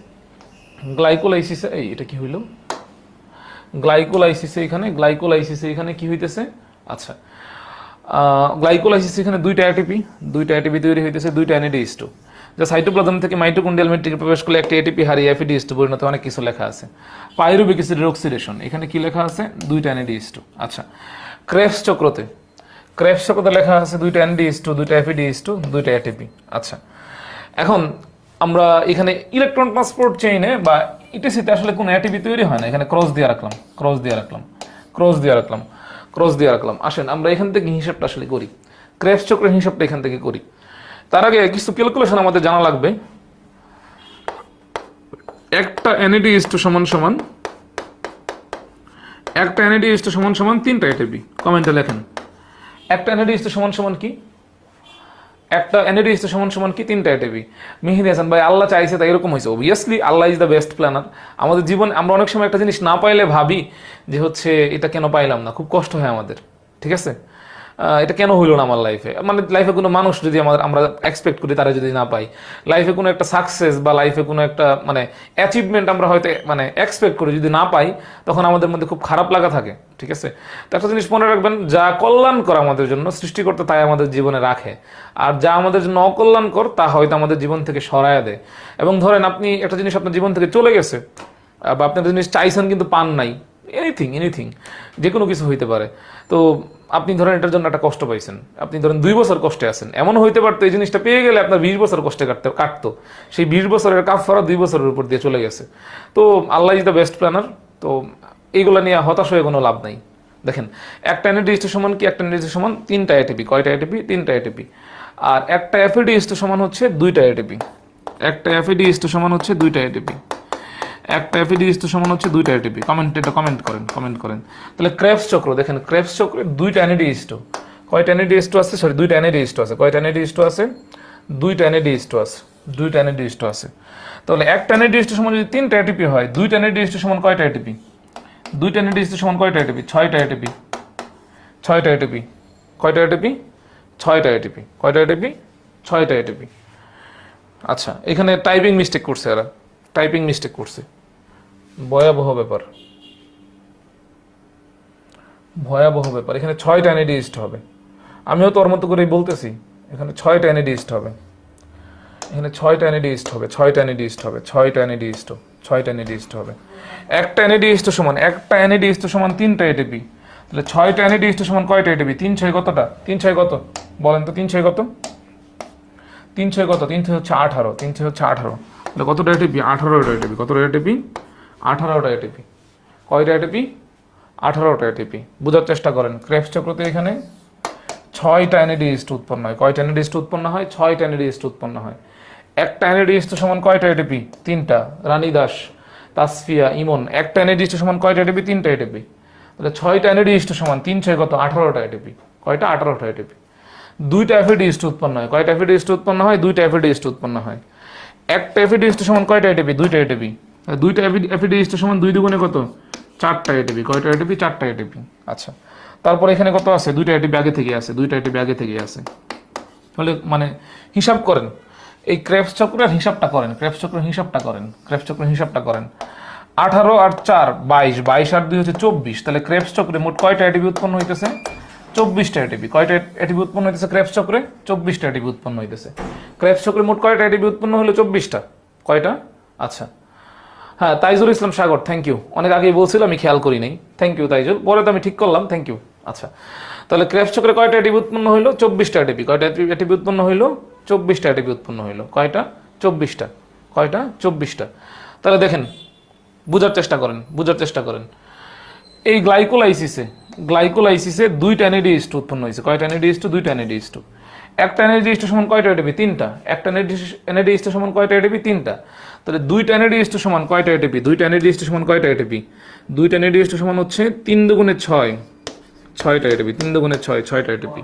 গ্লাইকোলাইসিসে এই এটা কি হইল, গ্লাইকোলাইসিসে এখানে কি হইতেছে? আচ্ছা, গ্লাইকোলাইসিস এখানে দুইটা এটিপি তৈরি হইতেছে, দুইটা NADH2, যা সাইটোপ্লাজম থেকে মাইটোকন্ড্রিয়াল ম্যাট্রিক্সে প্রবেশ করলে একটা এটিপি হারিয়ে FADH2 পরিণত, অনেক কিছু লেখা আছে। পাইরুভিক অ্যাসিডের অক্সিডেশন, এখানে কি লেখা আছে? দুইটা NADH2। আচ্ছা, ক্রেবস চক্রতে লেখা আছে দুইটা NADH2, দুইটা FADH2, দুইটা এটিপি। আচ্ছা, এখন আমরা এখানে ইলেকট্রন ট্রান্সপোর্ট চেইনে বা ইটিসিতে আসলে কোনো এটিপি তৈরি হয় না, এখানে ক্রস দিয়ে রাখলাম। আসেন আমরা এখান থেকে হিসাবটা আসলে করি, ক্রেবস চক্রের হিসাবটা এখান থেকে করি। তার আগে কিছু ক্যালকুলেশন আমাদের জানা লাগবে। একটা NADH2 সমান তিনটা এটিপি। কমেন্টে লেখেন একটা NADH2 সমান কি? একটা NADH2 সমান কি? তিনটা এটিপি। মেহেদি হাসান ভাই, আল্লাহ চাইছে তাই এরকম হয়েছে। Obviously Allah is the best planner. আমাদের জীবন আমরা অনেক সময় একটা জিনিস না পাইলে ভাবি যে হচ্ছে এটা কেন পাইলাম না, খুব কষ্ট হয় আমাদের, ঠিক আছে? এটা কেন হইলো না আমার লাইফে, মানে লাইফে কোনো মানুষ যদি আমরা এক্সপেক্ট করি তারা যদি না পাই, লাইফে কোনো একটা সাকসেস বা লাইফে কোনো একটা মানে অ্যাচিভমেন্ট আমরা হয়তো মানে এক্সপেক্ট করি, যদি না পাই তখন আমাদের মধ্যে খুব খারাপ লাগা থাকে, ঠিক আছে? তো একটা জিনিস মনে রাখবেন, যা কল্যাণকর আমাদের জন্য সৃষ্টিকর্তা তাই আমাদের জীবনে রাখে, আর যা আমাদের জন্য অকল্যাণকর তা হয়তো আমাদের জীবন থেকে সরায় দেয়। এবং ধরেন আপনি একটা জিনিস আপনার জীবন থেকে চলে গেছে, বা আপনি একটা জিনিস চাইছেন কিন্তু পান নাই, এনিথিং যে কোনো কিছু হইতে পারে। তো আপনি ধরেন এটার জন্য একটা কষ্ট পাইছেন, আপনি ধরেন 2 বছর কষ্টে আছেন, এমন হইতে পারতো এই জিনিসটা পেয়ে গেলে আপনার 20 বছর কষ্টে কাটতো, সেই 20 বছরের কাফারা 2 বছরের উপর দিয়ে চলে গেছে। তো আল্লাহ ইজ দ্য বেস্ট প্ল্যানার। তো এইগুলো নিয়ে হতাশ হয়ে কোনো লাভ নাই। দেখেন একটা NADH2 সমান কি? একটা NADH2 সমান তিনটা এটিপি। কয়টা এটিপি? তিনটা এটিপি। আর একটা FADH2 সমান হচ্ছে দুইটা এটিপি। একটা FADH2 সমান হচ্ছে দুইটা এটিপি। কমেন্ট করেন। তাহলে ক্রেবস চক্র দেখেন, ক্রেবস চক্রে দুইটা NADH2, কয়টা NADH2 আছে? সরি, দুইটা NADH2 আছে। কয়টা NADH2 আছে? দুইটা NADH2 আছে। তাহলে একটা NADH2 সমান যদি তিনটা এটিপি হয়, দুইটা NADH2 সমান কয়টা এটিপি? দুইটা NADH2 সমান কয়টা এটিপি? 6টা এটিপি। কয়টা এটিপি? 6টা এটিপি। আচ্ছা, এখানে টাইপিং মিস্টেক করছে, ভয়াবহ ব্যাপার। এখানে 6টা NADH2 হবে। আমিও তোর মতো করেই বলতেছি, এখানে 6টা NADH2 হবে। ছয়টা NADH2 হবে। একটা NADH2 সমান তিনটা এটিপি। তাহলে 6টা NADH2 সমান কয়টা এটিপি? 3 6 কতটা? 3 6 কত বলেন তো? 3 6 কত? 3 6 কত? 3 6 হচ্ছে 18। 3 6 হচ্ছে 18। তাহলে কতটা এটিপি? 18টা এটিপি। কতটা এটিপি? 18টা এটিপি। কয়টা এটিপি? 18টা এটিপি। বোঝার চেষ্টা করেন, ক্রেবস চক্রতে এখানে 6টা NADH2 উৎপন্ন হয়। কয়টা NADH2 উৎপন্ন হয়? 6টা NADH2 উৎপন্ন হয়। একটা NADH2 সমান কয়টা এটিপি? তিনটা। রানী দাস, তাসফিয়া, ইমন, একটা NADH2 সমান কয়টা এটিপি? তিনটা এটিপি। তাহলে 6টা NADH2 সমান 3 6 কত? 18টা এটিপি। কয়টা? 18টা এটিপি। দুইটা FADH2 উৎপন্ন হয়। কয়টা FADH2 উৎপন্ন হয়? দুইটা FADH2 উৎপন্ন হয়। একটা FADH2 সমান কয়টা এটিপি? দুইটা এটিপি। দুইটা FADH2 সমান 2 দুগুণে কত? 4টা এটিপি। কয়টা এটিপি? 4টা এটিপি। আচ্ছা, তারপর এখানে কত আছে? দুইটা এটিপি আগে থেকে আছে। তাহলে মানে হিসাব করেন, এই ক্রেবস চক্রের হিসাবটা করেন। 18 আর 4 22, 22 আর 2 হচ্ছে 24। তাহলে ক্রেবস চক্রে মোট কয়টা এটিপি উৎপন্ন হইতেছে? 24টা এটিপি। কয়টা এটিপি উৎপন্ন হইতেছে ক্রেবস চক্রে? 24টা এটিপি উৎপন্ন হইতেছে। ক্রেবস চক্রে মোট কয়টা এটিপি উৎপন্ন হলো? 24টা। কয়টা? আচ্ছা, হ্যাঁ, তাইজুল ইসলাম সাগর, থ্যাংক ইউ। অনেক আগেই বলছিলাম, আমি খেয়াল করি নাই। থ্যাংক ইউ তাইজুল, পরে তো আমি ঠিক করলাম, থ্যাংক ইউ। আচ্ছা, তাহলে ক্রেবস চক্রে কয়টা এটিপি উৎপন্ন হইলো? 24টা এটিপি। কয়টা এটিপি উৎপন্ন হইলো? 24টা এটিপি উৎপন্ন হইলো। কয়টা? 24টা। কয়টা? 24টা। তাহলে দেখেন, বুঝার চেষ্টা করেন। এই গ্লাইকোলাইসিসে দুইটা NADH2 উৎপন্ন হয়েছে। কয়টা NADH2? দুইটা NADH2। একটা NADH2 সমান কয়টা এটিপি? তিনটা। একটা NADH2 সমান কয়টা এটিপি? তিনটা। তাহলে দুইটা NADH2 সমান কয়টা এটিপি? দুইটা NADH2 সমান কয়টা এটিপি? দুইটা NADH2 সমান হচ্ছে 3 দুগুণে 6, 6টা এটিপি। 3 দুগুণে 6, 6টা এটিপি।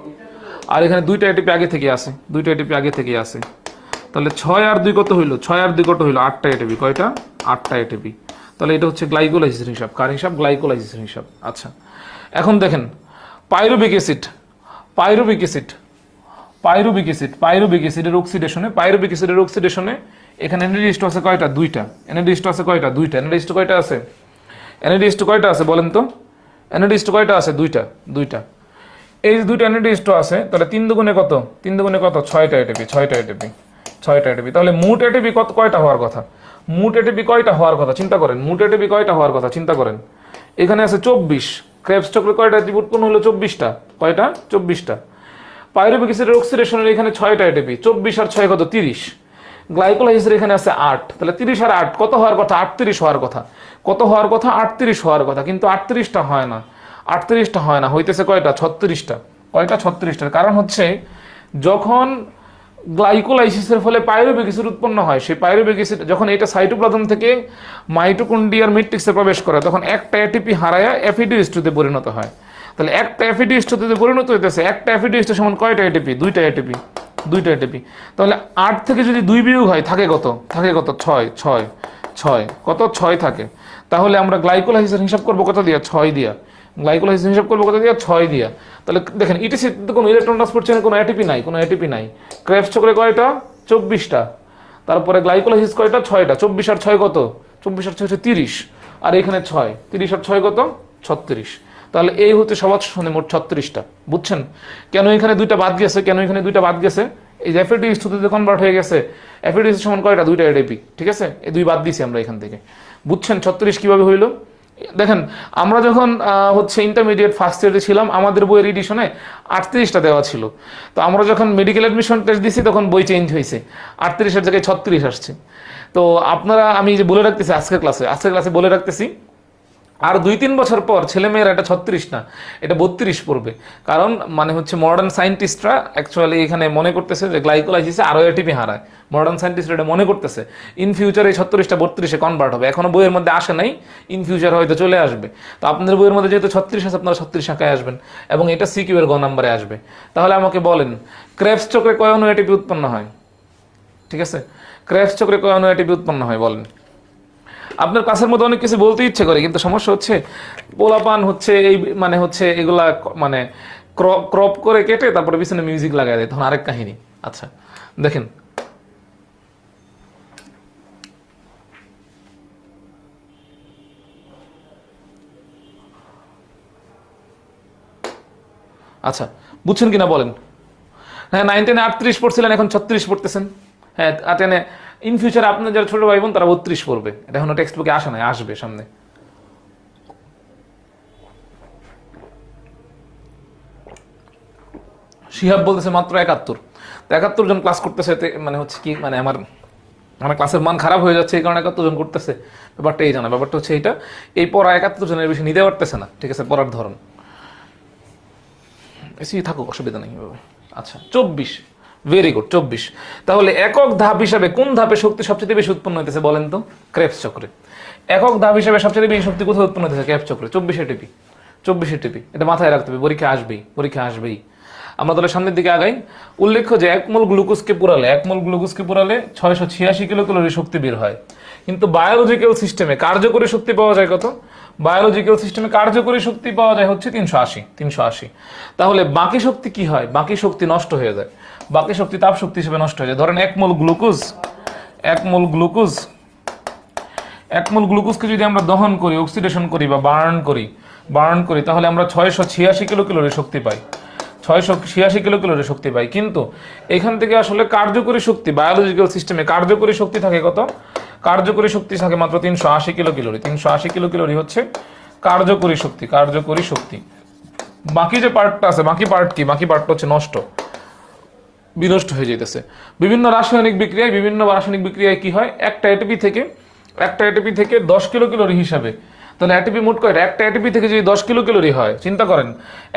আর এখানে দুইটা এটিপি আগে থেকে আছে। তাহলে 6 আর 2 কত হইলো? 6 আর 2 কত হইলো? 8টা এটিপি। কয়টা? 8টা এটিপি। তাহলে এটা হচ্ছে গ্লাইকোলাইসিসের হিসাব। কার হিসাব? গ্লাইকোলাইসিসের হিসাব। আচ্ছা, এখন দেখেন pyruvic acid, pyruvic acid, pyruvic acid, pyruvic অ্যাসিডের অক্সিডেশনে, পাইরুভিক অ্যাসিডের অক্সিডেশনে এখানে এনএডিএইচ2 আছে কয়টা? দুইটা। এনএডিএইচ2 আছে কয়টা? দুইটা। এনএডিএইচ2 কয়টা আছে? এনএডিএইচ2 কয়টা আছে বলেন তো? এনএডিএইচ2 কয়টা আছে? দুইটা, দুইটা। এই যে দুইটা এনএডিএইচ2 আছে, তাহলে 3 দুগুণে কত? 3 দুগুণে কত? 6টা এটিপি, 6টা এটিপি, 6টা এটিপি। তাহলে মোট এটিপি কত, কয়টা হওয়ার কথা? মোট এটিপি কয়টা হওয়ার কথা চিন্তা করেন। মোট এটিপি কয়টা হওয়ার কথা চিন্তা করেন। এখানে আছে 24। ক্রেবস চক্রে কয়টা এটিপি উৎপন্ন হলো? 24টা। কয়টা? 24টা। পাইরুভিক অ্যাসিডের অক্সিডেশনের এখানে 6টা এটিপি, 24 আর 6 কত? 30। গ্লাইকোলাইসিসের এখানে আছে 8, তাহলে 30 আর 8 কত হওয়ার কথা? 38 হওয়ার কথা। কত হওয়ার কথা? 38 হওয়ার কথা, কিন্তু 38টা হয় না, 38টা হয় না, হইতেছে কয়টা? 36টা। কয়টা? 36টা। কারণ হচ্ছে যখন গ্লাইকোলাইসিসের ফলে পাইরুভিক অ্যাসিড উৎপন্ন হয়, সেই পাইরুভিক অ্যাসিড যখন এটা সাইটোপ্লাজম থেকে মাইটোকন্ড্রিয়ার ম্যাট্রিক্সে প্রবেশ করে, তখন একটা এটিপি হারায়া এফিডিএইচ2 পরিণত হয়। তাহলে একটা এফিডিএইচ2 পরিণত হইতেছে, একটা এফিডিএইচ2 সমান কয়টা এটিপি? দুইটা এটিপি, দুইটা এটিপি। তাহলে 8 থেকে যদি 2 বিয়োগ হয় থাকে কত? থাকে কত? 6, 6, 6, কত? 6 থাকে। তাহলে আমরা গ্লাইকোলাইসিসের হিসাব করবো কত দিয়া? 6 দিয়া। গ্লাইকোলাইসিস হিসাব করবো কত দিয়া? 6 দিয়া। তাহলে দেখেন ইটিসিতে কোনো ইলেকট্রন ট্রান্সপোর্ট চেইনে কোনো এটিপি নাই, কোনো এটিপি নাই। ক্রেবস চক্রে কয়টা? 24টা। তারপরে গ্লাইকোলাইসিস কয়টা? 6টা। 24 আর 6 কত? 24 আর 6 হচ্ছে 30। আর এখানে 6, 30 আর 6 কত? 36। তাহলে এই হচ্ছে সবার শোনে মোট 36টা। বুঝছেন কেন এখানে দুইটা বাদ গেছে? কেন এখানে দুইটা বাদ গেছে? এই যে এফিডিএইচ2 কনভার্ট হয়ে গেছে, এফিডিএইচ সমান কয়টা? দুইটা এটিপি, ঠিক আছে? এই দুই বাদ দিছি আমরা এখান থেকে। বুঝছেন 36 কিভাবে হইলো? দেখেন আমরা যখন হচ্ছে ইন্টারমিডিয়েট ফার্স্ট ইয়ারে ছিলাম, আমাদের বইয়ের এডিশনে 38টা দেওয়া ছিল। তো আমরা যখন মেডিকেল অ্যাডমিশন টেস্ট দিছি তখন বই চেঞ্জ হয়েছে, 38-এর জায়গায় 36 আসছে। তো আপনারা, আমি যে বলে রাখতেছি আজকের ক্লাসে বলে রাখতেছি, আর 2-3 বছর পর ছেলেমেয়েরা এটা 36 না, এটা 32 পড়বে। কারণ মানে হচ্ছে মডার্ন সায়েন্টিস্টরা অ্যাকচুয়ালি এখানে মনে করতেছে যে গ্লাইকোলাইসিসে আরও এটিপি হারায়। মডার্ন সায়েন্টিস্টরা এটা মনে করতেছে ইন ফিউচার এই 36টা 32-এ কনভার্ট হবে। এখনো বইয়ের মধ্যে আসে নাই, ইন ফিউচার হয়তো চলে আসবে। তো আপনাদের বইয়ের মধ্যে যেহেতু 36 আছে, আপনারা 36 শাখায় আসবেন এবং এটা সিকিউ এর গ নাম্বারে আসবে। তাহলে আমাকে বলেন ক্রেবস চক্রে কয় অণু এটিপি উৎপন্ন হয়? ঠিক আছে, ক্রেবস চক্রে কয় অণু এটিপি উৎপন্ন হয় বলেন? আপনার কাছের মধ্যে অনেক কিছু বলতে ইচ্ছে করে, কিন্তু সমস্যা হচ্ছে পোলাপান হচ্ছে এই মানে হচ্ছে এগুলা মানে ক্রপ করে কেটে তারপরে পিছনে মিউজিক লাগাই দেয়, তখন আরেক কাহিনী। আচ্ছা দেখেন, আচ্ছা বুঝছেন কিনা বলেন? হ্যাঁ, 9 10 38 পড়ছিলেন, এখন 36 পড়তেছেন। হ্যাঁ, 10 ইন ফিউচার আপনার যারা ছোট ভাই বোন তারা 32 পড়বে। এটা এখনো টেক্সট বুকে আসে নাই, আসবে সামনে। শিহাব বলতেছে মাত্র 71। তো 71 জন ক্লাস করতেছে, মানে হচ্ছে কি, মানে আমার ক্লাসের মান খারাপ হয়ে যাচ্ছে এই কারণে 71 জন করতেছে। ব্যাপারটা এই জানা, ব্যাপারটা হচ্ছে এইটা, এই পড়া 71 জনের বেশি নিতে পারতেছে না। ঠিক আছে, পড়ার ধরন এসি থাকুক, অসুবিধা নেই। আচ্ছা 24, ভেরি গুড 24। তাহলে একক ধাপ হিসাবে কোন ধাপে শক্তি সবচেয়ে বেশি উৎপন্ন হইতেছে বলেন তো? ক্রেবস চক্রে। একক ধাপ হিসাবে সবচেয়ে বেশি শক্তি কোথায় উৎপন্ন হইতেছে? ক্রেবস চক্রে। 24 এটিপি, 24 এটিপি, এটা মাথায় রাখতে হবে, পরীক্ষা আসবেই, পরীক্ষা আসবেই। আমরা তাহলে সামনের দিকে আগাই। উল্লেখ্য যে 1 মোল গ্লুকোজকে পোড়ালে 686 কিলোক্যালোরি শক্তি বের হয়। কিন্তু বায়োলজিক্যাল সিস্টেমে কার্যকরী শক্তি পাওয়া যায় কত? বায়োলজিক্যাল সিস্টেমে কার্যকরী শক্তি পাওয়া যায় হচ্ছে 380। তাহলে বাকি শক্তি কি হয়? বাকি শক্তি নষ্ট হয়ে যায়, বাকি শক্তি তাপ শক্তি হিসেবে নষ্ট হয়ে যায়। ধরেন 1 মোল গ্লুকোজকে যদি আমরা দহন করি, অক্সিডেশন করি বা বার্ন করি, তাহলে আমরা 686 কিলোক্যালোরি শক্তি পাই, 686 কিলোক্যালোরি শক্তি পাই। কিন্তু এখান থেকে আসলে কার্যকরী শক্তি, বায়োলজিক্যাল সিস্টেমে কার্যকরী শক্তি থাকে কত? কার্যকরী শক্তি থাকে মাত্র 380 কিলোক্যালোরি। 380 কিলোক্যালোরি হচ্ছে কার্যকরী শক্তি। বাকি যে পার্টটা আছে, বাকি পার্ট কি? বাকি পার্টটা হচ্ছে বিনষ্ট হয়ে যাইতেছে বিভিন্ন রাসায়নিক বিক্রিয়ায়। কি হয়? একটা এটিপি থেকে 10 কিলোক্যালোরি হিসাবে। তাহলে এটিপি মোট কয়টা? একটা এটিপি থেকে যদি 10 কিলোক্যালোরি হয়, চিন্তা করেন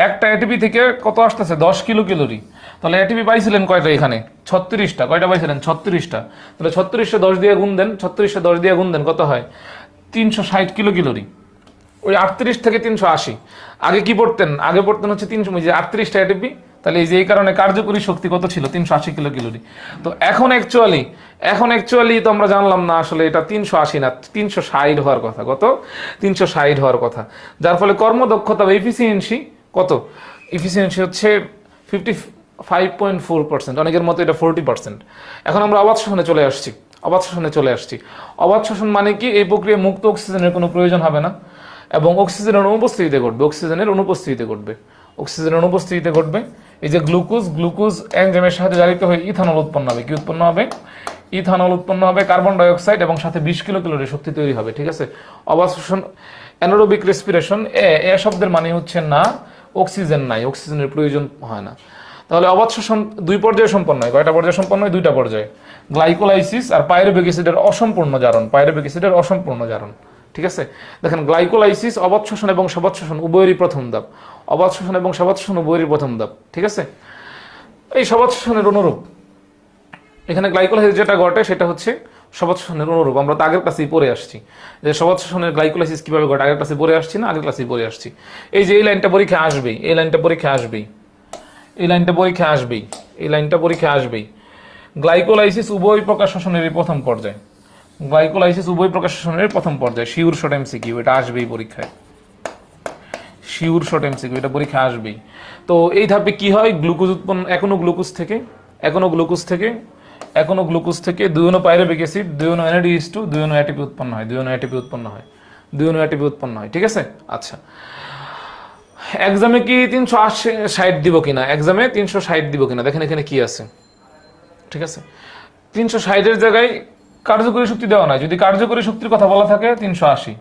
একটা এটিপি থেকে কত আসতেছে? 10 কিলোক্যালোরি। তাহলে এটিপি পাইছিলেন কয়টা? এখানে 36টা। কয়টা পাইছিলেন? 36টা। তাহলে 36টা 10 দিয়ে গুণ দেন, কত হয়? 360 কিলোক্যালোরি। ওই 38 থেকে 380। আগে কি পড়তেন? আগে পড়তেন হচ্ছে 300, 38টা এটিপি তাহলে এই যে এই কারণে কার্যকরী শক্তি কত ছিল 380 কিলো ক্যালোরি। তো এখন অ্যাকচুয়ালি তো আমরা জানলাম না আসলে এটা 380 না 360 হওয়ার কথা। কত? 360 হওয়ার কথা। যার ফলে কর্মদক্ষতা বা এফিসিয়েন্সি কত? এফিসিয়েন্সি হচ্ছে 55.4%, অনেকের মতো এটা 40%। এখন আমরা অবাধ শ্বসনে চলে আসছি। অবাধ শ্বসন মানে কি? এই প্রক্রিয়া মুক্ত অক্সিজেনের কোনো প্রয়োজন হবে না এবং অক্সিজেনের অনুপস্থিতিতে ঘটবে। এই যে গ্লুকোজ এনজাইমের সাথে জারিত হয়ে ইথানল উৎপন্ন হবে। কি উৎপন্ন হবে? ইথানল উৎপন্ন হবে, কার্বন ডাই অক্সাইড এবং সাথে 20 কিলো ক্যালোরি শক্তি তৈরি হবে। ঠিক আছে? অবাধ শ্বসন অ্যানারোবিক রেসপিরেশন, এ শব্দের মানে হচ্ছে না অক্সিজেন নাই, অক্সিজেনের প্রয়োজন হয় না। তাহলে অবাধ শ্বসন 2 পর্যায়ে সম্পন্ন হয়। কয়টা পর্যায়ে সম্পন্ন হয়? 2টা পর্যায়ে। গ্লাইকোলাইসিস আর পাইরুভিক অ্যাসিডের অসম্পূর্ণ জারণ। ঠিক আছে? দেখেন, গ্লাইকোলাইসিস অবাধ শ্বসন এবং সবাধ শ্বসন উভয়েরই প্রথম ধাপ। ঠিক আছে? এই সবাধ শ্বসনের অনুরূপ এখানে গ্লাইকোলাইসিস যেটা ঘটে সেটা হচ্ছে সবাধ শ্বসনের অনুরূপ। আমরা তো আগের ক্লাসেই পড়ে আসছি যে সবাধ শ্বসনের গ্লাইকোলাইসিস কিভাবে ঘটে। আগের ক্লাসে পড়ে আসছি। এই যে এই লাইনটা পরীক্ষা আসবেই। গ্লাইকোলাইসিস উভয় প্রকার শ্বসনের প্রথম পর্যায়ে। শিওর শর্ট এমসিকিউ, এটা আসবেই পরীক্ষায়। তো এই ধাপে কি হয়? গ্লুকোজ উৎপন্ন এখনো গ্লুকোজ থেকে 2 অণু পাইরুভিক অ্যাসিড, 2 অণু NADH2, 2 অণু ATP উৎপন্ন হয়। ঠিক আছে? আচ্ছা, এক্সামে কি 360 দিব কিনা? দেখেন এখানে কি আছে। ঠিক আছে? 360 এর জায়গায় কার্যকরী শক্তি দেওয়া নাই। যদি কার্যকরী শক্তির কথা বলা থাকে 380,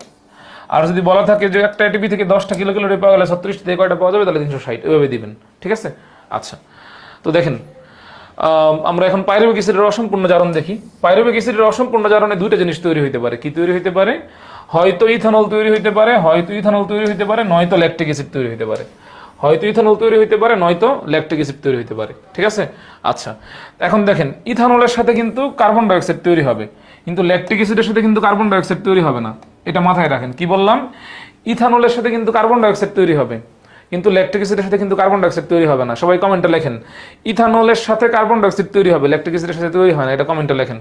আর যদি বলা থাকে যে একটা এটিপি থেকে 10টা কিলো ক্যালোরি পাওয়া গেলে 36 থেকে কয়টা পাওয়া যাবে, তাহলে 360 এভাবে দিবেন। ঠিক আছে? আচ্ছা, তো দেখেন আমরা এখন পাইরুভিক অ্যাসিডের অসম্পূর্ণ জারণ দেখি। পাইরুভিক অ্যাসিডের অসম্পূর্ণ জারণে 2টা জিনিস তৈরি হইতে পারে। কি তৈরি হইতে পারে? হয়তো ইথানল তৈরি হইতে পারে, নয়তো ল্যাকটিক অ্যাসিড তৈরি হইতে পারে। ঠিক আছে? আচ্ছা, এখন দেখেন ইথানলের সাথে কিন্তু কার্বন ডাই অক্সাইড তৈরি হবে, কিন্তু ল্যাকটিক অ্যাসিডের সাথে কিন্তু কার্বন ডাই অক্সাইড তৈরি হবে না। এটা মাথায় রাখেন। কি বললাম? ইথানলের সাথে কিন্তু কার্বন ডাই অক্সাইড তৈরি হবে, কিন্তু ল্যাকটিক অ্যাসিডের সাথে কিন্তু কার্বন ডাই অক্সাইড তৈরি হবে না। সবাই কমেন্টে লেখেন, ইথানলের সাথে কার্বন ডাই অক্সাইড তৈরি হবে, ল্যাকটিক অ্যাসিডের সাথে তৈরি হয় না। এটা কমেন্টে লেখেন।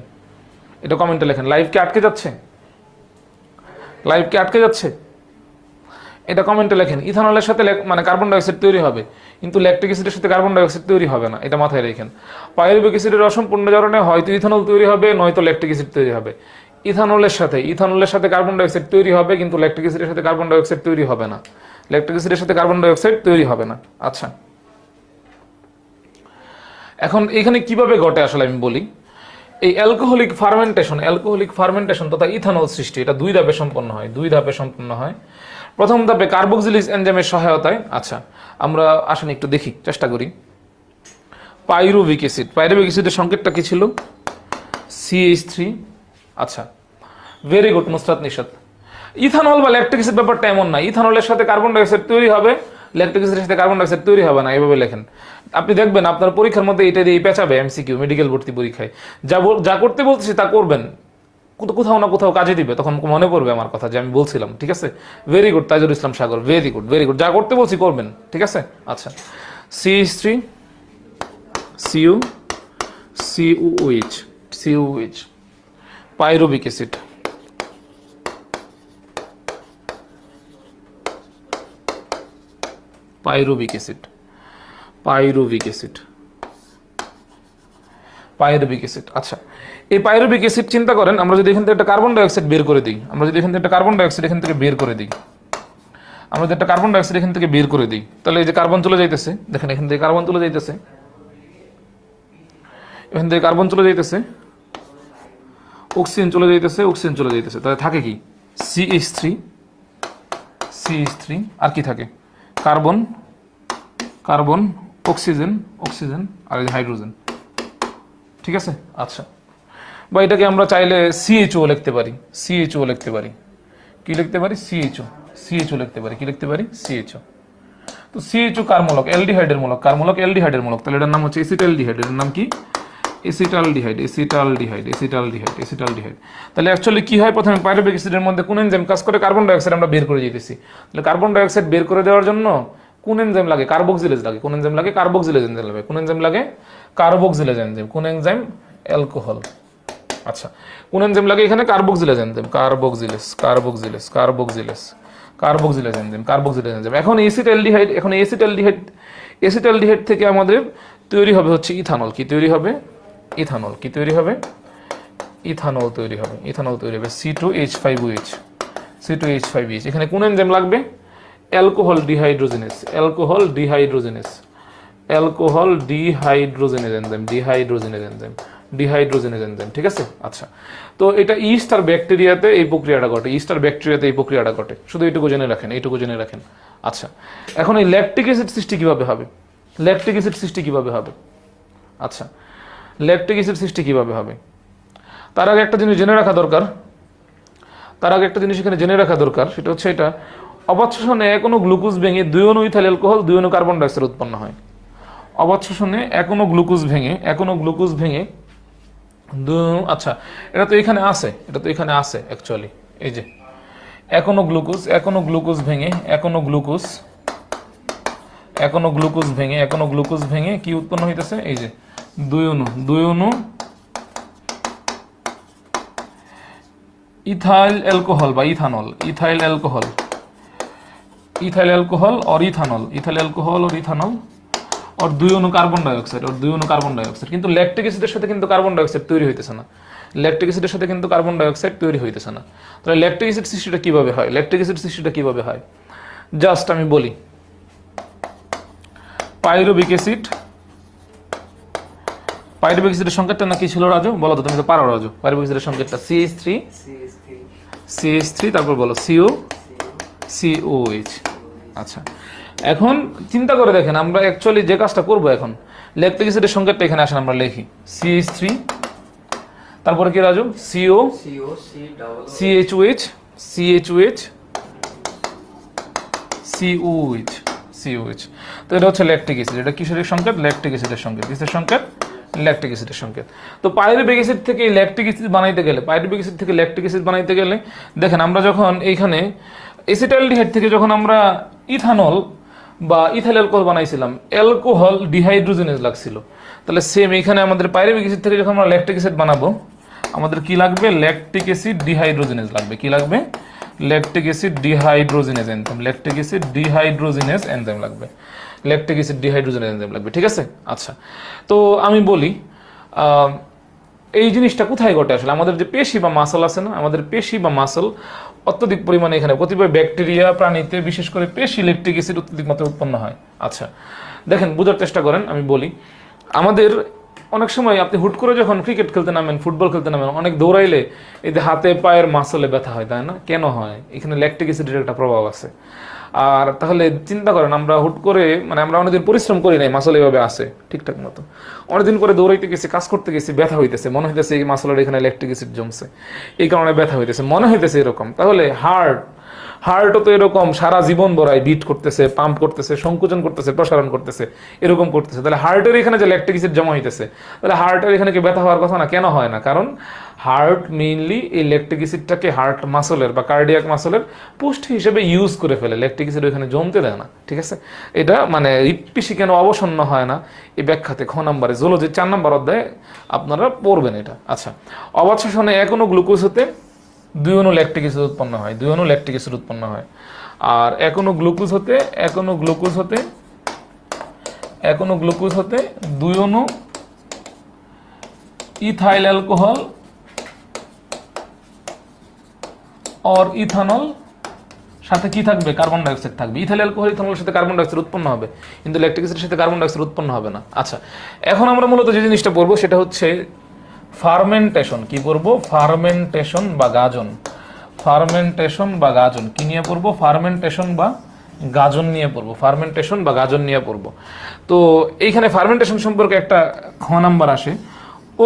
লাইভ কি আটকে যাচ্ছে? এটা কমেন্টে লেখেন। ইথানলের সাথে মানে কার্বন ডাই অক্সাইড তৈরি হবে, কিন্তু ল্যাকটিক অ্যাসিডের সাথে কার্বন ডাই অক্সাইড তৈরি হবে না। এটা মাথায় রাখেন। পাইরুভিক অ্যাসিডের অসম্পূর্ণ জারণে হয়তো ইথানল তৈরি হবে, নয়তো ল্যাকটিক অ্যাসিড তৈরি হবে। ইথানলের সাথে কার্বন ডাই অক্সাইড তৈরি হবে, কিন্তু ল্যাকটিক অ্যাসিডের সাথে কার্বন ডাই অক্সাইড তৈরি হবে না। আচ্ছা, এখন এখানে কিভাবে ঘটে আসলে আমি বলি। এই অ্যালকোহলিক ফার্মেন্টেশন তথা ইথানল সৃষ্টি, এটা 2 ধাপে সম্পন্ন হয়। প্রথম ধাপে কার্বক্সিলিজ এনজাইমের সহায়তায়। আচ্ছা, আমরা আসেন একটু দেখি, চেষ্টা করি। পাইরুভিক অ্যাসিডের সংকেতটা কি ছিল? CH3। আচ্ছা, very good Nusrat Nishat. Ethanol বা ল্যাকটিক অ্যাসিড ব্যাপারটা এমন না। ইথানলের সাথে কার্বন ডাই অক্সাইড তৈরি হবে, ল্যাকটিক অ্যাসিডের সাথে কার্বন ডাই অক্সাইড তৈরি হবে না। এভাবে লেখেন। আপনি দেখবেন আপনার পরীক্ষার মধ্যে এটা দিয়ে পেঁচাবে এমসিকিউ, মেডিকেল ভর্তি পরীক্ষায়। যা করতে বলছি তা করবেন, কোথাও না কোথাও কাজে দিবে, তখন মনে পড়বে আমার কথা যে আমি বলছিলাম। ঠিক আছে? ভেরি গুড তাইজুল ইসলাম সাগর, ভেরি গুড। যা করতে বলছি করবেন। ঠিক আছে? আচ্ছা, CH3 CuOH pyruvic acid. Pyruvic acid. আচ্ছা, এই পাইরুভিক অ্যাসিড চিন্তা করেন, আমরা যদি এখান থেকে একটা কার্বন ডাই অক্সাইড বের করে দিই, তাহলে এই যে কার্বন চলে যাইতেছে, দেখেন এখান থেকে কার্বন চলে যাইতেছে, অক্সিজেন চলে যাইতেছে, তাহলে থাকে কি? CH3 আর কি থাকে? কার্বন, অক্সিজেন আর হাইড্রোজেন। ঠিক আছে? আচ্ছা, বা এটাকে আমরা চাইলে CHO লিখতে পারি। কি লিখতে পারি? CHO লিখতে পারি। কি লিখতে পারি? CHO। তো CHO কার মূলক? অ্যালডিহাইডের মূলক। তাহলে এটার নাম হচ্ছে এসিটালডিহাইড। এটার নাম কি? এসিটালডিহাইড। তাহলে অ্যাকচুয়ালি কি হয়? প্রথমে পাইরুভিক অ্যাসিডের মধ্যে কোন এনজাইম কাজ করে? কার্বন ডাই অক্সাইড আমরা বের করে দিতেছি। তাহলে কার্বন ডাই অক্সাইড বের করে দেওয়ার জন্য কোন এনজাইম লাগে? কার্বক্সিলেজ লাগে। কোন এনজাইম লাগে? কার্বক্সিলেজ এনজাইম লাগে। কোন এনজাইম লাগে? Carboxylase enzyme. কোন এনজাইম? অ্যালকোহল। আচ্ছা, কোন এনজাইম লাগে এখানে? Carboxylase enzyme. Carboxylase carboxylase carboxylase carboxylase enzyme. Carboxylase enzyme. এখন এসিটালডিহাইড, এখন এসিটালডিহাইড থেকে আমাদের তৈরি হবে হচ্ছে ইথানল। কি তৈরি হবে? ইথানল। কি তৈরি হবে? ইথানল তৈরি হবে। ইথানল তৈরি হবে C2H5OH। C2H5OH। এখানে কোন এনজাইম লাগবে? Alcohol dehydrogenase. Alcohol dehydrogenase. Alcohol dehydrogenase enzyme. Dehydrogenase enzyme. Dehydrogenase enzyme. ঠিক আছে? আচ্ছা, তো এটা ইস্ট আর ব্যাকটেরিয়াতে এই প্রক্রিয়াটা ঘটে। ইস্ট আর ব্যাকটেরিয়াতে এই প্রক্রিয়াটা ঘটে। শুধু এইটুকু জেনে রাখেন, এইটুকু জেনে রাখেন। আচ্ছা, এখন এই ল্যাকটিক অ্যাসিড সৃষ্টি কিভাবে হবে? ল্যাকটিক অ্যাসিড সৃষ্টি কিভাবে হবে? আচ্ছা, ল্যাকটিক অ্যাসিড সৃষ্টি কিভাবে হবে? তার আগে একটা জিনিস জেনে রাখা দরকার। তার আগে একটা জিনিস এখানে জেনে রাখা দরকার, সেটা হচ্ছে এটা অবচ্ছনে কোনো গ্লুকোজ ভেঙে 2 অণু ইথাইল অ্যালকোহল 2 অণু কার্বন ডাইঅক্সাইড উৎপন্ন হয়। অবচ্ছনে কোনো গ্লুকোজ ভেঙে 2 অণু, আচ্ছা এটা তো এখানে আছে, এটা তো এখানে আছে অ্যাকচুয়ালি। এই যে কোনো গ্লুকোজ ভেঙে কি উৎপন্ন হইতেছে? এই যে 2 অণু ইথাইল অ্যালকোহল বা ইথানল। ইথাইল অ্যালকোহল और इथानल और 2 অণু কার্বন ডাইঅক্সাইড। কিন্তু ল্যাকটিক অ্যাসিডের সাথে কিন্তু কার্বন ডাইঅক্সাইড তৈরি হইতেছে না। ল্যাকটিক অ্যাসিডের সাথে কিন্তু কার্বন ডাইঅক্সাইড তৈরি হইতেছে না। তাহলে ল্যাকটিক অ্যাসিড সৃষ্টিটা কিভাবে হয়? জাস্ট আমি বলি, পাইরুভিক অ্যাসিডের সংকেতটা নাকি ছিল রাজু? বলো তো, তুমি তো পারো রাজু। পাইরুভিক অ্যাসিডের সংকেতটা CH3, তারপর বলো COOH। আচ্ছা, এখন চিন্তা করে দেখেন, আমরা অ্যাকচুয়ালি যে কাজটা করব, এখন ল্যাকটিক অ্যাসিডের সংকেতটা এখানে আসেন, আমরা লিখি CH3, তারপরে কি রাজু? COOH। তো এটা হচ্ছে ল্যাকটিক অ্যাসিড। এটা কিসের সংকেত? ল্যাকটিক অ্যাসিডের সংকেত। কিসের সংকেত? ল্যাকটিক অ্যাসিডের সংকেত। তো পাইরুভিক অ্যাসিড থেকে ল্যাকটিক অ্যাসিড বানাইতে গেলে দেখেন, আমরা যখন এইখানে এসিটালডিহাইড থেকে যখন আমরা ইথানল বা ইথাইল অ্যালকোহল বানাইছিলাম, অ্যালকোহল ডিহাইড্রোজেনেজ লাগছিল। তাহলে সেম এখানে আমাদের পাইরুভিক অ্যাসিড থেকে যখন আমরা ল্যাকটিক অ্যাসিড বানাবো, আমাদের কি লাগবে? ল্যাকটিক অ্যাসিড ডিহাইড্রোজেনেজ লাগবে। কি লাগবে? ল্যাকটিক অ্যাসিড ডিহাইড্রোজেনেজ এনজাইম লাগবে। ঠিক আছে? আচ্ছা, তো আমি বলি এই জিনিসটা কোথায় ঘটে আসলে? আমাদের যে পেশি বা মাসল আছে না, আমাদের পেশি বা মাসল অত্যধিক পরিমাণে এখানে কতিপয় ব্যাকটেরিয়া প্রাণীতে বিশেষ করে পেশি ল্যাকটিক অ্যাসিড অত্যধিক মাত্রায় উৎপন্ন হয়। আচ্ছা দেখেন, বোঝার চেষ্টা করেন, আমি বলি আমাদের অনেক সময় আপনি হুট করে যখন ক্রিকেট খেলতে নামেন, ফুটবল খেলতে নামেন, অনেক দৌড়াইলে এই যে হাতে পায়ের মাসলে ব্যথা হয়, তাই না? কেন হয়? এখানে ল্যাকটিক অ্যাসিডের একটা প্রভাব আছে। আর তাহলে চিন্তা করেন, আমরা হুট করে আমরা অনেকদিন পরিশ্রম করি নাই, মাসল এইভাবে আছে ঠিকঠাক মতো, অনেকদিন করে দৌড়াইতে গেছি, কাজ করতে গেছি, ব্যথা হইতেছে, মনে হইতেছে এই মাসলের এখানে ল্যাকটিক অ্যাসিড জমছে, এই কারণে ব্যথা হইতেছে, মনে হইতেছে এরকম। তাহলে হার্টও তো এরকম সারা জীবন ভরাই বিট করতেছে, পাম্প করতেছে, সংকোচন করতেছে, প্রসারণ করতেছে, এরকম করতেছে। তাহলে হার্টের এখানে যে ল্যাকটিক অ্যাসিড জমা হইতেছে, তাহলে হার্টের এখানে কি ব্যথা হওয়ার কথা না? কেন হয় না? কারণ হার্ট মেইনলি এই ল্যাকটিক অ্যাসিডটাকে হার্ট মাসলের বা কার্ডিয়াক মাসলের পুষ্টি হিসেবে ইউজ করে ফেলে, ল্যাকটিক অ্যাসিড ওইখানে জমতে দেয় না। ঠিক আছে? এটা হৃৎপিণ্ড কেন অবসন্ন হয় না, এই ব্যাখ্যাতে খ নম্বরে জুলজি 4 নম্বর অধ্যায়ে আপনারা পড়বেন এটা। আচ্ছা, অবচ্ছনে কোনো গ্লুকোজ হতে 2 অণু ল্যাকটিক অ্যাসিড উৎপন্ন হয়, 2 অণু ল্যাকটিক অ্যাসিড উৎপন্ন হয়। আর কোনো গ্লুকোজ হতে 2 অণু ইথাইল অ্যালকোহল और ইথানল, সাথে কি থাকবে? কার্বন ডাইঅক্সাইড থাকবে। ইথাইল অ্যালকোহল ইথানলের সাথে কার্বন ডাইঅক্সাইড উৎপন্ন হবে, কিন্তু ল্যাকটিক অ্যাসিডের সাথে কার্বন ডাইঅক্সাইড উৎপন্ন হবে না। আচ্ছা, এখন আমরা মূলত যে জিনিসটা পড়বো সেটা হচ্ছে ফার্মেন্টেশন। কি পড়বো? ফার্মেন্টেশন বা গাজন। কি নিয়ে পড়বো? ফার্মেন্টেশন বা গাজন নিয়ে পড়বো। তো এইখানে ফার্মেন্টেশন সম্পর্কে একটা খ নাম্বার আসে,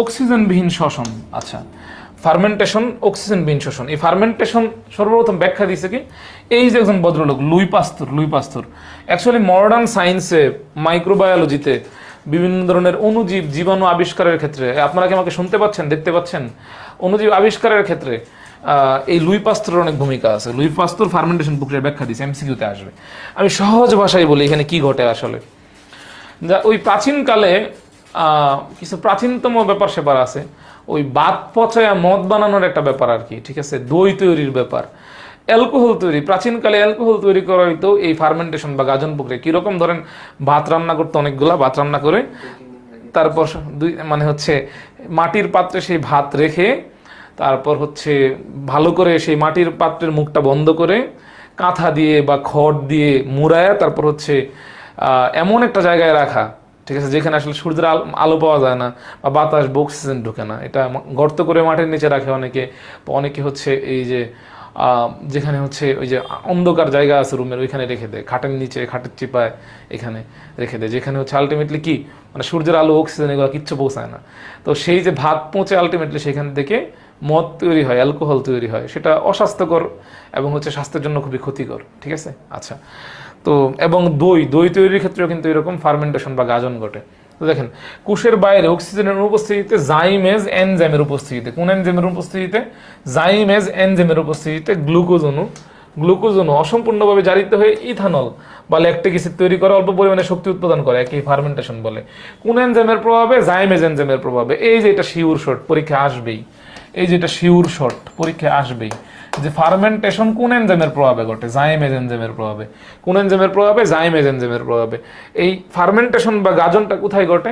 অক্সিজেনবিহীন শ্বসন। আচ্ছা, ফার্মেন্টেশন, অক্সিজেনবিহীন শ্বসন। এই ফার্মেন্টেশন সর্বপ্রথম ব্যাখ্যা দিয়েছে কি? এই যে একজন ভদ্রলোক লুই পাস্তুর। অ্যাকচুয়ালি মডার্ন সায়েন্সে, মাইক্রোবায়োলজিতে বিভিন্ন ধরনের অণুজীব, জীবাণু আবিষ্কারের ক্ষেত্রে, আপনারা কি আমাকে শুনতে পাচ্ছেন, দেখতে পাচ্ছেন? অণুজীব আবিষ্কারের ক্ষেত্রে এই লুই পাস্তুরের অনেক ভূমিকা আছে। লুই পাস্তুর ফার্মেন্টেশন প্রক্রিয়ার ব্যাখ্যা দিচ্ছে, এমসিকিউতে আসবে। আমি সহজ ভাষায় বলি এখানে কি ঘটে আসলে। যা ওই প্রাচীনকালে কিছু প্রাচীনতম ব্যাপার সেপার আছে, ওই বাত পচায়া মদ বানানোর একটা ব্যাপার আর কি, ঠিক আছে, দই তৈরির ব্যাপার, অ্যালকোহল তৈরি। প্রাচীনকালে অ্যালকোহল তৈরি করা হইতো এই ফার্মেন্টেশন বা গাজন প্রক্রিয়া। কিরকম ধরেন, ভাত রান্না করতে, অনেকগুলা ভাত রান্না করে তারপর মানে হচ্ছে মাটির পাত্রে সেই ভাত রেখে তারপর হচ্ছে ভালো করে সেই মাটির পাত্রের মুখটা বন্ধ করে কাঁথা দিয়ে বা খড় দিয়ে মুড়ায়া তারপর হচ্ছে এমন একটা জায়গায় রাখা, ঠিক আছে, যেখানে আসলে সূর্যের আলো পাওয়া যায় না বা বাতাস বা অক্সিজেন ঢুকে না। এটা গর্ত করে মাটির নিচে রাখে অনেকে, অনেকে হচ্ছে এই যে যেখানে হচ্ছে ওই যে অন্ধকার জায়গা আছে রুমের, ওইখানে রেখে দেয়, খাটের নিচে, খাটের চিপায় এখানে রেখে দেয়, যেখানে হচ্ছে আলটিমেটলি কি মানে সূর্যের আলো অক্সিজেন এগুলো কিচ্ছু পৌঁছায় না। তো সেই যে ভাত পৌঁছে আলটিমেটলি সেখান থেকে মদ তৈরি হয়, অ্যালকোহল তৈরি হয়, সেটা অস্বাস্থ্যকর এবং হচ্ছে স্বাস্থ্যের জন্য খুবই ক্ষতিকর, ঠিক আছে। আচ্ছা, তো এবং দই তৈরির ক্ষেত্রেও কিন্তু এরকম ফার্মেন্টেশন বা গাজন ঘটে। তো দেখেন, কোষের বাইরে অক্সিজেনের উপস্থিতিতে জাইমেজ এনজাইমের উপস্থিতিতে, কোন এনজাইমের উপস্থিতিতে? জাইমেজ এনজাইমের উপস্থিতিতে গ্লুকোজ অণু অসম্পূর্ণভাবে জারিত হয়ে ইথানল বা ল্যাকটিক অ্যাসিড তৈরি করে অল্প পরিমাণে শক্তি উৎপাদন করে, একই ফার্মেন্টেশন বলে। কোন এনজাইমের প্রভাবে? জাইমেজ এনজাইমের প্রভাবে। এই যে এটা শিওর শর্ট, পরীক্ষা আসবেই, এই যেটা শিওর শর্ট পরীক্ষা আসবেই, যে ফার্মেন্টেশন কোন এনজাইমের প্রভাবে ঘটে? জাইমেজ এনজাইমের প্রভাবে। কোন এনজাইমের প্রভাবে? জাইমেজ এনজাইমের প্রভাবে। এই ফার্মেন্টেশন বা গাজনটা কোথায় ঘটে?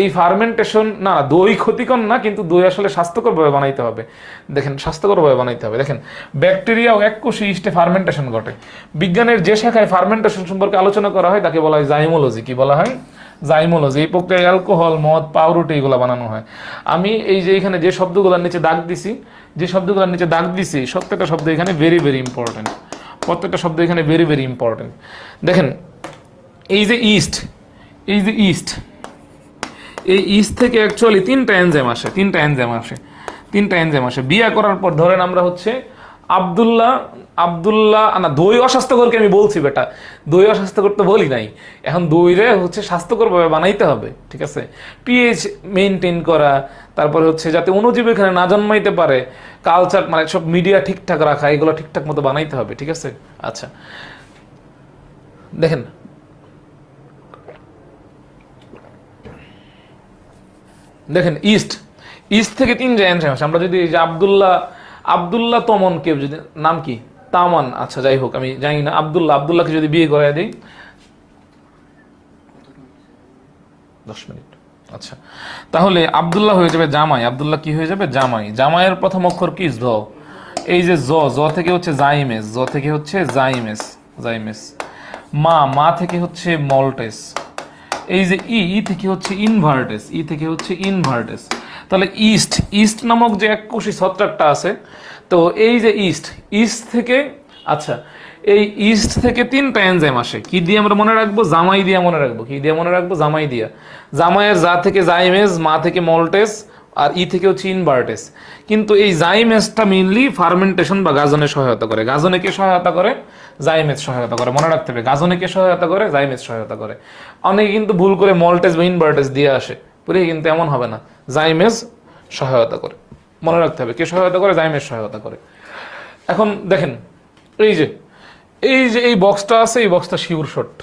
এই ফার্মেন্টেশন না, দই ক্ষতিকর না, কিন্তু দই আসলে স্বাস্থ্যকরভাবে বানাইতে হবে। দেখেন, স্বাস্থ্যকরভাবে বানাইতে হবে। দেখেন, ব্যাকটেরিয়া ও এককোষী ইস্টে ফার্মেন্টেশন ঘটে। বিজ্ঞানের যে শাখায় ফার্মেন্টেশন সম্পর্কে আলোচনা করা হয় তাকে বলা হয় জাইমোলজি। কি বলা হয়? জাইমোলজি। এই প্রক্রিয়ায় অ্যালকোহল, মদ, পাউরুটি এগুলো বানানো হয়। আমি এই যে এখানে যে শব্দগুলোর নিচে দাগ দিছি, প্রত্যেকটা শব্দ এখানে ভেরি ভেরি ইম্পর্টেন্ট। প্রত্যেকটা শব্দ এখানে ভেরি ভেরি ইম্পর্টেন্ট। দেখেন, এই যে ইস্ট, এই ইস্ট থেকে অ্যাকচুয়ালি তিনটা এনজাইম আসে। বিয়ে করার পর ধরেন আমরা হচ্ছে আব্দুল্লাহ না, দই অস্বাস্থ্যকরকে আমি বলছি বেটা, দই অস্বাস্থ্যকর তো বলি নাই। এখন দইরে হচ্ছে স্বাস্থ্যকরভাবে বানাইতে হবে, ঠিক আছে, পিএইচ মেনটেন করা, তারপরে হচ্ছে যাতে অণুজীব এখানে না জন্মাইতে পারে, কালচার মানে সব মিডিয়া ঠিকঠাক রাখা, এগুলো ঠিকঠাক মতো বানাইতে হবে, ঠিক আছে। আচ্ছা, দেখেন ইস্ট থেকে তিন যে এনজাইম আসে। আমরা যদি আব্দুল্লাহ তমন, কেউ যদি নাম কি তামান, আচ্ছা যাই হোক আমি জানি না, আব্দুল্লাহকে যদি বিয়ে করাই দিই 10 মিনিট, আচ্ছা, তাহলে আব্দুল্লাহ হয়ে যাবে জামাই। আব্দুল্লাহ কি হয়ে যাবে? জামাই। জামাইয়ের প্রথম অক্ষর কি? জ। এই যে জ থেকে হচ্ছে জাইমেস। মা থেকে হচ্ছে মল্টেস। এই যে ই থেকে হচ্ছে ইনভার্টেস। তাহলে ইস্ট নামক যে এককোষী ছত্রাকটা আছে, তো এই যে ইস্ট থেকে, আচ্ছা, এই ইস্ট থেকে তিনটা এনজাইম আসে। কি দিয়ে আমরা মনে রাখবো? জামাই দিয়ে মনে রাখবো। কি দিয়ে মনে রাখবো? জামাই দিয়া। জামাইয়ের যা থেকে জাইমেস, মা থেকে মল্টেস, আর ই থেকে হচ্ছে ইনভার্টেস। কিন্তু এই জাইমেসটা মেইনলি ফার্মেন্টেশন বা গাজনে সহায়তা করে। গাজনে কে সহায়তা করে? জাইমেস সহায়তা করে। মনে রাখতে হবে, গাজনে কে সহায়তা করে? জাইমেস সহায়তা করে। অনেকে কিন্তু ভুল করে মল্টেস বা ইনভার্টেস দিয়ে আসে, পুরো কিন্তু এমন হবে না, জাইমেস সহায়তা করে। মনে রাখতে হবে কে সহায়তা করে? জাইমেস সহায়তা করে। এখন দেখেন, এই বক্সটা আছে, এই বক্সটা শিওর শর্ট।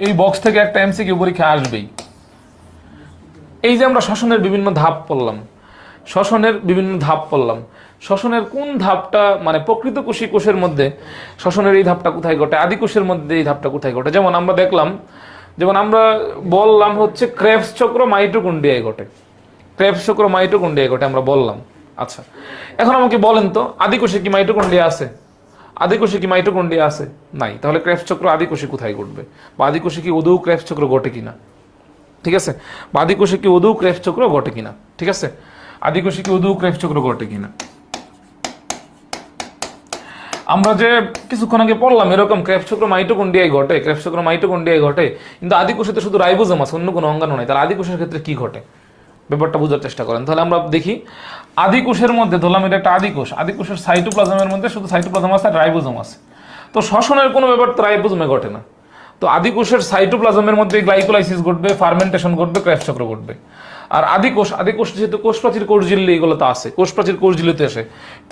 এই বক্স থেকে একটা এমসিকিউ পরীক্ষা আসবেই। এই যে আমরা শ্বসনের বিভিন্ন ধাপ পড়লাম, শ্বসনের কোন ধাপটা মানে প্রকৃত কোষের মধ্যে শ্বসনের এই ধাপটা কোথায় ঘটে, আদি কোষের মধ্যে এই ধাপটা কোথায় ঘটে? যেমন আমরা দেখলাম, আমরা বললাম হচ্ছে ক্রেবস চক্র মাইটোকন্ড্রিয়ায় ঘটে, আমরা বললাম। আচ্ছা, এখন আমাকে বলেন তো, আদি কোষে কি মাইটোকন্ড্রিয়া আছে? নাই। তাহলে ক্রেবস চক্র আদি কোষে কোথায় ঘটবে, বা আদি কোষে কি আদৌ ক্রেবস চক্র ঘটে কিনা? ঠিক আছে, আদি কোষে কি আদৌ ক্রেবস চক্র ঘটে কিনা? ঠিক আছে, আদি কোষে কি আদৌ ক্রেবস চক্র ঘটে কিনা? আমরা যে কিছুক্ষণ আগে পড়লাম এরকম ক্রেবস চক্র মাইটোকন্ড্রিয়ায় ঘটে, কিন্তু আদি কোষে তো শুধু রাইবোজোম আছে, অন্য কোনো অঙ্গাণু নাই। তাহলে আদি কোষের ক্ষেত্রে কি ঘটে, ব্যাপারটা বোঝার চেষ্টা করেন। তাহলে আমরা দেখি, আদি কোষের মধ্যে ধরলাম এটা একটা আদি কোষের সাইটোপ্লাজমের মধ্যে শুধু সাইটোপ্লাজম আছে আর রাইবোজোম আছে। তো শ্বসনের কোনো ব্যাপার তো রাইবোজোমে ঘটে না। তো আদি কোষের সাইটোপ্লাজমের মধ্যে গ্লাইকোলাইসিস ঘটবে, ফার্মেন্টেশন ঘটবে, ক্রেবস চক্র ঘটবে। আর আদিকোষ যেহেতু কোষ প্রাচীর কোষ ঝিল্লি এগুলো তো আছে, কোষ প্রাচীর কোষ ঝিল্লিতে আসে।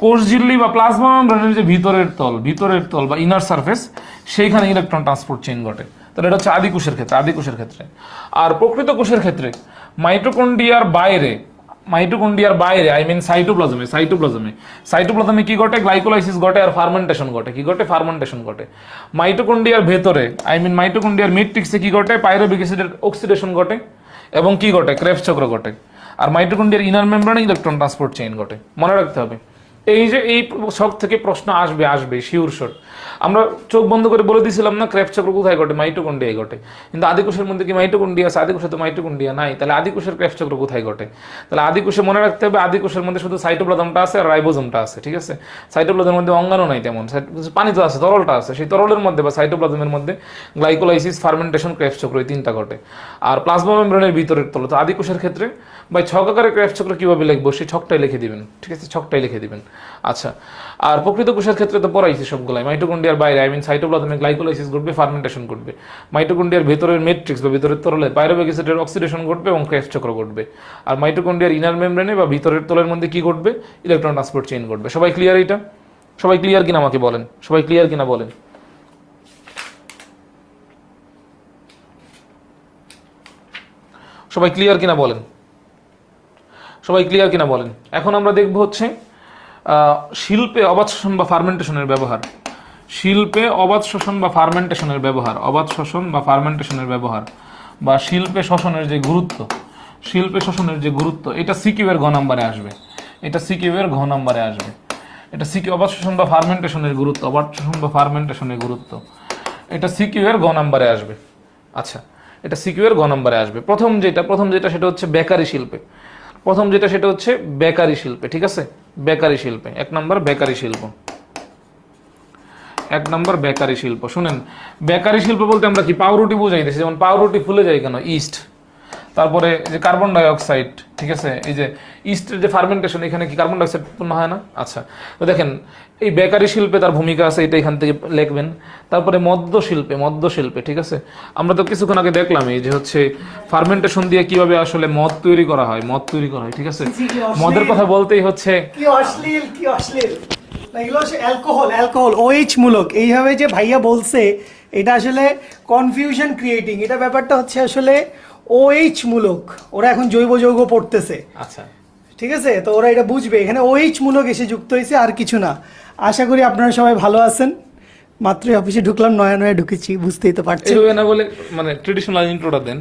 কোষ ঝিল্লি বা প্লাজমা মেমব্রেনের যে ভিতরের তল বা ইনার সারফেস, সেইখানে ইলেকট্রন ট্রান্সপোর্ট চেইন ঘটে। তাহলে এটা হচ্ছে আদিকোষের ক্ষেত্রে। আর প্রকৃত কোষের ক্ষেত্রে মাইটোকন্ড্রিয়ার বাইরে আই মিন সাইটোপ্লাজমে কি ঘটে? গ্লাইকোলাইসিস ঘটে আর ফার্মেন্টেশন ঘটে। ফার্মেন্টেশন ঘটে। মাইটোকন্ড্রিয়ার ভেতরে আই মিন মাইটোকন্ড্রিয়ার ম্যাট্রিক্সে কি ঘটে? পাইরুভিক অ্যাসিডের অক্সিডেশন ঘটে এবং কি ঘটে? ক্রেবস চক্র ঘটে। আর মাইটোকন্ড্রিয়ার ইনার মেমব্রেনে ইলেকট্রন ট্রান্সপোর্ট চেইন ঘটে। মনে রাখতে হবে। এই ছক থেকে প্রশ্ন আসবে শিওর শট। আমরা চোখ বন্ধ করে বলে দিয়েছিলাম না ক্রেবস চক্র কোথায় ঘটে? মাইটোকন্ড্রিয়ায় ঘটে। কিন্তু আদিকোষের মধ্যে কি মাইটোকন্ড্রিয়া আছে? আদিকোষে তো মাইটোকন্ড্রিয়া নাই। তাহলে আদিকোষের ক্রেবস চক্র কোথায় ঘটে? তাহলে আদিকোষে মনে রাখতে হবে আদিকোষের মধ্যে শুধু সাইটোপ্লাজমটা আছে আর রাইবোজোমটা আছে। ঠিক আছে, সাইটোপ্লাজমের মধ্যে অঙ্গাণু নাই তেমন, পানি তো আছে, তরলটা আছে। সেই তরলের মধ্যে বা সাইটোপ্লাজমের মধ্যে গ্লাইকোলাইসিস, ফার্মেন্টেশন, ক্রেবস চক্র এই তিনটা ঘটে। আর প্লাজমা মেমব্রেনের ভিতরের তল তো আদিকোষের ক্ষেত্রে ভাই ছক আকারে ক্রেবস চক্র কিভাবে লিখবো? সেই ছকটাই লিখে দিবেন। ঠিক আছে, ছকটাই লিখে দিবেন। আচ্ছা, আর প্রকৃত কোষের ক্ষেত্রে তো পড়াইছি সবগুলাই। মাইটোকন্ড্রিয়ার বাইরে আই মিন সাইটোপ্লাজমে গ্লাইকোলাইসিস ঘটবে, ফার্মেন্টেশন ঘটবে। মাইটোকন্ড্রিয়ার ভেতরের ম্যাট্রিক্স বা ভিতরের তরলে পাইরুভিক অ্যাসিডের অক্সিডেশন ঘটবে এবং ক্রেবস চক্র ঘটবে। আর মাইটোকন্ড্রিয়ার ইনার মেমব্রেনে বা ভিতরের তলের মধ্যে কি ঘটবে? ইলেকট্রন ট্রান্সপোর্ট চেইন ঘটবে। সবাই ক্লিয়ার? এটা সবাই ক্লিয়ার কিনা আমাকে বলেন। সবাই ক্লিয়ার কিনা বলেন। সবাই ক্লিয়ার কিনা বলেন। সবাই ক্লিয়ার কিনা বলেন। এখন আমরা দেখব হচ্ছে শিল্পে অবাধ শোষণ বা ফার্মেন্টেশনের ব্যবহার। শিল্পে অবাধ শোষণ বা ফার্মেন্টেশনের ব্যবহার, অবাধ শোষণ বা ফার্মেন্টেশনের ব্যবহার বা শিল্পে শোষণের যে গুরুত্ব, এটা সিকিউ এর ঘ নম্বরে আসবে। এটা সিকিউ এর ঘ নম্বরে আসবে। এটা সিকিউ অবাধ শোষণ বা ফার্মেন্টেশনের গুরুত্ব, এটা সিকিউ এর ঘ নম্বরে আসবে। আচ্ছা, এটা সিকিউ এর ঘ নম্বরে আসবে। প্রথম যেটা সেটা হচ্ছে বেকারি শিল্পে। ঠিক আছে, বেকারি শিল্পে 1 নম্বর বেকারি শিল্প। শুনেন, বেকারি শিল্প বলতে আমরা কি পাউরুটি বুঝাইতেছি? যেমন পাউরুটি ফুলে যায় কেন? ইস্ট। তারপরে যে কার্বন ডাই অক্সাইড, ঠিক আছে, এই যে ইস্টের যে ফার্মেন্টেশন, এখানে কি কার্বন ডাই অক্সাইড উৎপন্ন হয় না? আচ্ছা, তো দেখেন এই বেকারি শিল্পে তার ভূমিকা আছে, এটা এখান থেকে লিখবেন। তারপরে মদ্য শিল্পে, ঠিক আছে, আমরা তো কিছুক্ষণ আগে দেখলাম এই যে হচ্ছে ফার্মেন্টেশন দিয়ে কিভাবে আসলে মদ তৈরি করা হয়, ঠিক আছে। মদের কথা বলতেই হচ্ছে কি অশ্লীল এগুলো হচ্ছে অ্যালকোহল OH মূলক। এইভাবে যে ভাইয়া বলছে এটা আসলে কনফিউশন ক্রিয়েটিং। এটা ব্যাপারটা হচ্ছে আসলে OH মূলক। ওরা এখন জৈব যৌগ পড়তেছে। আচ্ছা, ঠিক আছে, তো ওরা এটা বুঝবে। এখানে OH মূলক এসে যুক্ত হয়েছে, আর কিছু না। আশা করি আপনারা সবাই ভালো আছেন। মাত্রই অফিসে ঢুকলাম, নয়া ঢুকেছি, বুঝতেই তো পারছেন। না বলে মানে ট্রেডিশনাল ইন্ট্রোটা দেন,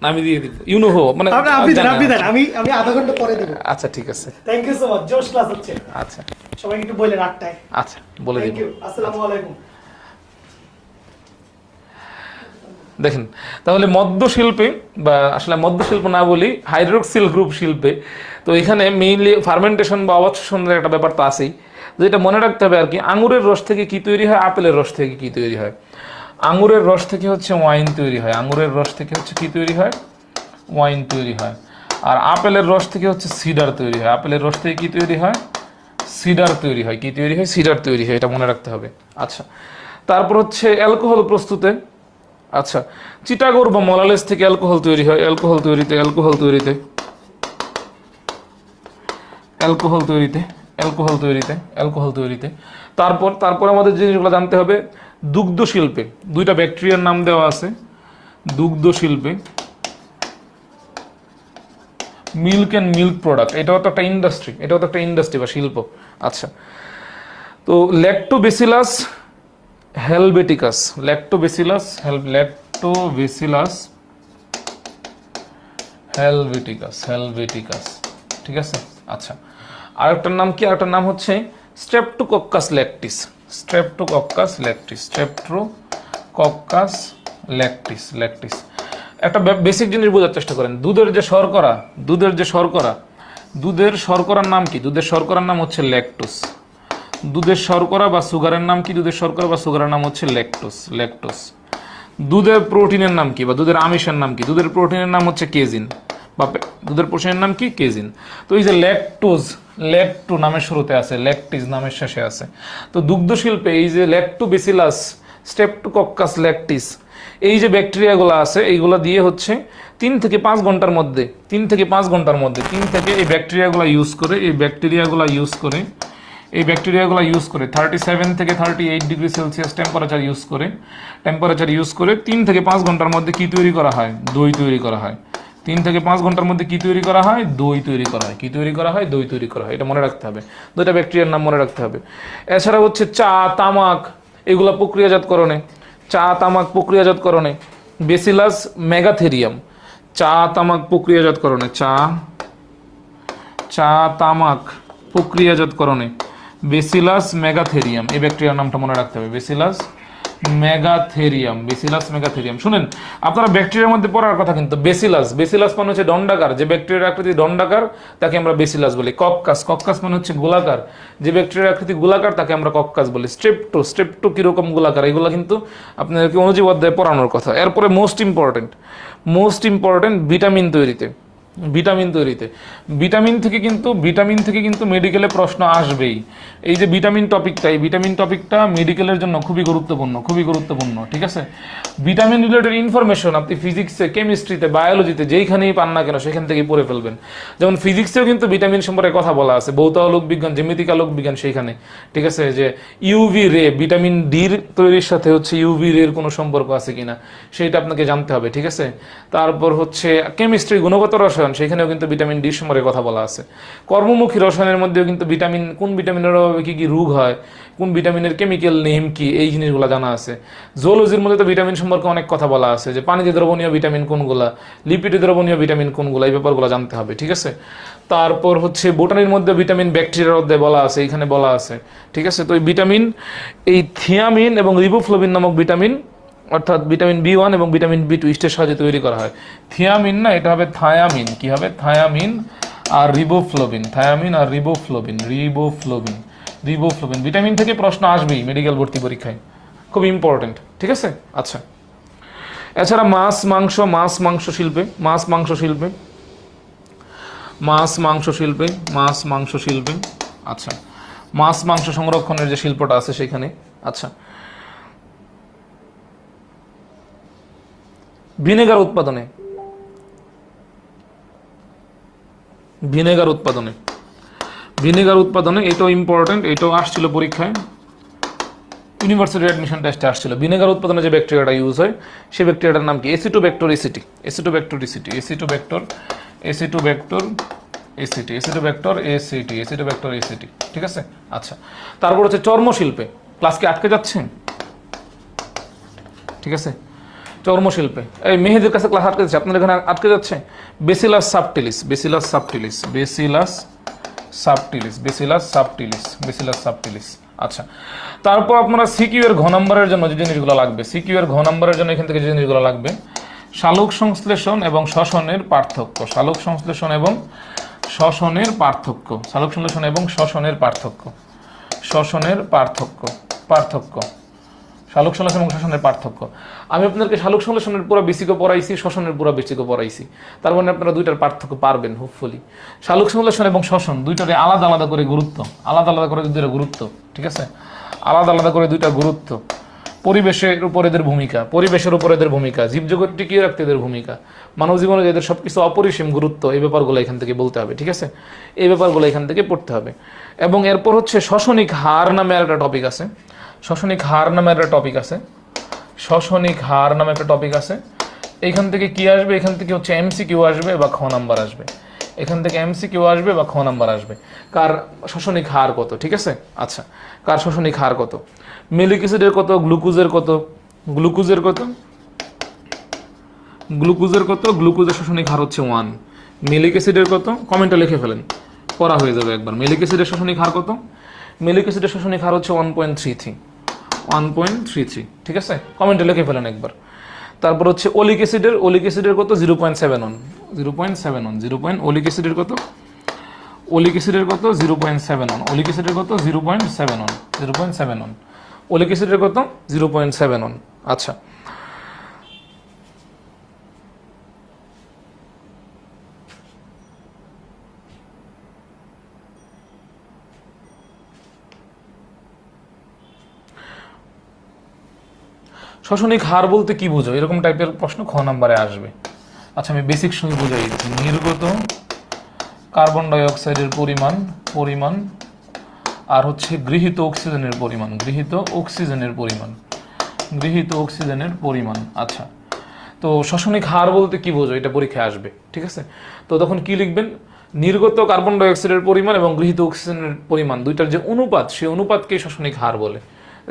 আমি দিয়ে দিব। মানে আপনি দেন, আমি আধা ঘন্টা পরে দিব। আচ্ছা, ঠিক আছে, থ্যাংক ইউ সো মাচ। জোশ ক্লাস হচ্ছে। আচ্ছা, সবাই একটু বলেন 8টায়। আচ্ছা, বলে দিব। Thank you. আসসালামু আলাইকুম। দেখেন, তাহলে মদ্য শিল্পে, বা আসলে মদ্য শিল্প না বলি, হাইড্রোক্সিল গ্রুপ শিল্পে, তো এখানে মেইনলি ফার্মেন্টেশন বা অবাধ শোষণের একটা ব্যাপার তো আছেই। যেটা মনে রাখতে হবে আর কি, আঙুরের রস থেকে কি তৈরি হয়, আপেলের রস থেকে কি তৈরি হয়? আঙুরের রস থেকে হচ্ছে ওয়াইন তৈরি হয়। কি তৈরি হয়? ওয়াইন তৈরি হয়। আর আপেলের রস থেকে হচ্ছে সিডার তৈরি হয়। কি তৈরি হয়? সিডার তৈরি হয়। এটা মনে রাখতে হবে। আচ্ছা, তারপর হচ্ছে অ্যালকোহল প্রস্তুতে। আচ্ছা, চিটাগোর বা মোলালেস থেকে অ্যালকোহল তৈরি হয়। অ্যালকোহল তৈরিতে। তারপর আমাদের যে জিনিসগুলো জানতে হবে, দুগ্ধ শিল্পে 2টা ব্যাকটেরিয়ার নাম দেওয়া আছে। দুগ্ধ শিল্পে মিল্ক অ্যান্ড মিল্ক প্রোডাক্ট, এটাও তো একটা ইন্ডাস্ট্রি বা শিল্প। আচ্ছা, তো ল্যাক্টোবেসিলাস হেলভেটিকাস, ঠিক আছে। আচ্ছা, আরেকটার নাম হচ্ছে স্ট্রেপ্টোকক্কাস ল্যাকটিস। একটা বেসিক জিনিস বোঝার চেষ্টা করেন। দুধের শর্করার নাম কি? দুধের শর্করার নাম হচ্ছে ল্যাকটোস। দুধের শর্করা বা সুগারের নাম কি? সুগারের নাম হচ্ছে ল্যাকটোস। দুধের প্রোটিনের নাম কি, বা দুধের আমিষের নাম কি? দুধের প্রোটিনের নাম হচ্ছে কেজিন, বা দুধের প্রোটিনের নাম কি? কেজিন। তো এই যে ল্যাকটো নামের শুরুতে আছে, ল্যাকটিস নামের শেষে আছে। তো দুগ্ধ শিল্পে এই যে ল্যাক্টোবেসিলাস, স্ট্রেপ্টোকক্কাস ল্যাকটিস, এই যে ব্যাকটেরিয়াগুলো আছে, এইগুলো দিয়ে হচ্ছে 3 থেকে 5 ঘন্টার মধ্যে 3 থেকে 5 ঘন্টার মধ্যে 3 থেকে এই ব্যাকটেরিয়াগুলো ইউজ করে 37 থেকে 38 ডিগ্রি সেলসিয়াস টেম্পারেচার ইউজ করে 3 থেকে 5 ঘন্টার মধ্যে কি তৈরি করা হয়? দই তৈরি করা হয়। 3 থেকে 5 ঘন্টার মধ্যে কি তৈরি করা হয়? দই তৈরি করা হয়। কি তৈরি করা হয়? দই তৈরি করা হয়। এটা মনে রাখতে হবে, দুইটা ব্যাকটেরিয়ার নাম মনে রাখতে হবে। এছাড়া হচ্ছে চা, তামাক এগুলা প্রক্রিয়াজাতকরণে, চা তামাক প্রক্রিয়াজাতকরণে বেসিলাস মেগাথেরিয়াম, চা তামাক প্রক্রিয়াজাতকরণে, চা তামাক প্রক্রিয়াজাতকরণে বেসিলাস মেগাথেরিয়াম, এই ব্যাকটেরিয়ার নামটা মনে রাখতে হবে, বেসিলাস মেগাথেরিয়াম। শুনেন, আপনারা ব্যাকটেরিয়ার মধ্যে পড়ার কথা, কিন্তু বেসিলাস মানে হচ্ছে দণ্ডাকার, যে ব্যাকটেরিয়ার আকৃতি দণ্ডাকার তাকে আমরা বেসিলাস বলি। কক্কাস মানে হচ্ছে গোলাকার, যে ব্যাকটেরিয়ার আকৃতি গোলাকার তাকে আমরা কক্কাস বলি। স্ট্রেপ্টো কিরকম গোলাকার, এগুলো কিন্তু আপনাদেরকে অণুজীব অধ্যায়ে পড়ানোর কথা। এরপরে মোস্ট ইম্পর্টেন্ট ভিটামিন তৈরিতে, ভিটামিন থেকে কিন্তু মেডিকেলে প্রশ্ন আসবেই। এই যে ভিটামিন টপিকটা মেডিকেলের জন্য খুবই গুরুত্বপূর্ণ, ঠিক আছে। ভিটামিন রিলেটেড ইনফরমেশন আপনি ফিজিক্সে, কেমিস্ট্রিতে, বায়োলজিতে যেইখানেই পান না কেন সেখান থেকেই পড়ে ফেলবেন। যেমন ফিজিক্সেও কিন্তু ভিটামিন সম্পর্কে কথা বলা আছে, ভৌত আলোক বিজ্ঞান, জ্যামিতিক আলোক বিজ্ঞান, সেইখানে, ঠিক আছে, যে ইউভি রে, ভিটামিন ডির তৈরির সাথে হচ্ছে ইউভি রে এর কোনো সম্পর্ক আছে কিনা সেইটা আপনাকে জানতে হবে, ঠিক আছে। তারপর হচ্ছে কেমিস্ট্রি, গুণগত রসায়ন, সেখানেও কিন্তু ভিটামিন ডি সম্পর্কে কথা বলা আছে। কর্মমুখী রসায়নের মধ্যেও কিন্তু কোন ভিটামিনের অভাবে কি কি রোগ হয়, কোন ভিটামিনের কেমিক্যাল নেম কি, এই জিনিসগুলো জানা আছে। জুওলজির মধ্যে তো ভিটামিন সম্পর্কে অনেক কথা বলা আছে, যে পানিতে দ্রবণীয় ভিটামিন কোনগুলা, লিপিডে দ্রবণীয় ভিটামিন কোনগুলা, এই ব্যাপারগুলো জানতে হবে, ঠিক আছে। তারপর হচ্ছে বোটানির মধ্যে ভিটামিন ব্যাকটেরিয়ার মধ্যে বলা আছে, এইখানে বলা আছে, ঠিক আছে। তো এই ভিটামিন, এই থিয়ামিন এবং রিবোফ্লাভিন নামক ভিটামিন, অর্থাৎ ভিটামিন B1 এবং ভিটামিন B2 ইস্টের সাহায্যে তৈরি করা হয়। থিয়ামিন না, এটা হবে থায়ামিন। কি হবে? থায়ামিন আর রিবোফ্লাভিন, রিবোফ্লাভিন। ভিটামিন থেকে প্রশ্ন আসবেই মেডিকেল ভর্তি পরীক্ষায়, খুব ইম্পর্টেন্ট, ঠিক আছে। আচ্ছা, এছাড়া মাছ মাংস শিল্পে, আচ্ছা, মাছ মাংস সংরক্ষণের যে শিল্পটা আছে সেখানে, আচ্ছা, ভিনেগার উৎপাদনে, এটাও ইম্পর্টেন্ট, এটাও আসছিল পরীক্ষায়, ইউনিভার্সিটি অ্যাডমিশন টেস্টে আসছিল। ভিনেগার উৎপাদনে যে ব্যাকটেরিয়াটা ইউজ হয় সেই ব্যাকটেরিয়াটার নাম কি? এসিটোব্যাক্টর এসিটি, ঠিক আছে। আচ্ছা, তারপর হচ্ছে চর্মশিল্পে, ক্লাস কি আটকে যাচ্ছে? ঠিক আছে, চর্মশিল্পে, এই মেহেদের কাছে ক্লাস আটকে যাচ্ছে, আপনাদের এখানে আটকে যাচ্ছে। Bacillus subtilis. আচ্ছা, তারপর আপনারা সিকিউ এর ঘ নম্বরের জন্য যে জিনিসগুলো লাগবে, এখান থেকে যে জিনিসগুলো লাগবে, সালোক সংশ্লেষণ এবং শ্বসনের পার্থক্য, সালোক সংশ্লেষণ এবং শ্বসনের পার্থক্য। আমি আপনাদেরকে সালোক সংশ্লেষণের পুরো বেসিকও পড়াইছি, শ্বসনের পুরো বেসিকও পড়াইছি, তার মানে আপনারা দুইটার পার্থক্য পারবেন হোপফুলি। সালোক সংশ্লেষণ এবং শ্বসন দুইটারে আলাদা আলাদা করে গুরুত্ব, ঠিক আছে, আলাদা আলাদা করে দুইটা গুরুত্ব। পরিবেশের উপর এদের ভূমিকা, জীবজগৎ টিকিয়ে রাখতে এদের ভূমিকা, মানব জীবনে এদের সবকিছু অপরিসীম গুরুত্ব, এই ব্যাপারগুলো এখান থেকে বলতে হবে, ঠিক আছে, এই ব্যাপারগুলো এখান থেকে পড়তে হবে। এবং এরপর হচ্ছে শ্বসনিক হার নামে একটা টপিক আছে, এইখান থেকে কি আসবে? এখান থেকে হচ্ছে এমসিকিউ আসবে বা খ নাম্বার আসবে, কার শ্বসনিক হার কত, ঠিক আছে। আচ্ছা, কার শ্বসনিক হার কত? মিলিক অ্যাসিডের কত, গ্লুকোজের শ্বসনিক হার হচ্ছে 1। মিলিক অ্যাসিডের কত? কমেন্টে লিখে ফেলেন, পড়া হয়ে যাবে একবার। মিলিক অ্যাসিডের শ্বসনিক হার কত? মিলিক অ্যাসিডের শ্বসনিক হার হচ্ছে 1.33, ঠিক আছে, কমেন্টে লিখে ফেলেন একবার। তারপর হচ্ছে ওলিক অ্যাসিডের কত? 0.71। ওলিক অ্যাসিডের কত? 0.71। আচ্ছা, শ্বসনিক হার বলতে কি বুঝো? এরকম টাইপের প্রশ্ন খ নম্বরে আসবে। আচ্ছা আমি বেসিক সঙ্গে বুঝাই দিচ্ছি। নির্গত কার্বন ডাই অক্সাইডের পরিমাণ আর হচ্ছে গৃহীত অক্সিজেনের পরিমাণ। আচ্ছা, তো শ্বসনিক হার বলতে কি বোঝো, এটা পরীক্ষায় আসবে, ঠিক আছে? তো তখন কি লিখবেন, নির্গত কার্বন ডাই অক্সাইডের পরিমাণ এবং গৃহীত অক্সিজেনের পরিমাণ দুইটার যে অনুপাত, সেই অনুপাতকে শ্বসনিক হার বলে।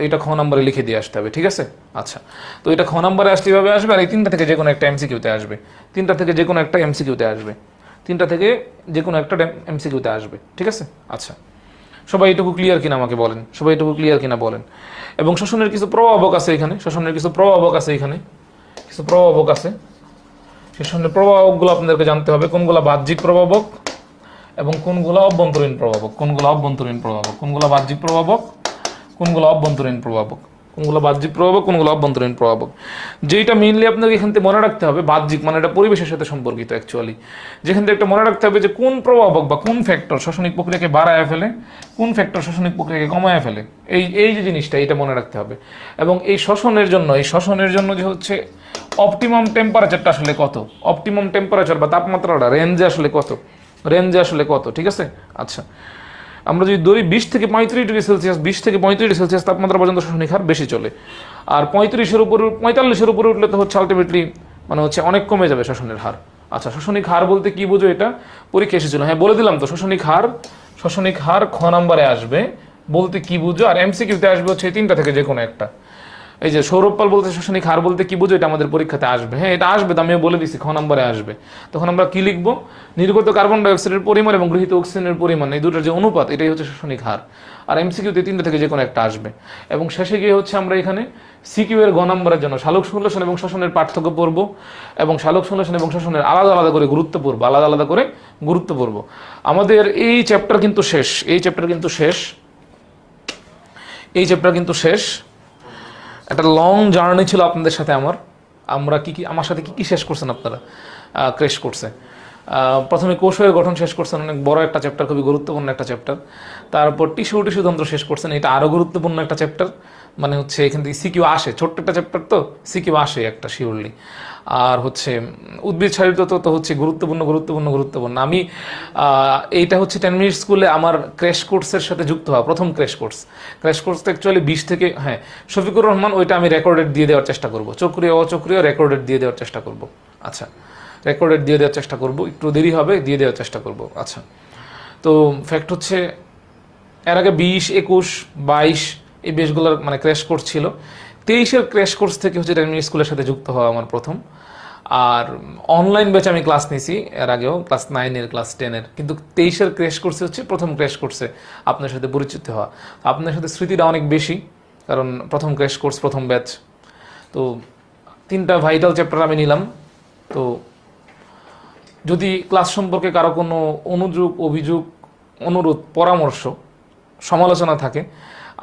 এটা খ নম্বরে লিখে দিয়ে আসতে হবে, ঠিক আছে? আচ্ছা, তো এটা খ নম্বরে আসতে এভাবে আসবে, আর এই তিনটা থেকে যে কোনো একটা এমসিকিউতে আসবে, ঠিক আছে? আচ্ছা, সবাই এটুকু ক্লিয়ার কিনা আমাকে বলেন, এবং শ্বসনের কিছু প্রভাবক আছে এখানে, শ্বসনের প্রভাবকগুলো আপনাদেরকে জানতে হবে, কোনগুলো বাহ্যিক প্রভাবক এবং কোনগুলো অভ্যন্তরীণ প্রভাবক, কোনগুলো অভ্যন্তরীণ প্রভাবক। যেটা মেইনলি আপনাকে এখান থেকে মনে রাখতে হবে, বাহ্যিক মানে এটা পরিবেশের সাথে সম্পর্কিত অ্যাকচুয়ালি, যেখান থেকে একটা মনে রাখতে হবে যে কোন প্রভাবক বা কোন ফ্যাক্টর শ্বসনিক প্রক্রিয়াকে বাড়ায় ফেলে, কোন ফ্যাক্টর শ্বসনিক প্রক্রিয়াকে কমায় ফেলে, এই যে জিনিসটা, এটা মনে রাখতে হবে। এবং এই শ্বসনের জন্য যে হচ্ছে অপটিমাম টেম্পারেচারটা আসলে কত, অপটিমাম টেম্পারেচার বা তাপমাত্রাটা রেঞ্জে আসলে কত, ঠিক আছে? আচ্ছা, আমরা যদি ধরি 20 থেকে 35 ডিগ্রি সেলসিয়াস তাপমাত্রা পর্যন্ত শ্বসনিক হার বেশি চলে, আর 45-এর উপরে উঠলে তো হচ্ছে আলটিমেটলি মানে হচ্ছে অনেক কমে যাবে শ্বসনের হার। আচ্ছা, শ্বসনিক হার বলতে কি বুঝো, এটা পরীক্ষা এসেছিল, হ্যাঁ বলে দিলাম তো। শ্বসনিক হার খ নম্বরে আসবে, বলতে কি বুঝো, আর এমসিকিউতে আসবে হচ্ছে এই তিনটা থেকে যে কোনো একটা। এই যে সৌরভ পাল বলতে শ্বসনিক হার বলতে কি বুঝো, এটা আমাদের পরীক্ষাতে আসবে, হ্যাঁ এটা আসবে, তো আমিও বলে দিচ্ছি খ নম্বরে আসবে। তখন আমরা কি লিখবো, নির্গত কার্বন ডাই অক্সাইডের পরিমাণ এবং গৃহীত অক্সিজেনের পরিমাণ, এই দুটোর যে অনুপাত, এটাই হচ্ছে শ্বসনিক হার। আর এমসিকিউতে তিনটা থেকে যে কোনো একটা আসবে। এবং শেষে গিয়ে হচ্ছে আমরা এখানে সিকিউ এর গ নম্বরের জন্য সালোক সংশ্লেষণ এবং শ্বসনের পার্থক্য পড়ব, এবং সালোক সংশ্লেষণ এবং শ্বসনের আলাদা আলাদা করে গুরুত্ব পড়ব। আমাদের এই চ্যাপ্টার কিন্তু শেষ। একটা লং জার্নি ছিল আপনাদের সাথে আমার সাথে কি শেষ করছেন আপনারা, ক্র্যাশ করছে। প্রথমে কোষের গঠন শেষ করছেন, অনেক বড় একটা চ্যাপ্টার, খুবই গুরুত্বপূর্ণ একটা চ্যাপ্টার। তারপর টিস্যু তন্ত্র শেষ করছেন, এটা আরো গুরুত্বপূর্ণ একটা চ্যাপ্টার, মানে হচ্ছে এখান থেকে সিকিউ আসে, ছোট্ট একটা চ্যাপ্টার তো সিকিউ আসে একটা শিওরলি। আর হচ্ছে উদ্ভিদ শারীর তো হচ্ছে গুরুত্বপূর্ণ। আমি এইটা হচ্ছে 10 মিনিট স্কুলে আমার ক্র্যাশ কোর্সের সাথে যুক্ত হওয়া প্রথম ক্র্যাশ কোর্সটা অ্যাকচুয়ালি 20 থেকে, হ্যাঁ শফিকুর রহমান, ওইটা আমি রেকর্ডেড দিয়ে দেওয়ার চেষ্টা করবো, চক্রীয় অচক্রীয় রেকর্ডেড দিয়ে দেওয়ার চেষ্টা করবো। আচ্ছা, রেকর্ডেড দিয়ে দেওয়ার চেষ্টা করবো, একটু দেরি হবে, দিয়ে দেওয়ার চেষ্টা করবো। আচ্ছা, তো ফ্যাক্ট হচ্ছে এর আগে 20, 21, 22 এই বেশগুলোর মানে ক্র্যাশ কোর্স ছিল। 23-এর ক্র্যাশ কোর্স থেকে হচ্ছে 10 মিনিট স্কুলের সাথে যুক্ত হওয়া আমার প্রথম। আর অনলাইন ব্যাচে আমি ক্লাস নিয়েছি এর আগেও, ক্লাস 9-এর, ক্লাস 10-এর, কিন্তু 23-এর ক্র্যাশ কোর্সে হচ্ছে প্রথম ক্র্যাশ কোর্সে আপনার সাথে পরিচিত হওয়া। আপনার সাথে স্মৃতিটা অনেক বেশি, কারণ প্রথম ক্র্যাশ কোর্স, প্রথম ব্যাচ। তো 3টা ভাইটাল চ্যাপ্টার আমি নিলাম। তো যদি ক্লাস সম্পর্কে কারো কোনো অভিযোগ, অনুরোধ, পরামর্শ, সমালোচনা থাকে,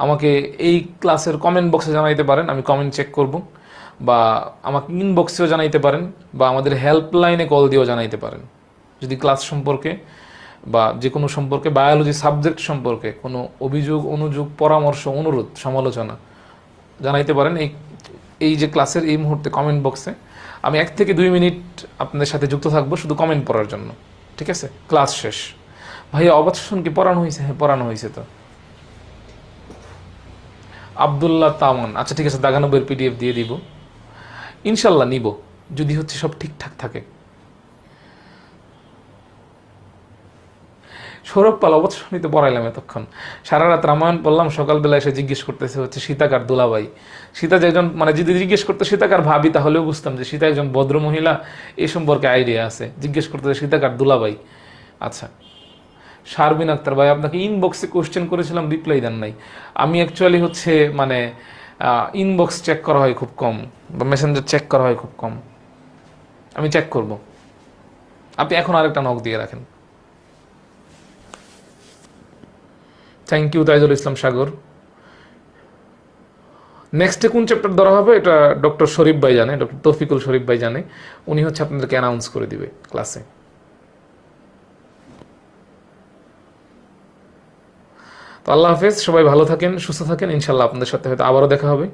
আমাকে এই ক্লাসের কমেন্ট বক্সে জানাইতে পারেন, আমি কমেন্ট চেক করব, বা আমাকে ইনবক্সেও জানাইতে পারেন, বা আমাদের হেল্পলাইনে কল দিয়েও জানাইতে পারেন। যদি ক্লাস সম্পর্কে বা যে কোনো সম্পর্কে, বায়োলজি সাবজেক্ট সম্পর্কে কোনো অভিযোগ, অনুযোগ, পরামর্শ, অনুরোধ, সমালোচনা জানাইতে পারেন এই যে ক্লাসের এই মুহূর্তে কমেন্ট বক্সে। আমি 1 থেকে 2 মিনিট আপনাদের সাথে যুক্ত থাকবো শুধু কমেন্ট পড়ার জন্য, ঠিক আছে? ক্লাস শেষ। ভাইয়া অবাধ শোষণ কি পড়ানো হয়েছে? হ্যাঁ পড়ানো হয়েছে। তো আব্দুল্লাহ তামান, আচ্ছা ঠিক আছে, দাগানবের পিডিএফ দিয়ে দিব, ইনশাল্লাহ নিব, যদি হচ্ছে সব ঠিকঠাক থাকে। সৌরভ পাল, অবশ্যই তো পড়াইলাম এতক্ষণ, সারা রাত রামায়ণ পড়লাম, সকালবেলা এসে জিজ্ঞেস করতেছে হচ্ছে সীতাকার দুলাভাই। সীতা যে একজন, মানে যদি জিজ্ঞেস করতে সীতাকার ভাবি, তাহলেও বুঝতাম যে সীতা একজন ভদ্র মহিলা, এই সম্পর্কে আইডিয়া আছে। জিজ্ঞেস করতেছে সীতাকার দুলাভাই। আচ্ছা, শারবিন আক্তার ভাই, আপনাকে ইনবক্সে কোশ্চেন করেছিলাম, রিপ্লাই দেন নাই। আমি অ্যাকচুয়ালি হচ্ছে মানে ইনবক্স চেক করা হয় খুব কম, বা মেসেঞ্জার চেক করা হয় খুব কম। আমি চেক করব, আপনি এখন আরেকটা নক দিয়ে রাখেন। থ্যাংক ইউ তাইজুল ইসলাম সাগর। নেক্সটে কোন চ্যাপ্টার ধরা হবে এটা ডক্টর শরীফ ভাই জানে, ডক্টর তৌফিকুল শরীফ ভাই জানে, উনি হচ্ছে আপনাদেরকে অ্যানাউন্স করে দিবে ক্লাসে। তো আল্লাহ হাফেজ, সবাই ভালো থাকেন, সুস্থ থাকেন, ইনশাল্লাহ আপনাদের সাথে হয়তো আবারও দেখা হবে।